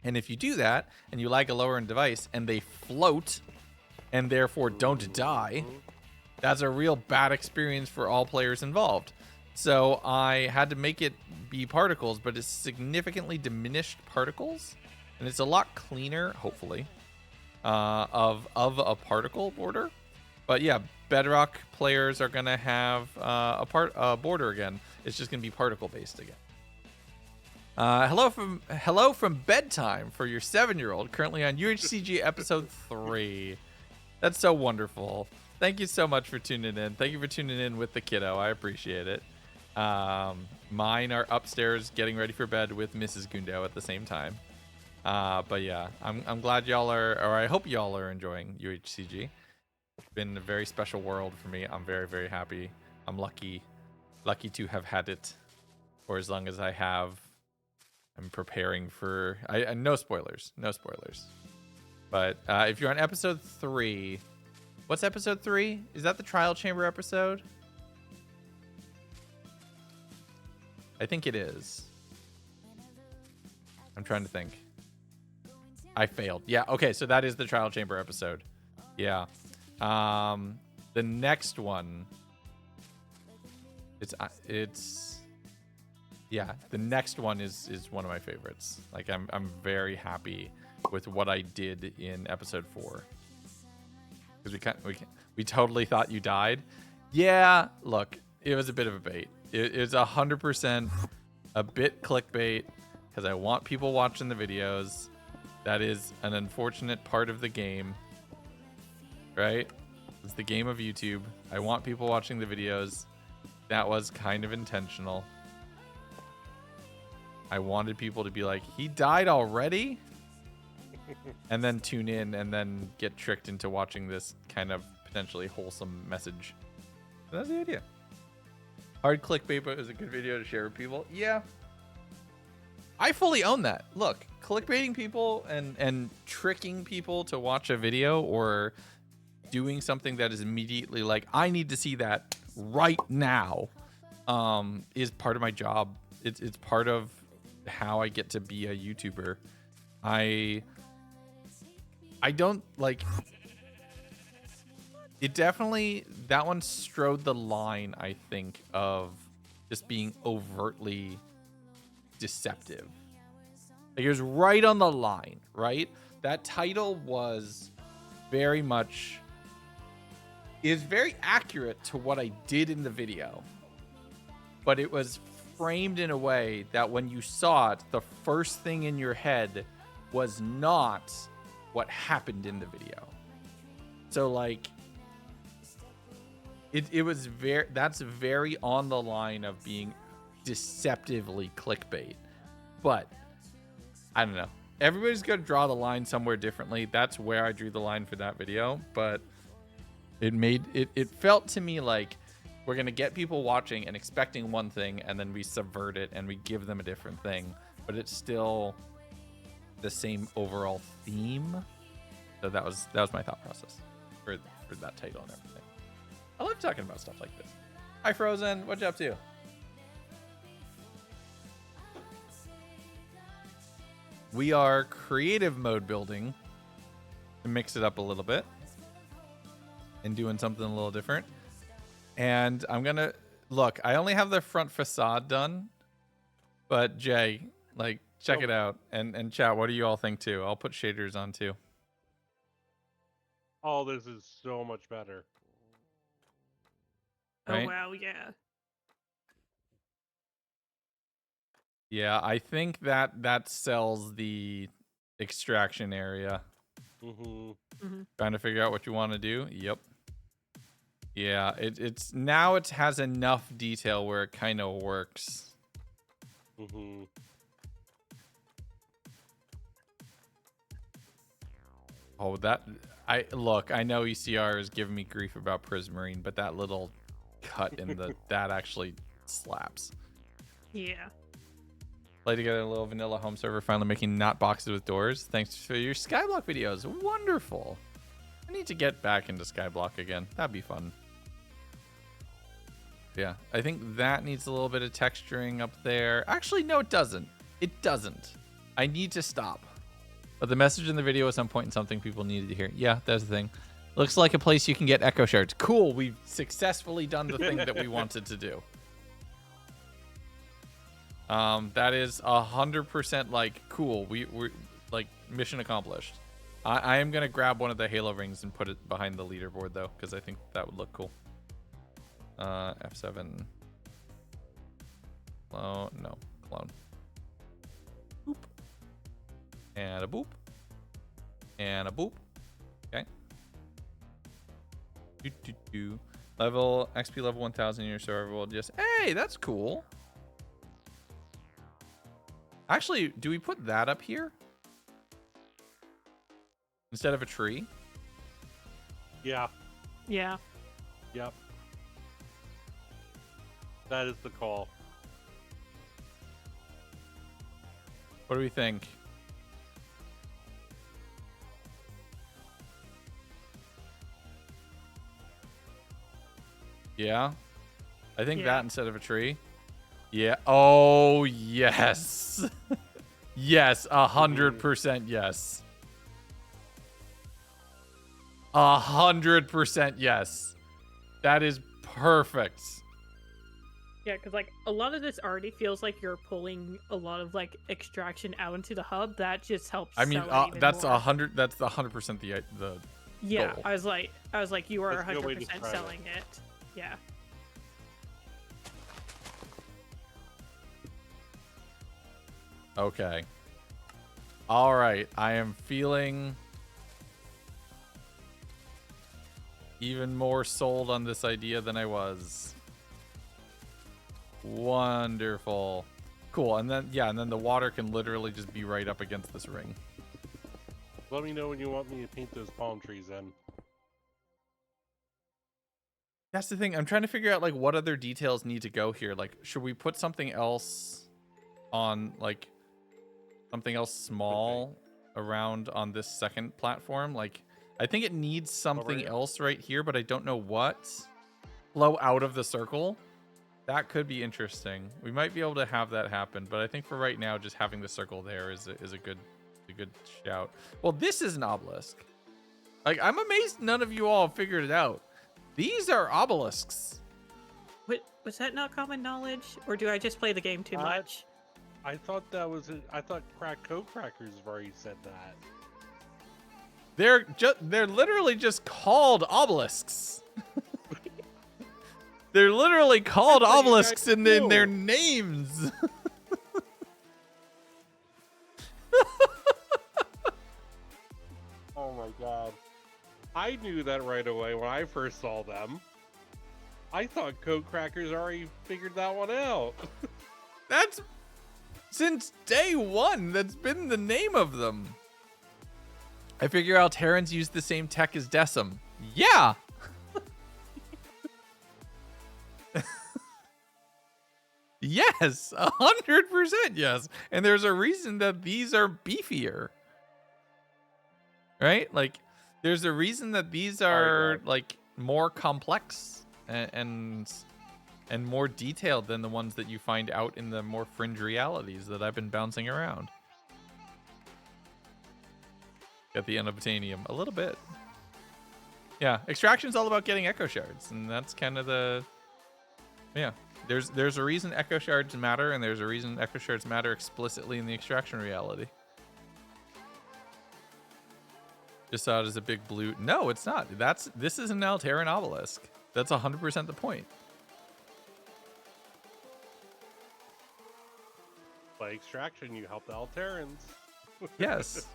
And if you do that and you lag a lower end device and they float and therefore don't die, that's a real bad experience for all players involved. So I had to make it be particles, but it's significantly diminished particles, and it's a lot cleaner, hopefully, of a particle border. But yeah, Bedrock players are gonna have a border again. It's just gonna be particle based again. Hello from bedtime for your 7-year-old, currently on UHCG episode 3. That's so wonderful. Thank you so much for tuning in. Thank you for tuning in with the kiddo. I appreciate it. Mine are upstairs getting ready for bed with Mrs. Gundo at the same time. But yeah, I'm glad y'all are, or I hope y'all are enjoying UHCG. It's been a very special world for me. I'm very, very happy. I'm lucky to have had it for as long as I have. I'm preparing for. I no spoilers, no spoilers. But if you're on episode 3, what's episode 3? Is that the trial chamber episode? I think it is. I'm trying to think. I failed. Yeah. Okay. So that is the trial chamber episode. Yeah. The next one. Yeah. The next one is one of my favorites. Like I'm very happy with what I did in episode 4. Because we totally thought you died. Yeah. Look, it was a bit of a bait. It's 100% a bit clickbait because I want people watching the videos. That is an unfortunate part of the game, right? It's the game of YouTube. I want people watching the videos. That was kind of intentional. I wanted people to be like, he died already? And then tune in and then get tricked into watching this kind of potentially wholesome message. That's the idea. Hard clickbait, but it was a good video to share with people. Yeah. I fully own that. Look, clickbaiting people and tricking people to watch a video or doing something that is immediately like, I need to see that right now, is part of my job. It's part of how I get to be a YouTuber. I don't like it. Definitely that one strode the line, I think, of just being overtly deceptive. Like it was right on the line, right? That title was very much is very accurate to what I did in the video, but it was framed in a way that when you saw it, the first thing in your head was not what happened in the video. So like it was that's very on the line of being deceptively clickbait. But I don't know. Everybody's gonna draw the line somewhere differently. That's where I drew the line for that video. But it felt to me like we're gonna get people watching and expecting one thing, and then we subvert it and we give them a different thing. But it's still the same overall theme. So that was my thought process for that title and everything. I love talking about stuff like this. Hi Frozen, what you up to? We are creative mode building to mix it up a little bit and doing something a little different. And I'm gonna look, I only have the front facade done, but Jay, like, check it out and chat. What do you all think too? I'll put shaders on too. Oh, this is so much better. Right? Oh wow, yeah. Yeah, I think that sells the extraction area. Trying to figure out what you want to do. Yep. Yeah, it's now it has enough detail where it kind of works. Oh, I know ECR is giving me grief about Prismarine, but that little cut in the that actually slaps. Yeah. Play together a little vanilla home server, finally making not boxes with doors. Thanks for your Skyblock videos. Wonderful. I need to get back into Skyblock again. That'd be fun. Yeah, I think that needs a little bit of texturing up there. Actually, no, it doesn't. It doesn't. I need to stop. But the message in the video at some point and something people needed to hear. Yeah, that's the thing. Looks like a place you can get echo shards. Cool, we've successfully done the thing that we wanted to do. That is 100% like cool. We're like mission accomplished. I am gonna grab one of the Halo rings and put it behind the leaderboard though, because I think that would look cool. F7. Clone. No, clone. Boop. And a boop. And a boop. Okay. Level XP level 1000 in your server will just. Hey, that's cool. Actually, do we put that up here instead of a tree? Yeah. Yeah. Yep. That is the call. What do we think? Yeah. I think that instead of a tree. Yeah. Oh, yes. Yes. 100% yes. 100% yes. That is perfect. Yeah, because like a lot of this already feels like you're pulling a lot of like extraction out into the hub. That just helps. I mean, sell it even that's more. 100. That's the 100% the Yeah, goal. I was like, you are That's a good way to 100% describe selling it. Yeah. Okay. All right. I am feeling even more sold on this idea than I was. Wonderful. Cool. And then, yeah, and then the water can literally just be right up against this ring. Let me know when you want me to paint those palm trees in. That's the thing. I'm trying to figure out, like, what other details need to go here. Like, should we put something else on, like, something else small around on this second platform? Like, I think it needs something else right here, but I don't know what. Flow out of the circle. That could be interesting. We might be able to have that happen, but I think for right now, just having the circle there is a good shout. Well, this is an obelisk. Like, I'm amazed none of you all figured it out. These are obelisks. What, was that not common knowledge, or do I just play the game too much? I thought that was it. I thought Code Crackers have already said that. They're literally just called obelisks. They're literally called obelisks in their names. Oh my god. I knew that right away when I first saw them. I thought Code Crackers already figured that one out. That's since day one. That's been the name of them. I figure Alterans use the same tech as Decim. Yeah. Yes, 100% yes. And there's a reason that these are beefier. Right? Like, there's a reason that these are like more complex and more detailed than the ones that you find out in the more fringe realities that I've been bouncing around. At the unobtainium a little bit. Yeah, extraction's all about getting echo shards, and that's kind of the There's a reason echo shards matter, and there's a reason echo shards matter explicitly in the extraction reality. Just saw it as a big blue. No, it's not. This is an Alteran obelisk. That's 100% the point. By extraction, you help the Alterans. Yes,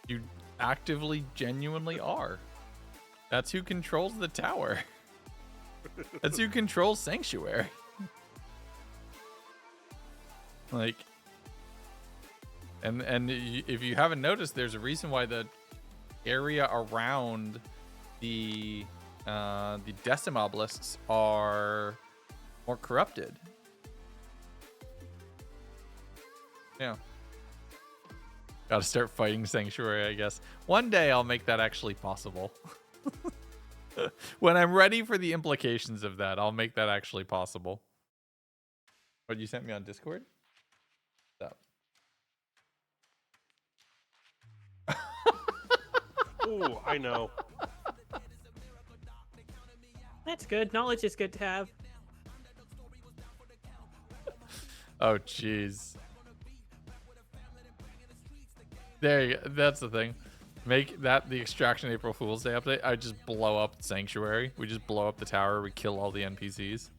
you actively, genuinely are. That's who controls the tower. That's who controls Sanctuary. Like, and if you haven't noticed, there's a reason why the area around the Decim obelisks are more corrupted. Yeah. Gotta start fighting Sanctuary, I guess. One day I'll make that actually possible. When I'm ready for the implications of that, I'll make that actually possible. What, you sent me on Discord? Stop. Ooh, I know. That's good. Knowledge is good to have. Oh, jeez. There you go. That's the thing. Make that the extraction April Fool's Day update. I just blow up Sanctuary. We just blow up the tower. We kill all the NPCs.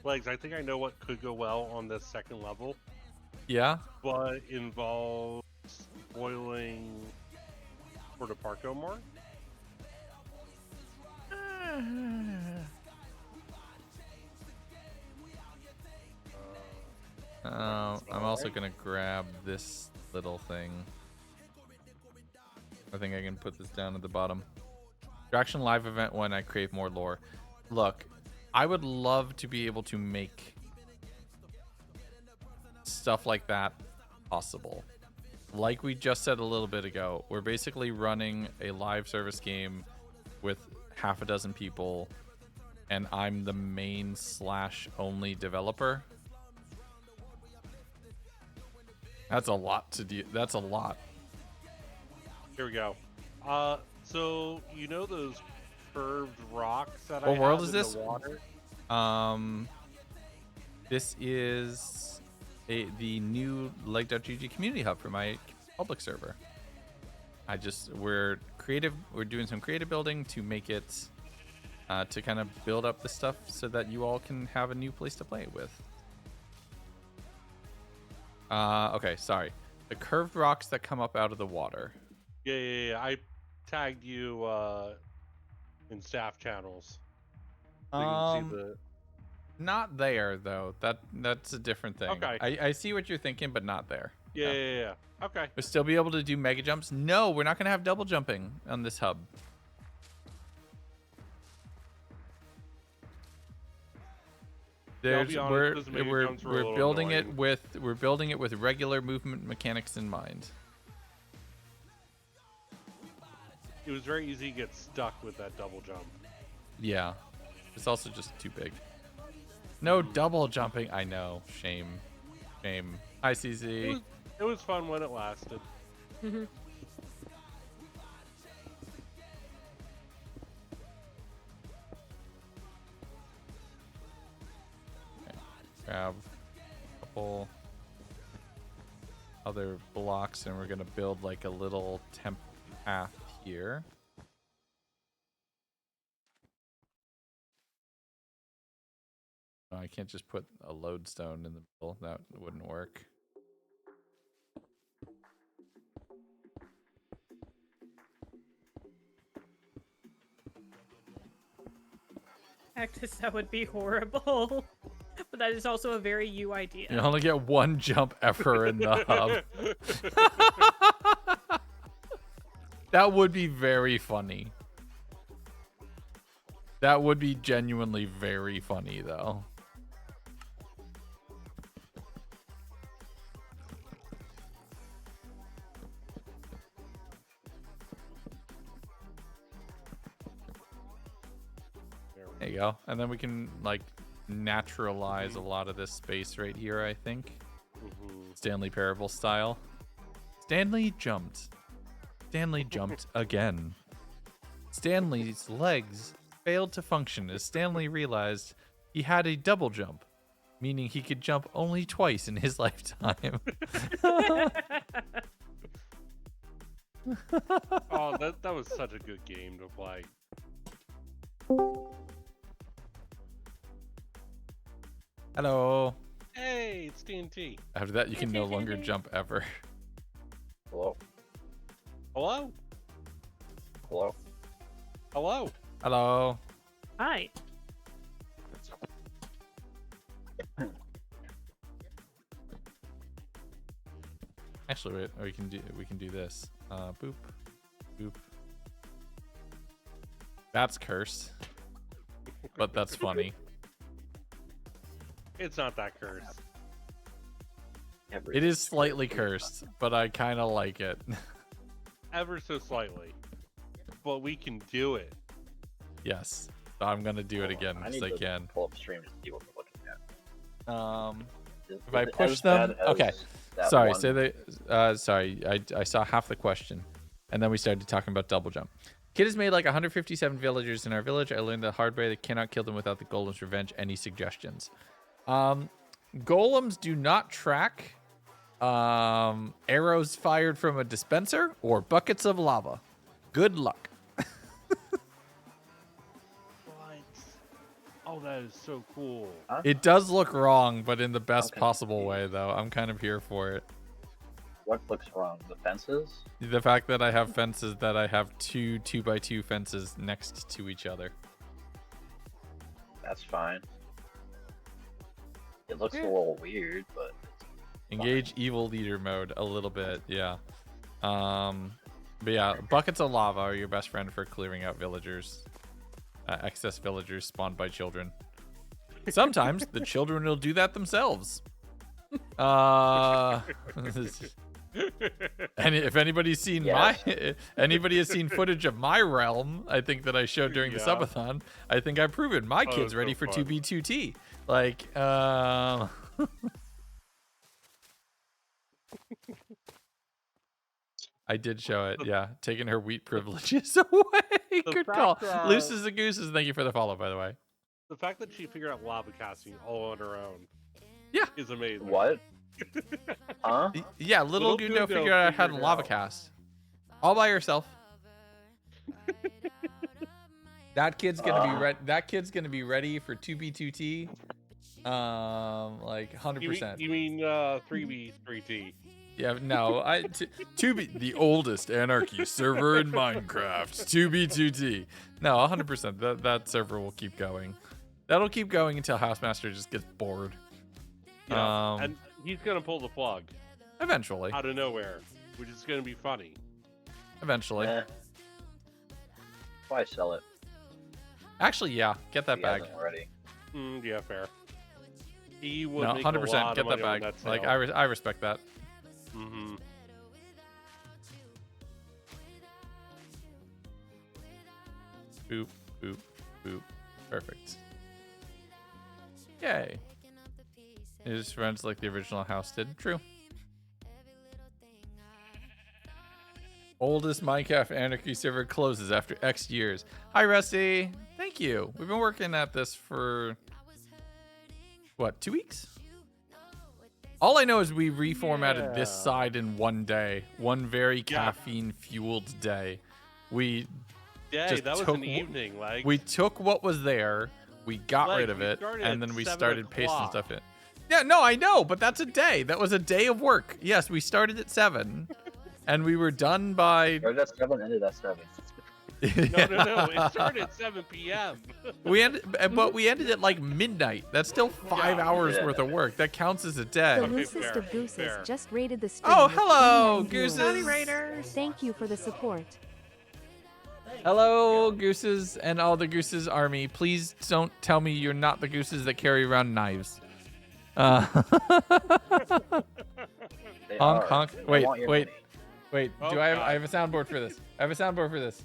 Legs, I think I know what could go well on this second level. Yeah? But involves boiling Port of Parco more. I'm also going to grab this little thing. I think I can put this down at the bottom. Extraction live event when I crave more lore. Look, I would love to be able to make stuff like that possible. Like we just said a little bit ago, we're basically running a live service game with half a dozen people, and I'm the main / only developer. That's a lot to do. That's a lot. Here we go. So you know those curved rocks that I What world have is in this? the water? This is the new Leg.gg community hub for my public server. We're doing some creative building to make it, to kind of build up the stuff so that you all can have a new place to play it with. Okay, sorry. The curved rocks that come up out of the water. Yeah. I tagged you in staff channels. So you can see the... Not there though. That's a different thing. Okay. I see what you're thinking, but not there. Yeah. Okay. We'll still be able to do mega jumps. No, we're not gonna have double jumping on this hub. I'll be honest, those mega jumps were a We're little building annoying. we're building it with regular movement mechanics in mind. It was very easy to get stuck with that double jump. Yeah. It's also just too big. No double jumping. I know. Shame. Hi, CZ. It was fun when it lasted. Grab a couple other blocks, and we're gonna build like a little temp path here. Oh, I can't just put a lodestone in the middle. That wouldn't work. Cactus, that would be horrible. But that is also a very you idea. You only get one jump ever in the hub. That would be very funny. That would be genuinely very funny, though. There you go. And then we can, like, naturalize a lot of this space right here, I think. Stanley Parable style. Stanley jumped. Stanley jumped again. Stanley's legs failed to function as Stanley realized he had a double jump, meaning he could jump only twice in his lifetime. Oh, that was such a good game to play. Hello. Hey, it's TNT. After that, you can no longer jump ever. Hello? Hello? Hello? Hello? Hello. Hi. Actually, wait. We can do this. Boop, boop. That's cursed, but that's funny. It's not that cursed. It is slightly cursed, but I kind of like it. Ever so slightly. But we can do it. Yes. So I'm gonna do it again I because need I to can. pull up stream to see what we're looking at. If I Is it push as them, bad as okay. that Sorry, one? say the. Sorry, I saw half the question, and then we started talking about double jump. Kid has made like 157 villagers in our village. I learned the hard way. They cannot kill them without the golem's revenge. Any suggestions? Golems do not track arrows fired from a dispenser or buckets of lava. Good luck. What? Oh, that is so cool. It does look wrong, but in the best possible way, though. I'm kind of here for it. What looks wrong? The fences? The fact that I have fences, that I have two 2x2 fences next to each other. That's fine. It looks a little weird, but Engage evil leader mode a little bit, yeah. But yeah, buckets of lava are your best friend for clearing out villagers. Excess villagers spawned by children. Sometimes the children will do that themselves. And if anybody's seen anybody has seen footage of my realm, I think that I showed during the subathon, I think I've proven my kid's ready for 2B2T. Like, I did show it, yeah. Taking her wheat privileges away. Good call. Looses and Gooses, thank you for the follow, by the way. The fact that she figured out lava casting all on her own, is amazing. What? Huh? Yeah, little Gundo figured out how to lava cast, all by herself. That kid's gonna be ready. That kid's gonna be ready for 2B2T, like 100%. You mean 3B3T? Yeah, no, 2B, the oldest anarchy server in Minecraft, 2B2T. No, 100%. That server will keep going. That'll keep going until Housemaster just gets bored. Yeah, and he's gonna pull the plug. Eventually. Out of nowhere, which is gonna be funny. Eventually. Why sell it? Actually, yeah, get that bag. Already. Yeah, fair. He would no, make 100%. A lot Get of that money bag. On that like sale. I respect that. Mm-hmm. Boop, boop, boop. Perfect. Yay. It just runs like the original house did. True. Oldest Minecraft Anarchy server closes after X years. Hi, Rusty. Thank you. We've been working at this for, what, 2 weeks? All I know is we reformatted this side in one day. One very caffeine-fueled day. We that was took an evening. Like we took what was there, we got rid of it, and then we started pasting stuff in. Yeah, no, I know, but that's a day. That was a day of work. Yes, we started at 7, and we were done by. Started at 7, ended at 7. No. It started at 7 p.m. But we ended at like midnight. That's still 5 hours worth of work. That counts as a day. The loosest of gooses just raided the stream. Oh, with hello, 29 gooses. viewers. Raiders. Thank you for the support. Hello, gooses and all the gooses army. Please don't tell me you're not the gooses that carry around knives. Honk, honk. Wait. Oh, Do I have a soundboard for this? I have a soundboard for this.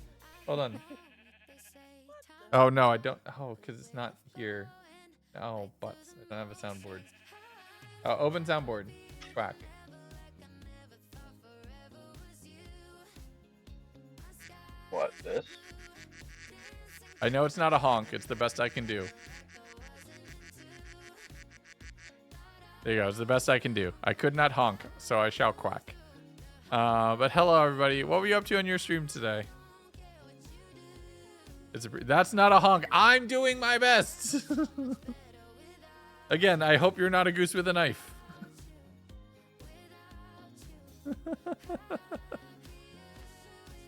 Hold on. Oh no, I don't. Oh, because it's not here. Oh, butts. I don't have a soundboard. Open soundboard. Quack. What, this? I know it's not a honk. It's the best I can do. There you go. It's the best I can do. I could not honk, so I shall quack. But hello, everybody. What were you up to on your stream today? That's not a honk. I'm doing my best. Again, I hope you're not a goose with a knife.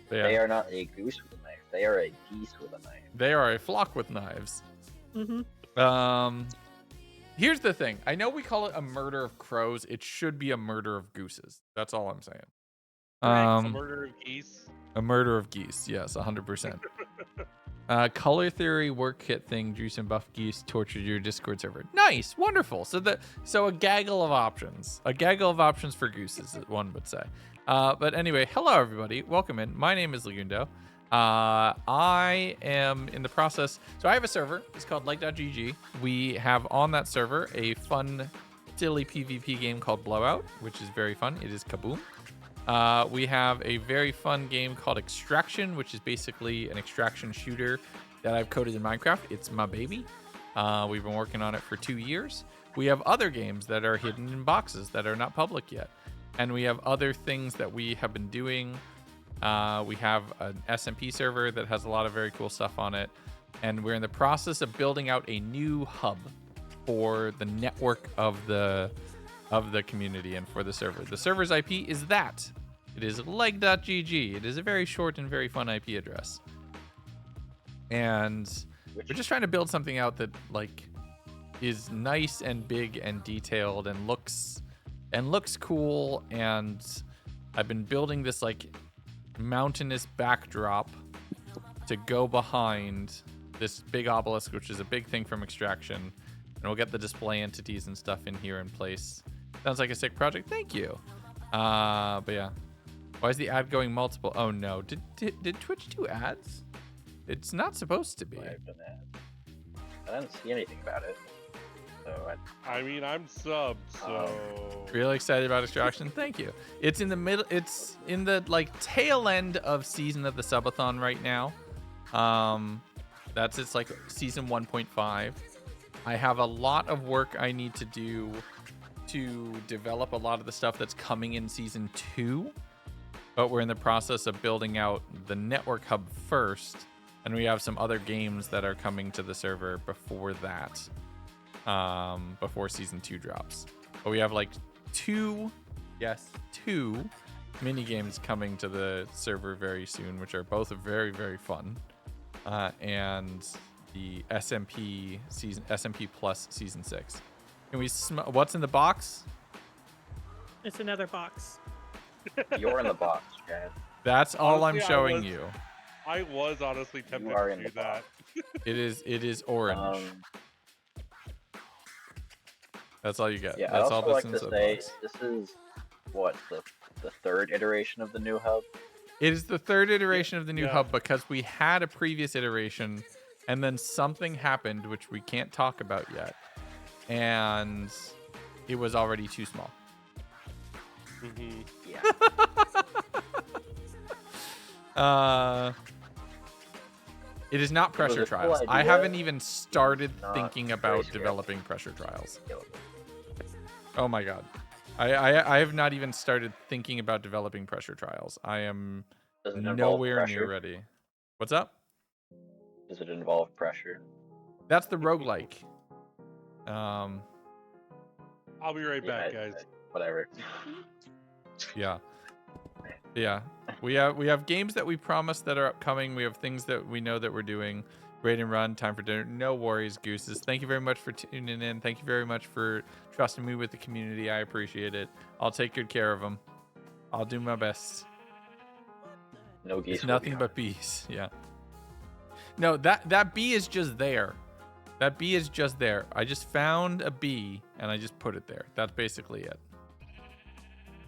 They are not a goose with a knife. They are a geese with a knife. They are a flock with knives. Here's the thing. I know we call it a murder of crows. It should be a murder of gooses. That's all I'm saying. A murder of geese. A murder of geese. Yes, 100%. Color theory work kit thing. Drew some buff geese. Tortured your Discord server. Nice, wonderful. So a gaggle of options. A gaggle of options for gooses, one would say. But anyway, hello everybody. Welcome in. My name is Lagundo. I am in the process. So I have a server. It's called like.gg. We have on that server a fun, silly PvP game called Blowout, which is very fun. It is Kaboom. We have a very fun game called Extraction, which is basically an extraction shooter that I've coded in Minecraft. It's my baby. We've been working on it for 2 years. We have other games that are hidden in boxes that are not public yet. And we have other things that we have been doing. We have an SMP server that has a lot of very cool stuff on it. And we're in the process of building out a new hub for the network of the community and for the server. The server's IP is that. It is leg.gg. It is a very short and very fun IP address. And we're just trying to build something out that like is nice and big and detailed and looks cool. And I've been building this like mountainous backdrop to go behind this big obelisk, which is a big thing from Extraction. And we'll get the display entities and stuff in here in place. Sounds like a sick project. Thank you. But yeah. Why is the ad going multiple? Oh no. Did Twitch do ads? It's not supposed to be. I've done that. I didn't see anything about it. So I mean, I'm subbed, so. Really excited about Extraction. Thank you. It's in the middle. It's in the like tail end of season of the subathon right now. That's it's like season 1.5. I have a lot of work I need to do to develop a lot of the stuff that's coming in season 2, but we're in the process of building out the network hub first, and we have some other games that are coming to the server before that, before season 2 drops. But we have like two mini games coming to the server very soon, which are both very, very fun. And the SMP Plus season 6. Can we what's in the box? It's another box. you're in the box, Chad. That's all Honestly, I'm showing you. I was honestly tempted You are to in do the that. It is orange. That's all you get. Yeah, That's I all also like that's to in the say box. this is what the third iteration of the new hub. It is the third iteration of the new Yeah. hub because we had a previous iteration and then something happened which we can't talk about yet. And it was already too small. Mm-hmm. Yeah. It is not was pressure a cool trials. I idea. haven't even started Not thinking very about scary. developing pressure trials. Killable. Oh my god. I have not even started thinking about developing pressure trials. I am Does it involve nowhere pressure? near ready. What's up? Does it involve pressure? That's the roguelike. I'll be right Yeah, back, guys. Whatever. Yeah. Yeah. We have games that we promised that are upcoming. We have things that we know that we're doing. Raid and run, time for dinner. No worries, Gooses. Thank you very much for tuning in. Thank you very much for trusting me with the community. I appreciate it. I'll take good care of them. I'll do my best. No geese. It's will be nothing but bees. Yeah. No, that bee is just there. That bee is just there. I just found a bee and I just put it there. That's basically it.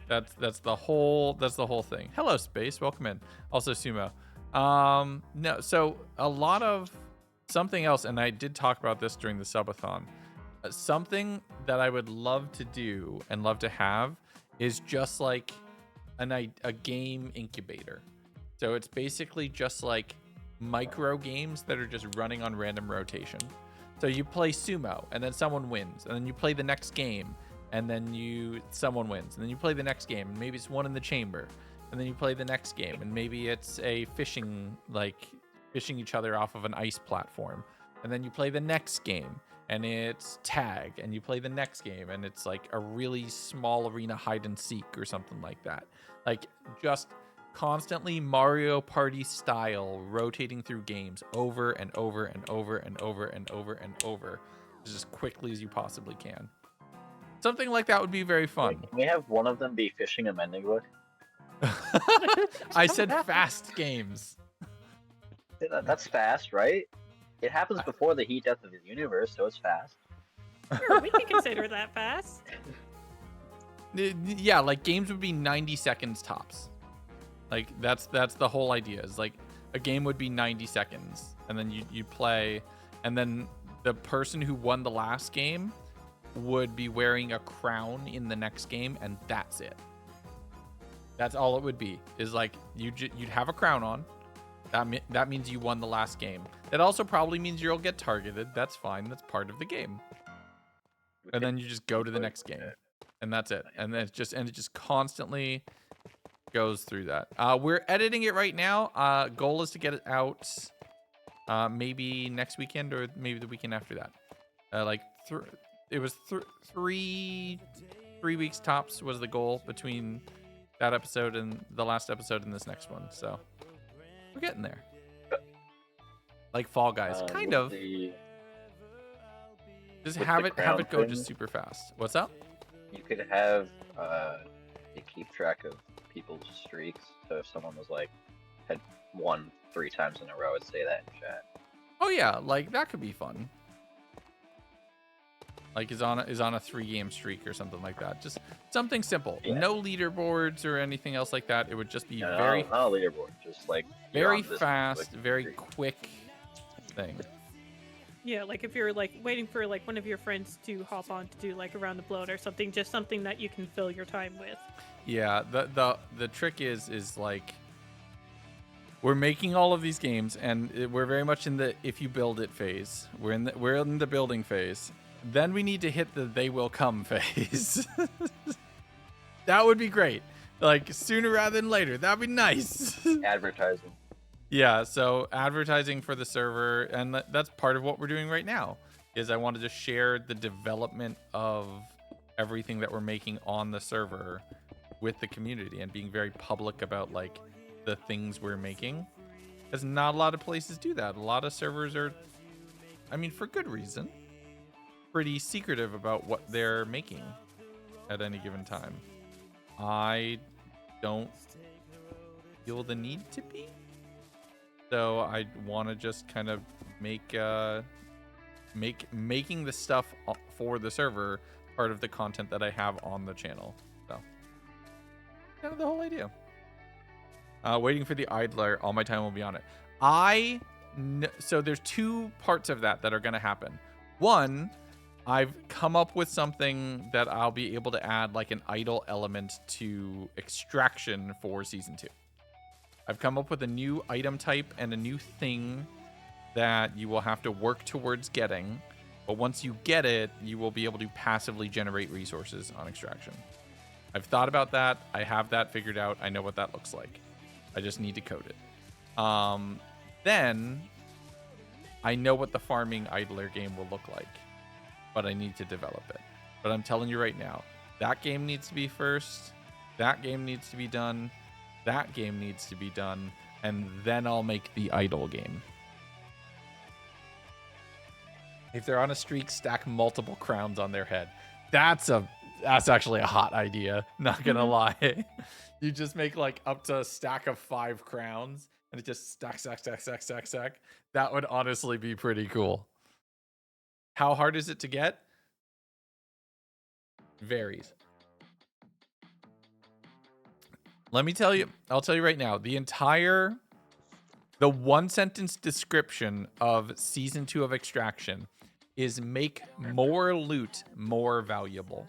That's the whole thing. Hello, Space. Welcome in. Also, Sumo. No, so a lot of something else, and I did talk about this during the subathon. Something that I would love to do and love to have is just like a game incubator. So it's basically just like micro games that are just running on random rotation. So you play sumo and then someone wins, and then you play the next game and then someone wins, and then you play the next game and maybe it's one in the chamber, and then you play the next game and maybe it's a fishing each other off of an ice platform, and then you play the next game and it's tag, and you play the next game and it's like a really small arena hide and seek or something like that. Like just constantly Mario Party style rotating through games over and over and over and over and over and over as quickly as you possibly can. Something like that would be very fun. Can we have one of them be fishing a mending book? I said fast games. That's fast, right? It happens before the heat death of the universe, so it's fast. Sure, we can consider that fast. Yeah, like games would be 90 seconds tops. Like that's the whole idea. Is like a game would be 90 seconds, and then you play, and then the person who won the last game would be wearing a crown in the next game, and that's it. That's all it would be. Is like you'd have a crown on. That means you won the last game. That also probably means you'll get targeted. That's fine. That's part of the game. And then you just go to the next game, and that's it. And then it just constantly goes through that. We're editing it right now. Goal is to get it out maybe next weekend or maybe the weekend after that. It was 3 weeks tops was the goal between that episode and the last episode and this next one. So we're getting there. Like Fall Guys, kind of. Just have it go just super fast. What's up? You could have you keep track of people's streaks. So if someone was like had won 3 times in a row, I'd say that in chat. Oh yeah, like that could be fun. Like is on a 3-game streak or something like that. Just something simple. Yeah. No leaderboards or anything else like that. It would just be No, very not a leaderboard, just like you're very on this fast, quick very streak. quick thing. Yeah, like if you're like waiting for like one of your friends to hop on to do like around the bloat or something, just something that you can fill your time with. Yeah, the trick is like we're making all of these games and we're very much in the if you build it phase. We're in the building phase. Then we need to hit the they will come phase. That would be great. Like sooner rather than later. That'd be nice. Advertising. Yeah, so advertising for the server, and that's part of what we're doing right now, is I wanted to share the development of everything that we're making on the server with the community and being very public about like the things we're making. Because not a lot of places do that. A lot of servers are, I mean, for good reason, pretty secretive about what they're making at any given time. I don't feel the need to be. So I want to just kind of making the stuff for the server part of the content that I have on the channel. So kind of the whole idea. Waiting for the idler. All my time will be on it. So there's 2 parts of that are going to happen. One, I've come up with something that I'll be able to add like an idle element to extraction for season 2. I've come up with a new item type and a new thing that you will have to work towards getting. But once you get it, you will be able to passively generate resources on extraction. I've thought about that. I have that figured out. I know what that looks like. I just need to code it. Then I know what the farming idler game will look like, but I need to develop it. But I'm telling you right now, that game needs to be first. That game needs to be done. That game needs to be done, and then I'll make the idle game. If they're on a streak, stack multiple crowns on their head. That's actually a hot idea, not gonna lie. You just make like up to a stack of 5 crowns, and it just stack. That would honestly be pretty cool. How hard is it to get? Varies. Let me tell you, I'll tell you right now, the 1-sentence description of season 2 of Extraction is make more loot more valuable.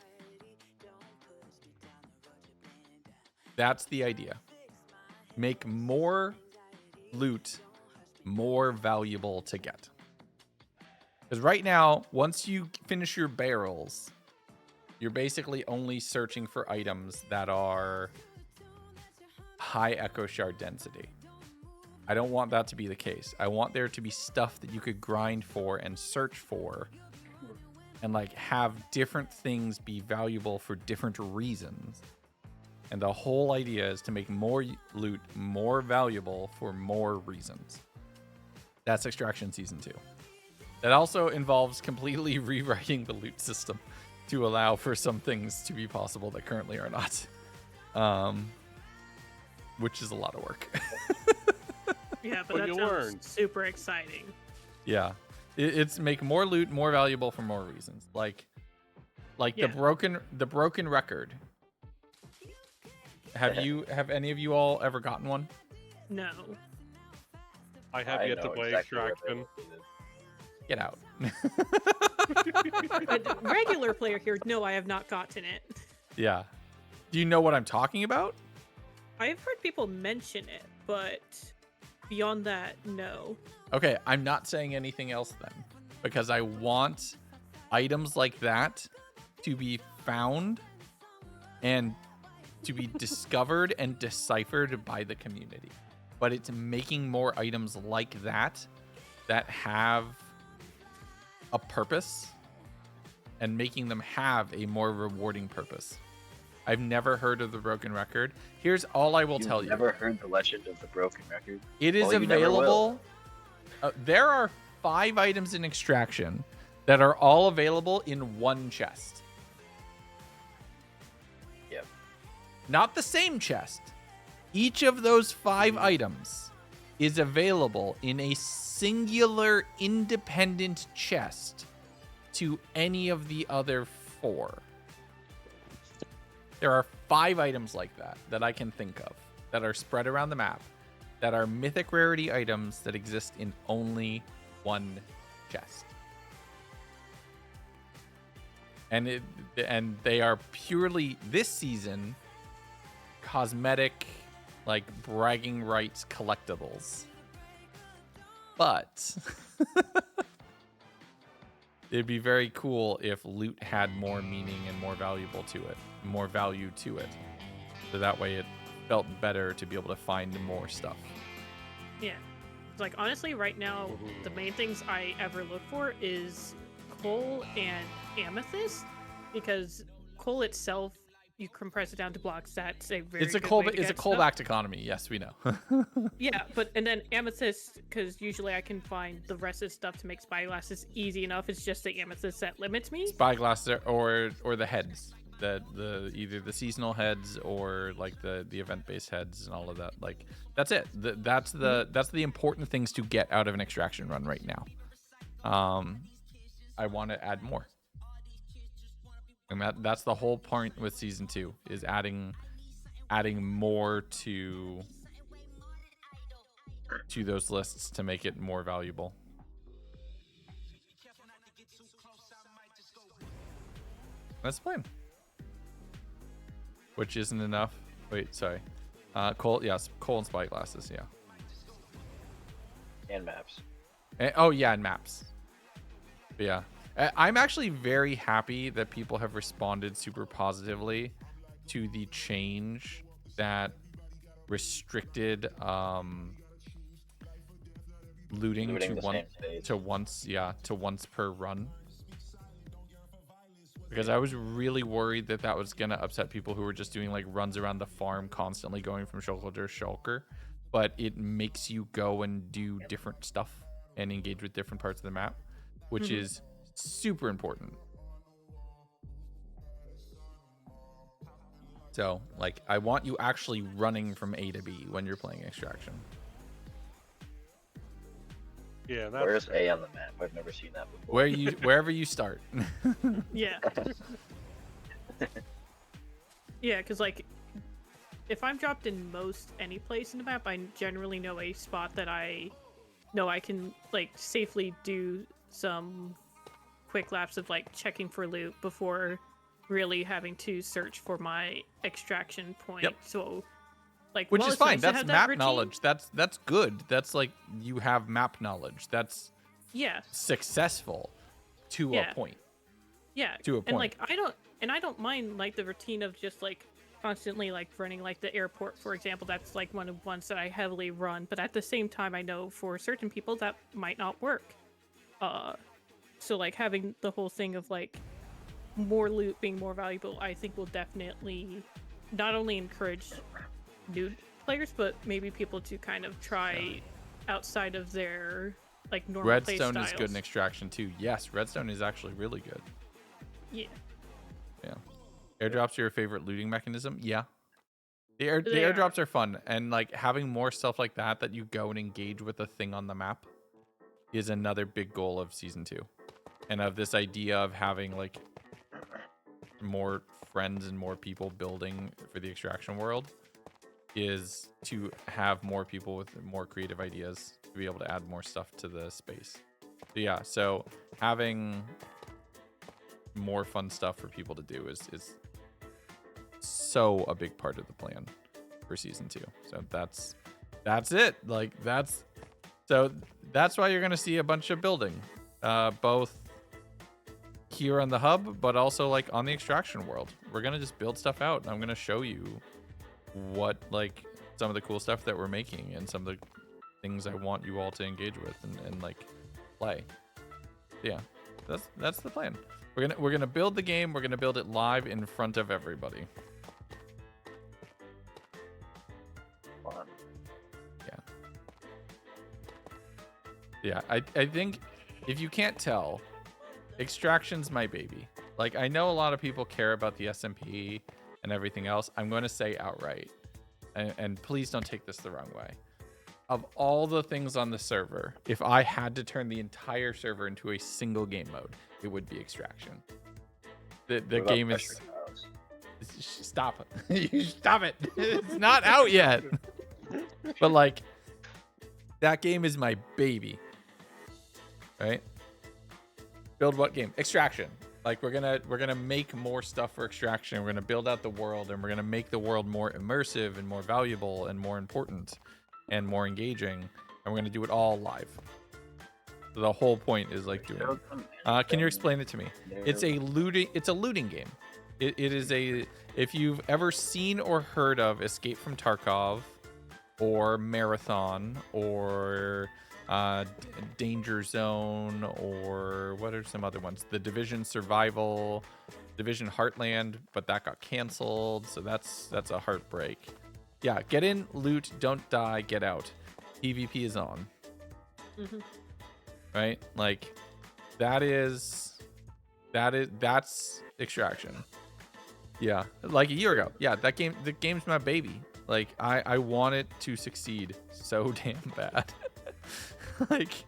That's the idea. Make more loot more valuable to get. Because right now, once you finish your barrels, you're basically only searching for items that are high echo shard density. I don't want that to be the case. I want there to be stuff that you could grind for and search for and like have different things be valuable for different reasons. And the whole idea is to make more loot more valuable for more reasons. That's Extraction Season 2. That also involves completely rewriting the loot system to allow for some things to be possible that currently are not. Which is a lot of work. Yeah, but But that you sounds learn. super exciting. Yeah. It's make more loot more valuable for more reasons. Like Yeah. the broken record. Have any of you all ever gotten one? No. I have I yet to know play exactly where Extraction. they're located. Get out. A regular player here, no, I have not gotten it. Yeah. Do you know what I'm talking about? I have heard people mention it, but beyond that, no. Okay, I'm not saying anything else then, because I want items like that to be found and to be discovered and deciphered by the community. But it's making more items like that that have a purpose and making them have a more rewarding purpose. I've never heard of the Broken Record. Here's all I will tell you. Never heard the Legend of the Broken Record? It is Well, you never will. available. There are 5 items in Extraction that are all available in one chest. Yep. Not the same chest. Each of those 5 items is available in a singular independent chest to any of the other 4. There are 5 items like that I can think of that are spread around the map that are mythic rarity items that exist in only one chest. And they are purely this season cosmetic, like bragging rights collectibles. But it'd be very cool if loot had more meaning and more value to it. So that way it felt better to be able to find more stuff. Yeah. Like, honestly, right now, the main things I ever look for is coal and amethyst, because coal itself, you compress it down to blocks. That's a very It's a good coal-backed economy. Yes, we know. Yeah, and then amethyst, because usually I can find the rest of the stuff to make spyglasses easy enough. It's just the amethyst that limits me. Spyglass or the heads, the either the seasonal heads or like the event-based heads and all of that. Like that's it. That's the important things to get out of an extraction run right now. I want to add more. And that's the whole point with season 2 is adding more to those lists to make it more valuable. That's the plan. Which isn't enough. Wait, sorry. Coal, yes, coal and spyglasses, yeah. And maps. And maps. But yeah. I'm actually very happy that people have responded super positively to the change that restricted looting to once per run. Because I was really worried that was going to upset people who were just doing like runs around the farm constantly going from shulker to shulker. But it makes you go and do different stuff and engage with different parts of the map, which is super important. So, like, I want you actually running from A to B when you're playing Extraction. Yeah, that's Where's A on the map? I've never seen that before. Wherever you start. Yeah. Yeah, because like, if I'm dropped in most any place in the map, I generally know a spot that I know I can like safely do some quick laps of like checking for loot before really having to search for my extraction point. Yep. So like, which while is it's nice fine. to That's have that map routine, knowledge. That's good. That's like you have map knowledge. That's yeah, successful to a point. Yeah, to a point. And like I don't mind like the routine of just like constantly like running like the airport, for example. That's like one of the ones that I heavily run, but at the same time I know for certain people that might not work. So like having the whole thing of like more loot being more valuable, I think will definitely not only encourage new players, but maybe people to kind of try outside of their like normal Redstone play is styles. good in Extraction too. Yes, Redstone is actually really good. Yeah. Yeah. Airdrops are your favorite looting mechanism? Yeah. The They are. airdrops are fun, and like having more stuff like that you go and engage with a thing on the map is another big goal of season 2. And of this idea of having like more friends and more people building for the Extraction world is to have more people with more creative ideas to be able to add more stuff to the space. So yeah, so having more fun stuff for people to do is so a big part of the plan for season 2. So that's it. Like that's why you're gonna see a bunch of building, both here on the hub, but also like on the Extraction world. We're gonna just build stuff out, and I'm gonna show you what like some of the cool stuff that we're making and some of the things I want you all to engage with and like play. Yeah, that's the plan. We're gonna build the game. We're gonna build it live in front of everybody. Fun. Yeah, I think if you can't tell, Extraction's my baby. Like, I know a lot of people care about the SMP and everything else. I'm going to say outright, and please don't take this the wrong way. of all the things on the server, if I had to turn the entire server into a single game mode, it would be Extraction. The What about game Pressure is. Trials? Stop it. You stop it. It's not out yet. But like, that game is my baby. Right? Build what game? Extraction. Like we're gonna make more stuff for Extraction. We're gonna build out the world, and we're gonna make the world more immersive and more valuable and more important and more engaging. And we're gonna do it all live. So the whole point is like doing it. Can you explain it to me? It's a looting game. It is if you've ever seen or heard of Escape from Tarkov or Marathon or Danger Zone, or what are some other ones? The Division Survival, Division Heartland, but that got canceled, so that's a heartbreak. Yeah, get in, loot, don't die, get out. PvP is on. Right? Like that's Extraction. Yeah, like a year ago. Yeah, the game's my baby. Like I want it to succeed so damn bad. Like,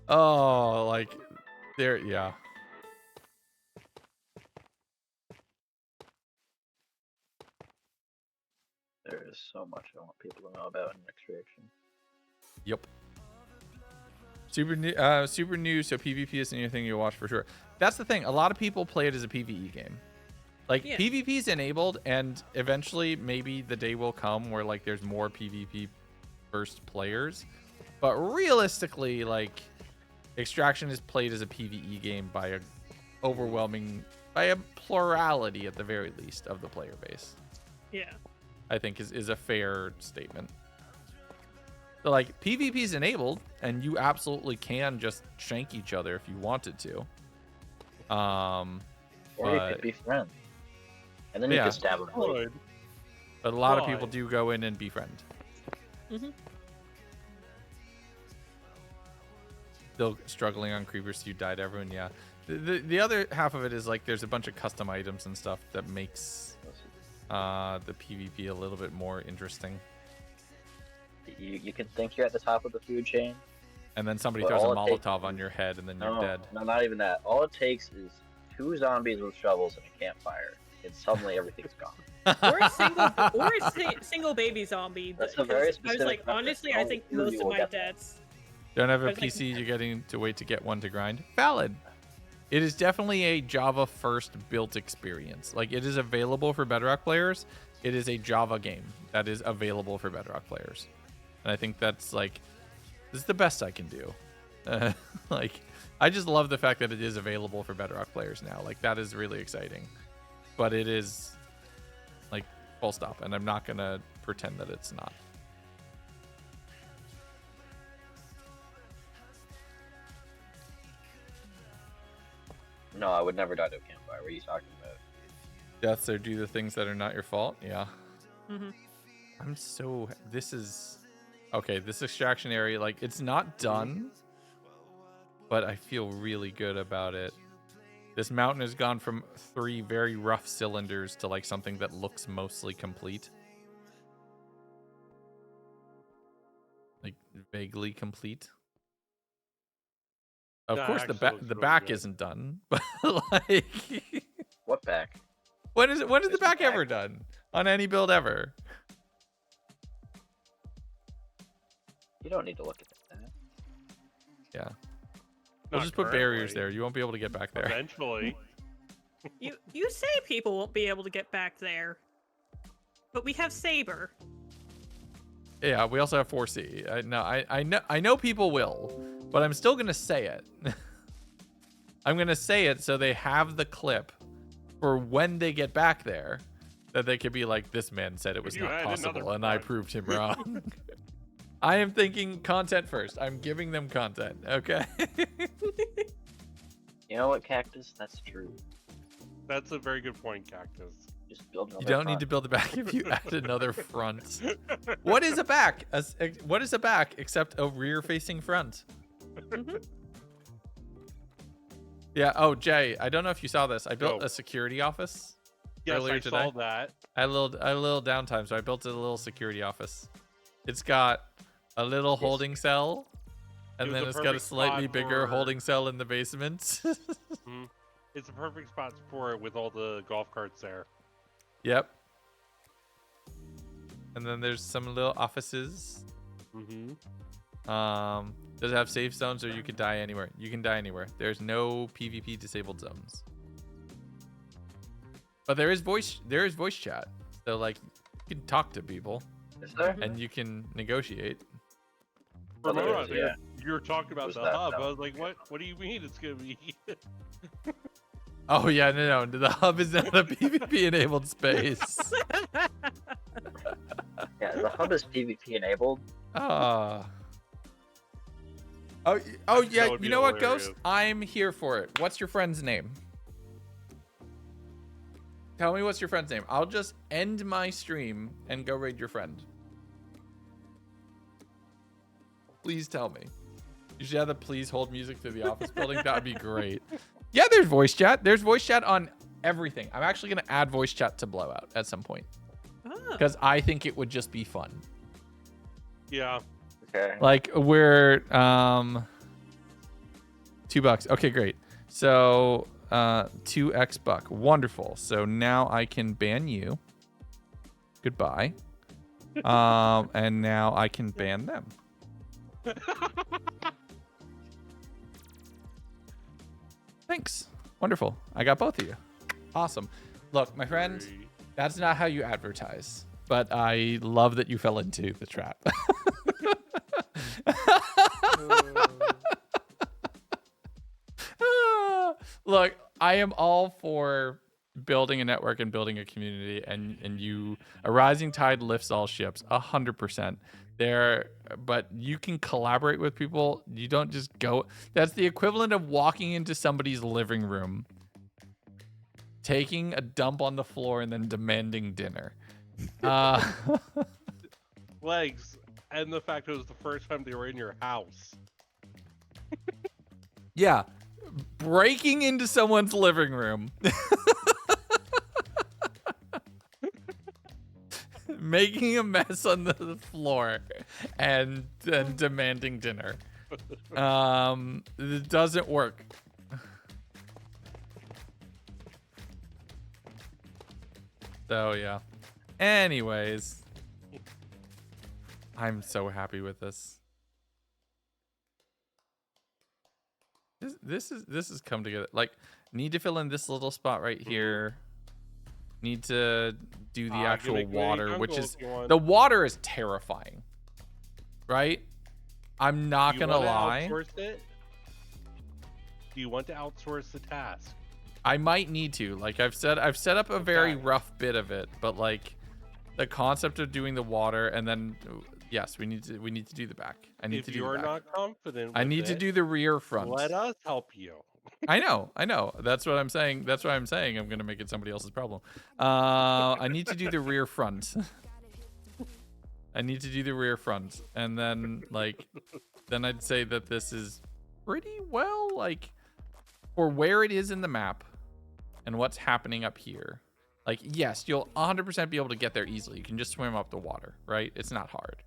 oh, like there, yeah. There is so much I want people to know about in Extraction. Yep. Super new, so PvP isn't anything you'll watch for sure. That's the thing. A lot of people play it as a PvE game. Like, yeah. PvP is enabled, and eventually maybe the day will come where like there's more PvP first players. But realistically, like, Extraction is played as a PvE game by a plurality at the very least of the player base. Yeah. I think is a fair statement. So like PvP is enabled, and you absolutely can just shank each other if you wanted to. Or you could be friends. And then you could stab them. But a lot of people do go in and befriend. Still struggling on creepers. You died, everyone. Yeah. The other half of it is like there's a bunch of custom items and stuff that makes the PvP a little bit more interesting. You can think you're at the top of the food chain, and then somebody throws a Molotov on your head, and then you're dead. No, not even that. All it takes is 2 zombies with shovels and a campfire, and suddenly everything's gone. Or a single baby zombie. That's a very specific. I was like, honestly, I think most of my deaths. Don't have a PC, you're getting to wait to get one to grind. Valid. It is definitely a Java first built experience. Like, it is available for Bedrock players. It is a Java game that is available for Bedrock players. And I think that's like, this is the best I can do. Like, I just love the fact that it is available for Bedrock players now. Like, that is really exciting. But it is, like, full stop. And I'm not going to pretend that it's not. No, I would never die to a campfire. What are you talking about? Deaths or do the things that are not your fault? Yeah. I'm so... This is... Okay, this extraction area, like, it's not done, but I feel really good about it. This mountain has gone from 3 very rough cylinders to, like, something that looks mostly complete. Like, vaguely complete. Of course, the back isn't done, but, like... What back? When is the back ever done? On any build ever? You don't need to look at that. Yeah. We'll just put barriers there. You won't be able to get back there. Eventually. You say people won't be able to get back there, but we have Saber. Yeah, we also have 4C. I know people will, but I'm still gonna say it. I'm gonna say it so they have the clip for when they get back there, that they could be like, "This man said it was not possible, and I proved him wrong." I am thinking content first. I'm giving them content, okay? You know what, Cactus? That's true. That's a very good point, Cactus. Just build another You don't front. need to build a back if you add another front. What is a back? What is a back except a rear-facing front? Yeah. Oh, Jay, I don't know if you saw this. I built a security office earlier today. Saw that. I had a little downtime, so I built a little security office. It's got A little Yes. holding cell, and was then a it's got a perfect slightly spot bigger for- holding cell in the basement. Mhm. It's a perfect spot for it with all the golf carts there. Yep. And then there's some little offices. Mm-hmm. Does it have safe zones, or you could die anywhere? You can die anywhere. There's no PvP disabled zones. But there is voice chat. So like you can talk to people Is there? and you can negotiate. Well, there Remember, is, yeah. you were talking about Was the that, hub. though? I was like, what do you mean it's gonna be? Oh yeah, no. The hub is not a PvP enabled space. Yeah, the hub is PvP enabled. Ah. Oh yeah, would you be know what, hilarious. Ghost? I'm here for it. What's your friend's name? Tell me what's your friend's name. I'll just end my stream and go raid your friend. Please tell me. You should have the please hold music to the office building. That would be great. Yeah, there's voice chat. There's voice chat on everything. I'm actually going to add voice chat to Blowout at some point. Oh. Because I think it would just be fun. Yeah. Okay. Like we're $2. Okay, great. So 2x buck. Wonderful. So now I can ban you. Goodbye. And now I can ban them. Thanks. Wonderful. I got both of you. Awesome. Look, my friend, Great. that's not how you advertise. But I love that you fell into the trap. Look, I am all for building a network and building a community, and a rising tide lifts all ships 100%. But you can collaborate with people. You don't just go. That's the equivalent of walking into somebody's living room, taking a dump on the floor, and then demanding dinner. Legs, and the fact it was the first time they were in your house. Yeah, breaking into someone's living room, making a mess on the floor, and demanding dinner. It doesn't work. So yeah. Anyways, I'm so happy with this. This has come together. Like, need to fill in this little spot right here. Need to do the actual water, which is the water is terrifying, right? I'm not gonna lie. Outsource it? Do you want to outsource the task? I might need to. Like I've set up a very Okay. rough bit of it, but like the concept of doing the water, and then yes, we need to do the back. I need If to do you're the back. not confident, I with need to it, do the rear front. Let us help you. I know. That's what I'm saying. That's why I'm saying I'm gonna make it somebody else's problem. I need to do the rear front. I need to do the rear front, and then then I'd say that this is pretty well like for where it is in the map and what's happening up here. Like, yes, you'll 100% be able to get there easily. You can just swim up the water, right? It's not hard.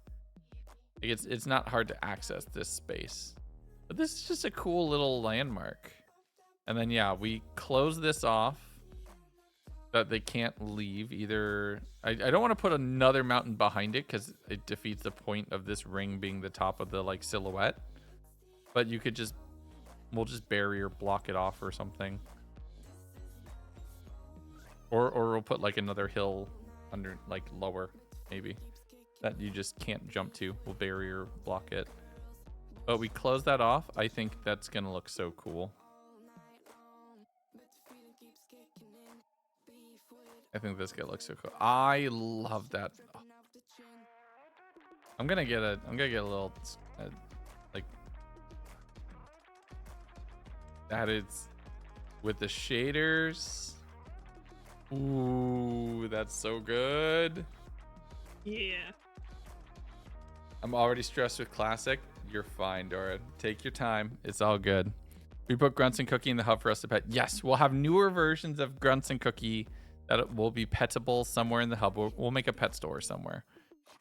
Like, it's not hard to access this space. But this is just a cool little landmark. And then, yeah, we close this off that they can't leave either. I don't want to put another mountain behind it because it defeats the point of this ring being the top of the, like, silhouette. But you could we'll just barrier block it off or something. Or we'll put, like, another hill under, like, lower, maybe. That you just can't jump to. We'll barrier block it. But we close that off. I think that's going to look so cool. I think this guy looks so cool. I love that. I'm gonna get a little like that is with the shaders. Ooh, that's so good. Yeah. I'm already stressed with classic. You're fine, Dora. Take your time. It's all good. We put Grunts and Cookie in the hub for us to pet. Yes, we'll have newer versions of Grunts and Cookie that will be petable somewhere in the hub. We'll make a pet store somewhere.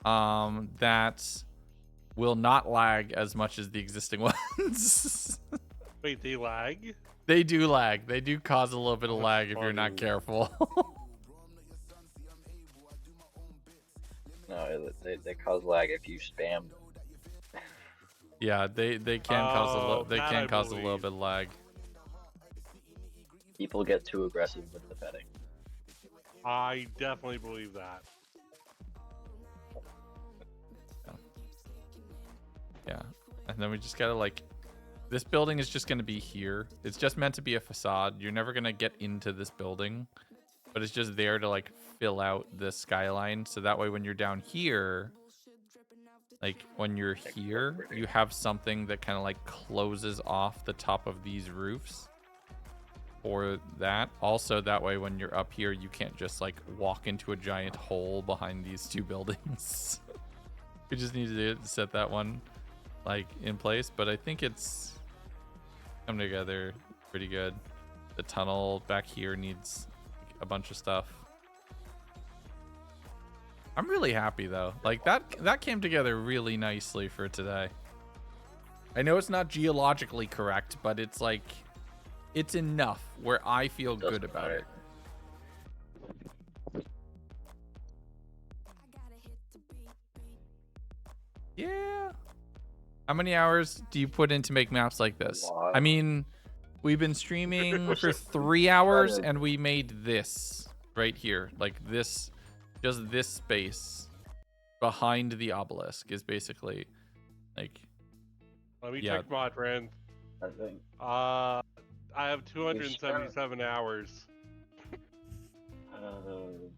That will not lag as much as the existing ones. Wait, they lag? They do lag. They do cause a little bit of That's lag if you're not funny. careful. No, they cause lag if you spam. Yeah, they can cause a little Oh, they that can I cause a little believe. bit of lag. People get too aggressive with the petting. I definitely believe that. Yeah. And then we just gotta like this building is just gonna be here. It's just meant to be a facade. You're never gonna get into this building. But it's just there to like fill out the skyline. So that way when you're down here, like when you're here, you have something that kind of like closes off the top of these roofs for that. Also, that way when you're up here, you can't just like walk into a giant hole behind these two buildings. We just need to set that one like in place, but I think it's come together pretty good. The tunnel back here needs a bunch of stuff. I'm really happy though. Like that came together really nicely for today. I know it's not geologically correct, but it's like it's enough where I feel good about it. Yeah. How many hours do you put in to make maps like this? I mean, we've been streaming for 3 hours and we made this right here. Like this, just this space behind the obelisk is basically like. Let me Yeah. check mod friend. I think. I have 277 hours.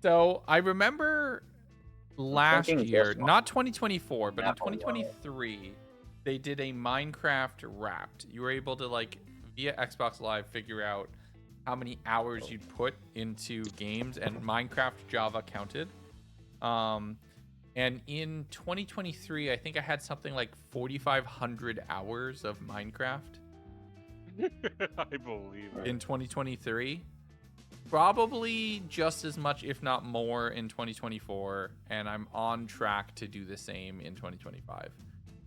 So I remember last thinking year, this not 2024, but in Map on Wild. 2023, they did a Minecraft Wrapped. You were able to like via Xbox Live figure out how many hours you'd put into games, and Minecraft Java counted. And in 2023, I think I had something like 4,500 hours of Minecraft I believe it. in 2023. Probably just as much, if not more, in 2024, and I'm on track to do the same in 2025.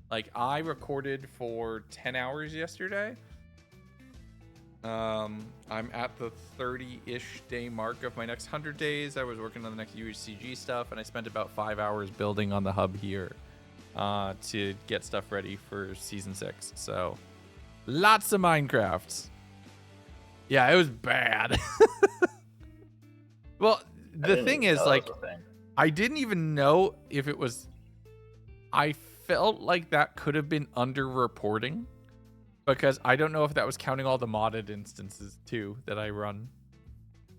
Like, I recorded for 10 hours yesterday. I'm at the 30-ish day mark of my next 100 days. I was working on the next UHCG stuff, and I spent about 5 hours building on the hub here to get stuff ready for Season 6. So, lots of Minecraft. Yeah, it was bad. Well, the thing is, like, I didn't even know if it was. I felt like that could have been under-reporting because I don't know if that was counting all the modded instances too that I run.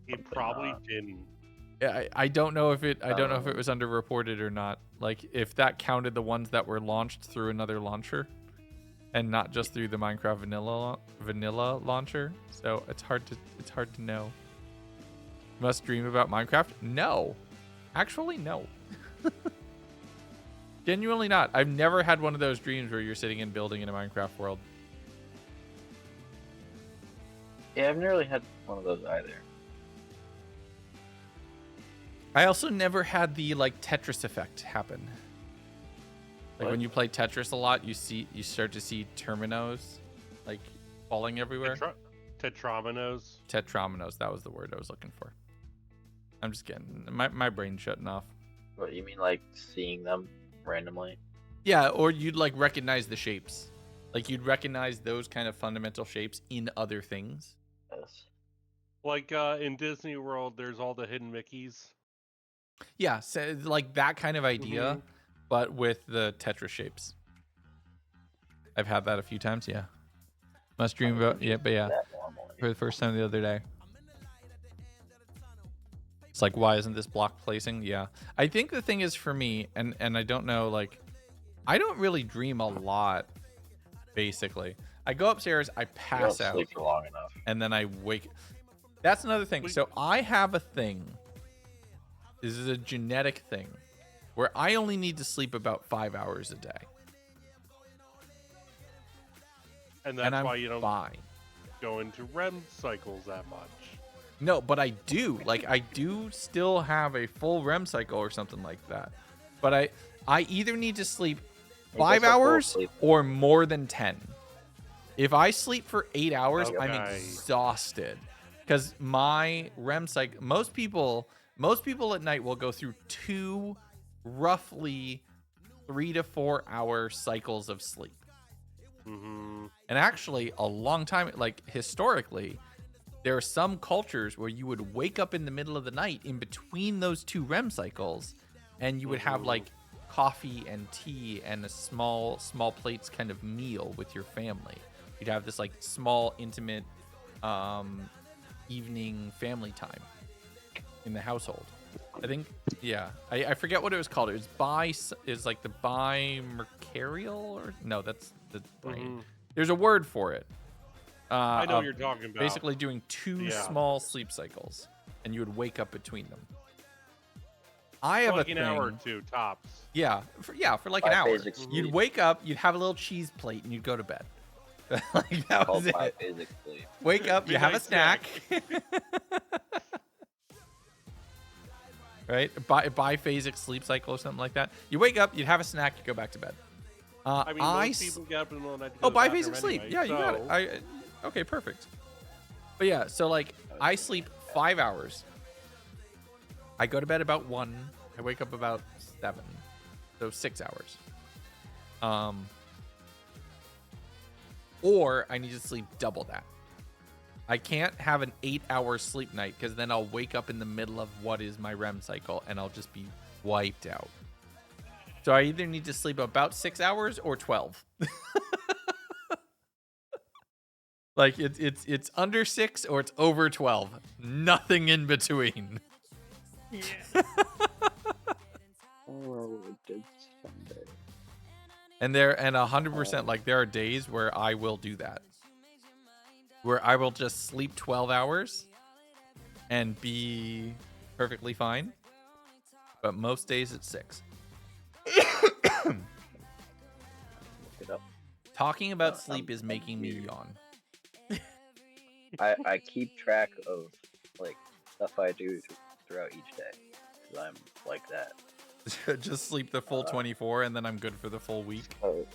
It probably didn't. Yeah, I don't know if it. I don't know if it was under-reported or not. Like, if that counted the ones that were launched through another launcher, and not just through the Minecraft vanilla launcher. So it's hard to know. Must dream about Minecraft? No. Actually, no. Genuinely not. I've never had one of those dreams where you're sitting and building in a Minecraft world. Yeah, I've never really had one of those either. I also never had the like Tetris effect happen. Like when you play Tetris a lot, you start to see terminos like falling everywhere. Tetrominos. Tetrominos, that was the word I was looking for. I'm just getting my brain's shutting off. What, you mean like seeing them randomly? Yeah, or you'd like recognize the shapes. Like you'd recognize those kind of fundamental shapes in other things. Yes. Like in Disney World, there's all the hidden Mickeys. Yeah, so like that kind of idea, but with the Tetris shapes. I've had that a few times, yeah. Must dream about, yeah, but yeah. For the first time the other day. It's like, why isn't this block placing? Yeah. I think the thing is for me, and I don't know, like, I don't really dream a lot, basically. I go upstairs, I pass out. Sleep for long enough. And then I wake. That's another thing. So I have a thing. This is a genetic thing where I only need to sleep about 5 hours a day. And that's I'm why you don't fine. go into REM cycles that much. No, but I do. Like, I do still have a full REM cycle or something like that. But I either need to sleep 5 just a full hours sleep. or more than 10. If I sleep for 8 hours, I'm Okay. exhausted. Because my REM cycle, most people at night will go through 2 roughly 3 to 4 hour cycles of sleep. Mm-hmm. And actually, a long time, like historically, there are some cultures where you would wake up in the middle of the night in between those 2 REM cycles, and you would have like coffee and tea and a small plates kind of meal with your family. You'd have this like small, intimate evening family time in the household. I think, yeah, I forget what it was called. It was like the bimercurial, or no, that's the brain. There's a word for it. I know of what you're talking about. Basically doing 2 Yeah. small sleep cycles, and you would wake up between them. I have like a an thing. hour or 2 tops. Yeah, for like an 5 hour. basic sleep. You'd wake up, you'd have a little cheese plate, and you'd go to bed. Like, that was Called it. biphasic sleep. Wake up, you have a Midnight snack. Right? Biphasic sleep cycle or something like that. You wake up, you'd have a snack, you go back to bed. I mean, most people get up in the middle of the night to go Oh, to the bathroom biphasic sleep. anyway, Yeah, you got so- it. Okay, perfect. But yeah, so like I sleep 5 hours. I go to bed about 1. I wake up about 7. So 6 hours. Or I need to sleep double that. I can't have an 8-hour sleep night because then I'll wake up in the middle of what is my REM cycle and I'll just be wiped out. So I either need to sleep about 6 hours or 12. Like it's under 6 or it's over 12. Nothing in between. Yeah. Oh, it's Sunday. And 100%, like there are days where I will do that. Where I will just sleep 12 hours and be perfectly fine. But most days it's 6. Look it up. Talking about sleep is making me yawn. I keep track of like stuff I do throughout each day, because I'm like that. Just sleep the full 24 and then I'm good for the full week. Oh,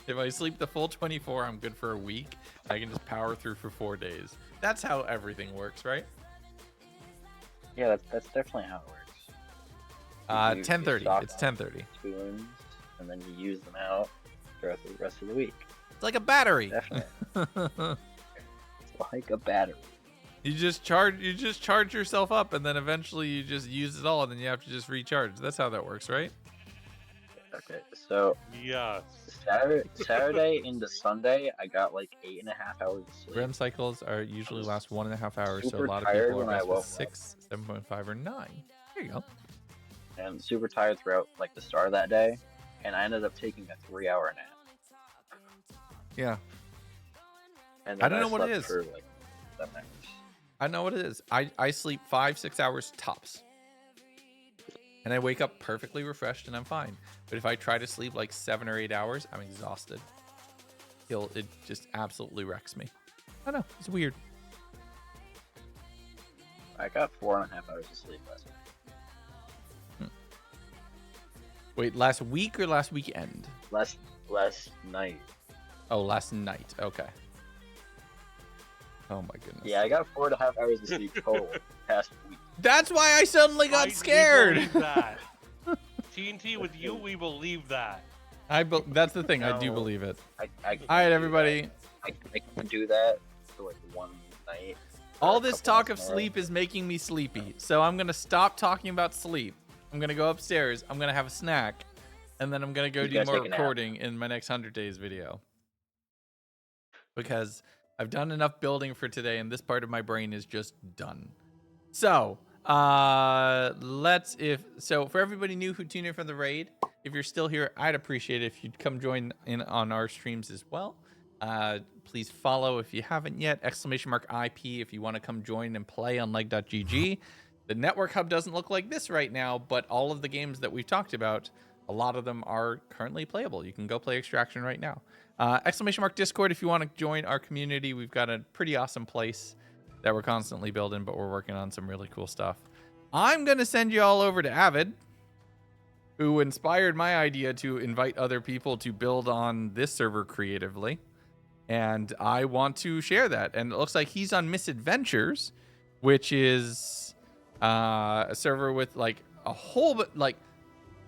If I sleep the full 24, I'm good for a week. I can just power through for 4 days. That's how everything works, right? yeah, that's definitely how it works. You 10:30. stock It's up 10:30. Spoons, and then you use them out throughout the rest of the week. It's like a battery. Definitely. It's like a battery. You just charge yourself up, and then eventually you just use it all, and then you have to just recharge. That's how that works, right? Okay, so Yes. Saturday into Sunday, I got like 8.5 hours of sleep. REM cycles are usually last 1.5 hours, so a super lot of tired people are when I best woke with up. 6, 7.5, or 9. There you go. And super tired throughout like the start of that day, and I ended up taking a 3-hour nap. Yeah, And I then don't know what it slept is. for like 7 hours. I know what it is. I sleep 5-6 hours tops. And I wake up perfectly refreshed and I'm fine. But if I try to sleep like 7 or 8 hours, I'm exhausted. It just absolutely wrecks me. I don't know. It's weird. I got 4.5 hours of sleep last night. Wait, last week or last weekend? Last night. Oh, last night. Okay. Oh my goodness. Yeah, I got 4.5 hours of sleep total past week. That's why I suddenly got We scared. believe that. TNT, with you, we believe that. That's the thing. I do No. believe it. I All right, everybody. I can do that for like one night. or All a this couple talk nights of in a row. sleep is making me sleepy. So I'm going to stop talking about sleep. I'm going to go upstairs. I'm going to have a snack. And then I'm going to go You do guys more take a nap. recording in my next 100 days video. Because I've done enough building for today and this part of my brain is just done. So, for everybody new who tuned in from the raid, if you're still here, I'd appreciate it if you'd come join in on our streams as well. Please follow if you haven't yet, !IP if you want to come join and play on leg.gg. The network hub doesn't look like this right now, but all of the games that we've talked about, a lot of them are currently playable. You can go play Extraction right now. Discord if you want to join our community. We've got a pretty awesome place that we're constantly building, but we're working on some really cool stuff. I'm going to send you all over to Avid. who inspired my idea to invite other people to build on this server creatively. And I want to share that. And it looks like he's on Misadventures, which is a server with like a whole, but like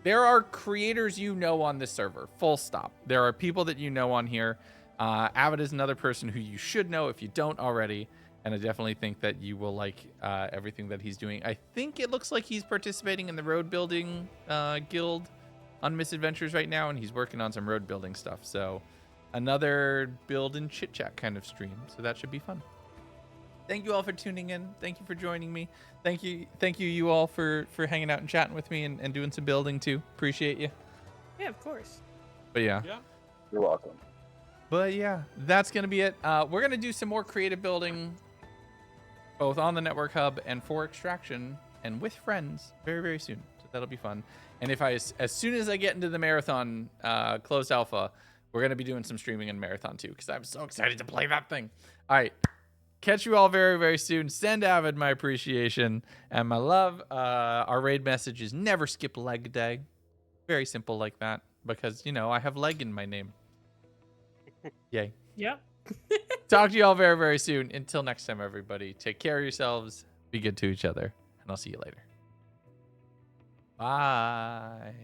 there are creators you know on this server, full stop. There are people that you know on here. Avid is another person who you should know if you don't already. And I definitely think that you will like everything that he's doing. I think it looks like he's participating in the road building guild on Misadventures right now. And he's working on some road building stuff. So another build and chit chat kind of stream. So that should be fun. Thank you all for tuning in. Thank you for joining me. Thank you all for hanging out and chatting with me and doing some building too. Appreciate you. Yeah, of course. But yeah. You're welcome. But yeah, that's going to be it. We're going to do some more creative building both on the Network Hub and for Extraction and with friends very, very soon. So that'll be fun. And as soon as I get into the Marathon closed alpha, we're going to be doing some streaming in Marathon too because I'm so excited to play that thing. All right. Catch you all very, very soon. Send Avid my appreciation and my love. Our raid message is never skip leg day. Very simple like that because, you know, I have leg in my name. Yay. Yep. Talk to you all very, very soon. Until next time, everybody. Take care of yourselves. Be good to each other. And I'll see you later. Bye.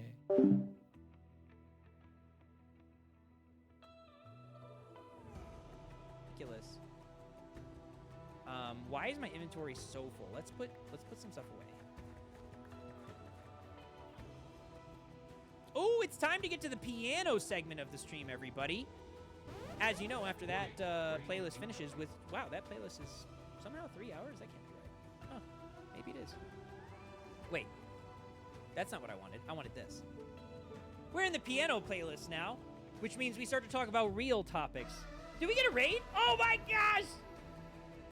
Ridiculous. Why is my inventory so full? Let's put some stuff away. Oh, it's time to get to the piano segment of the stream, everybody. As you know, after that playlist finishes with... Wow, that playlist is somehow 3 hours? That can't be right. Huh. Maybe it is. Wait. That's not what I wanted. I wanted this. We're in the piano playlist now, which means we start to talk about real topics. Did we get a raid? Oh my gosh!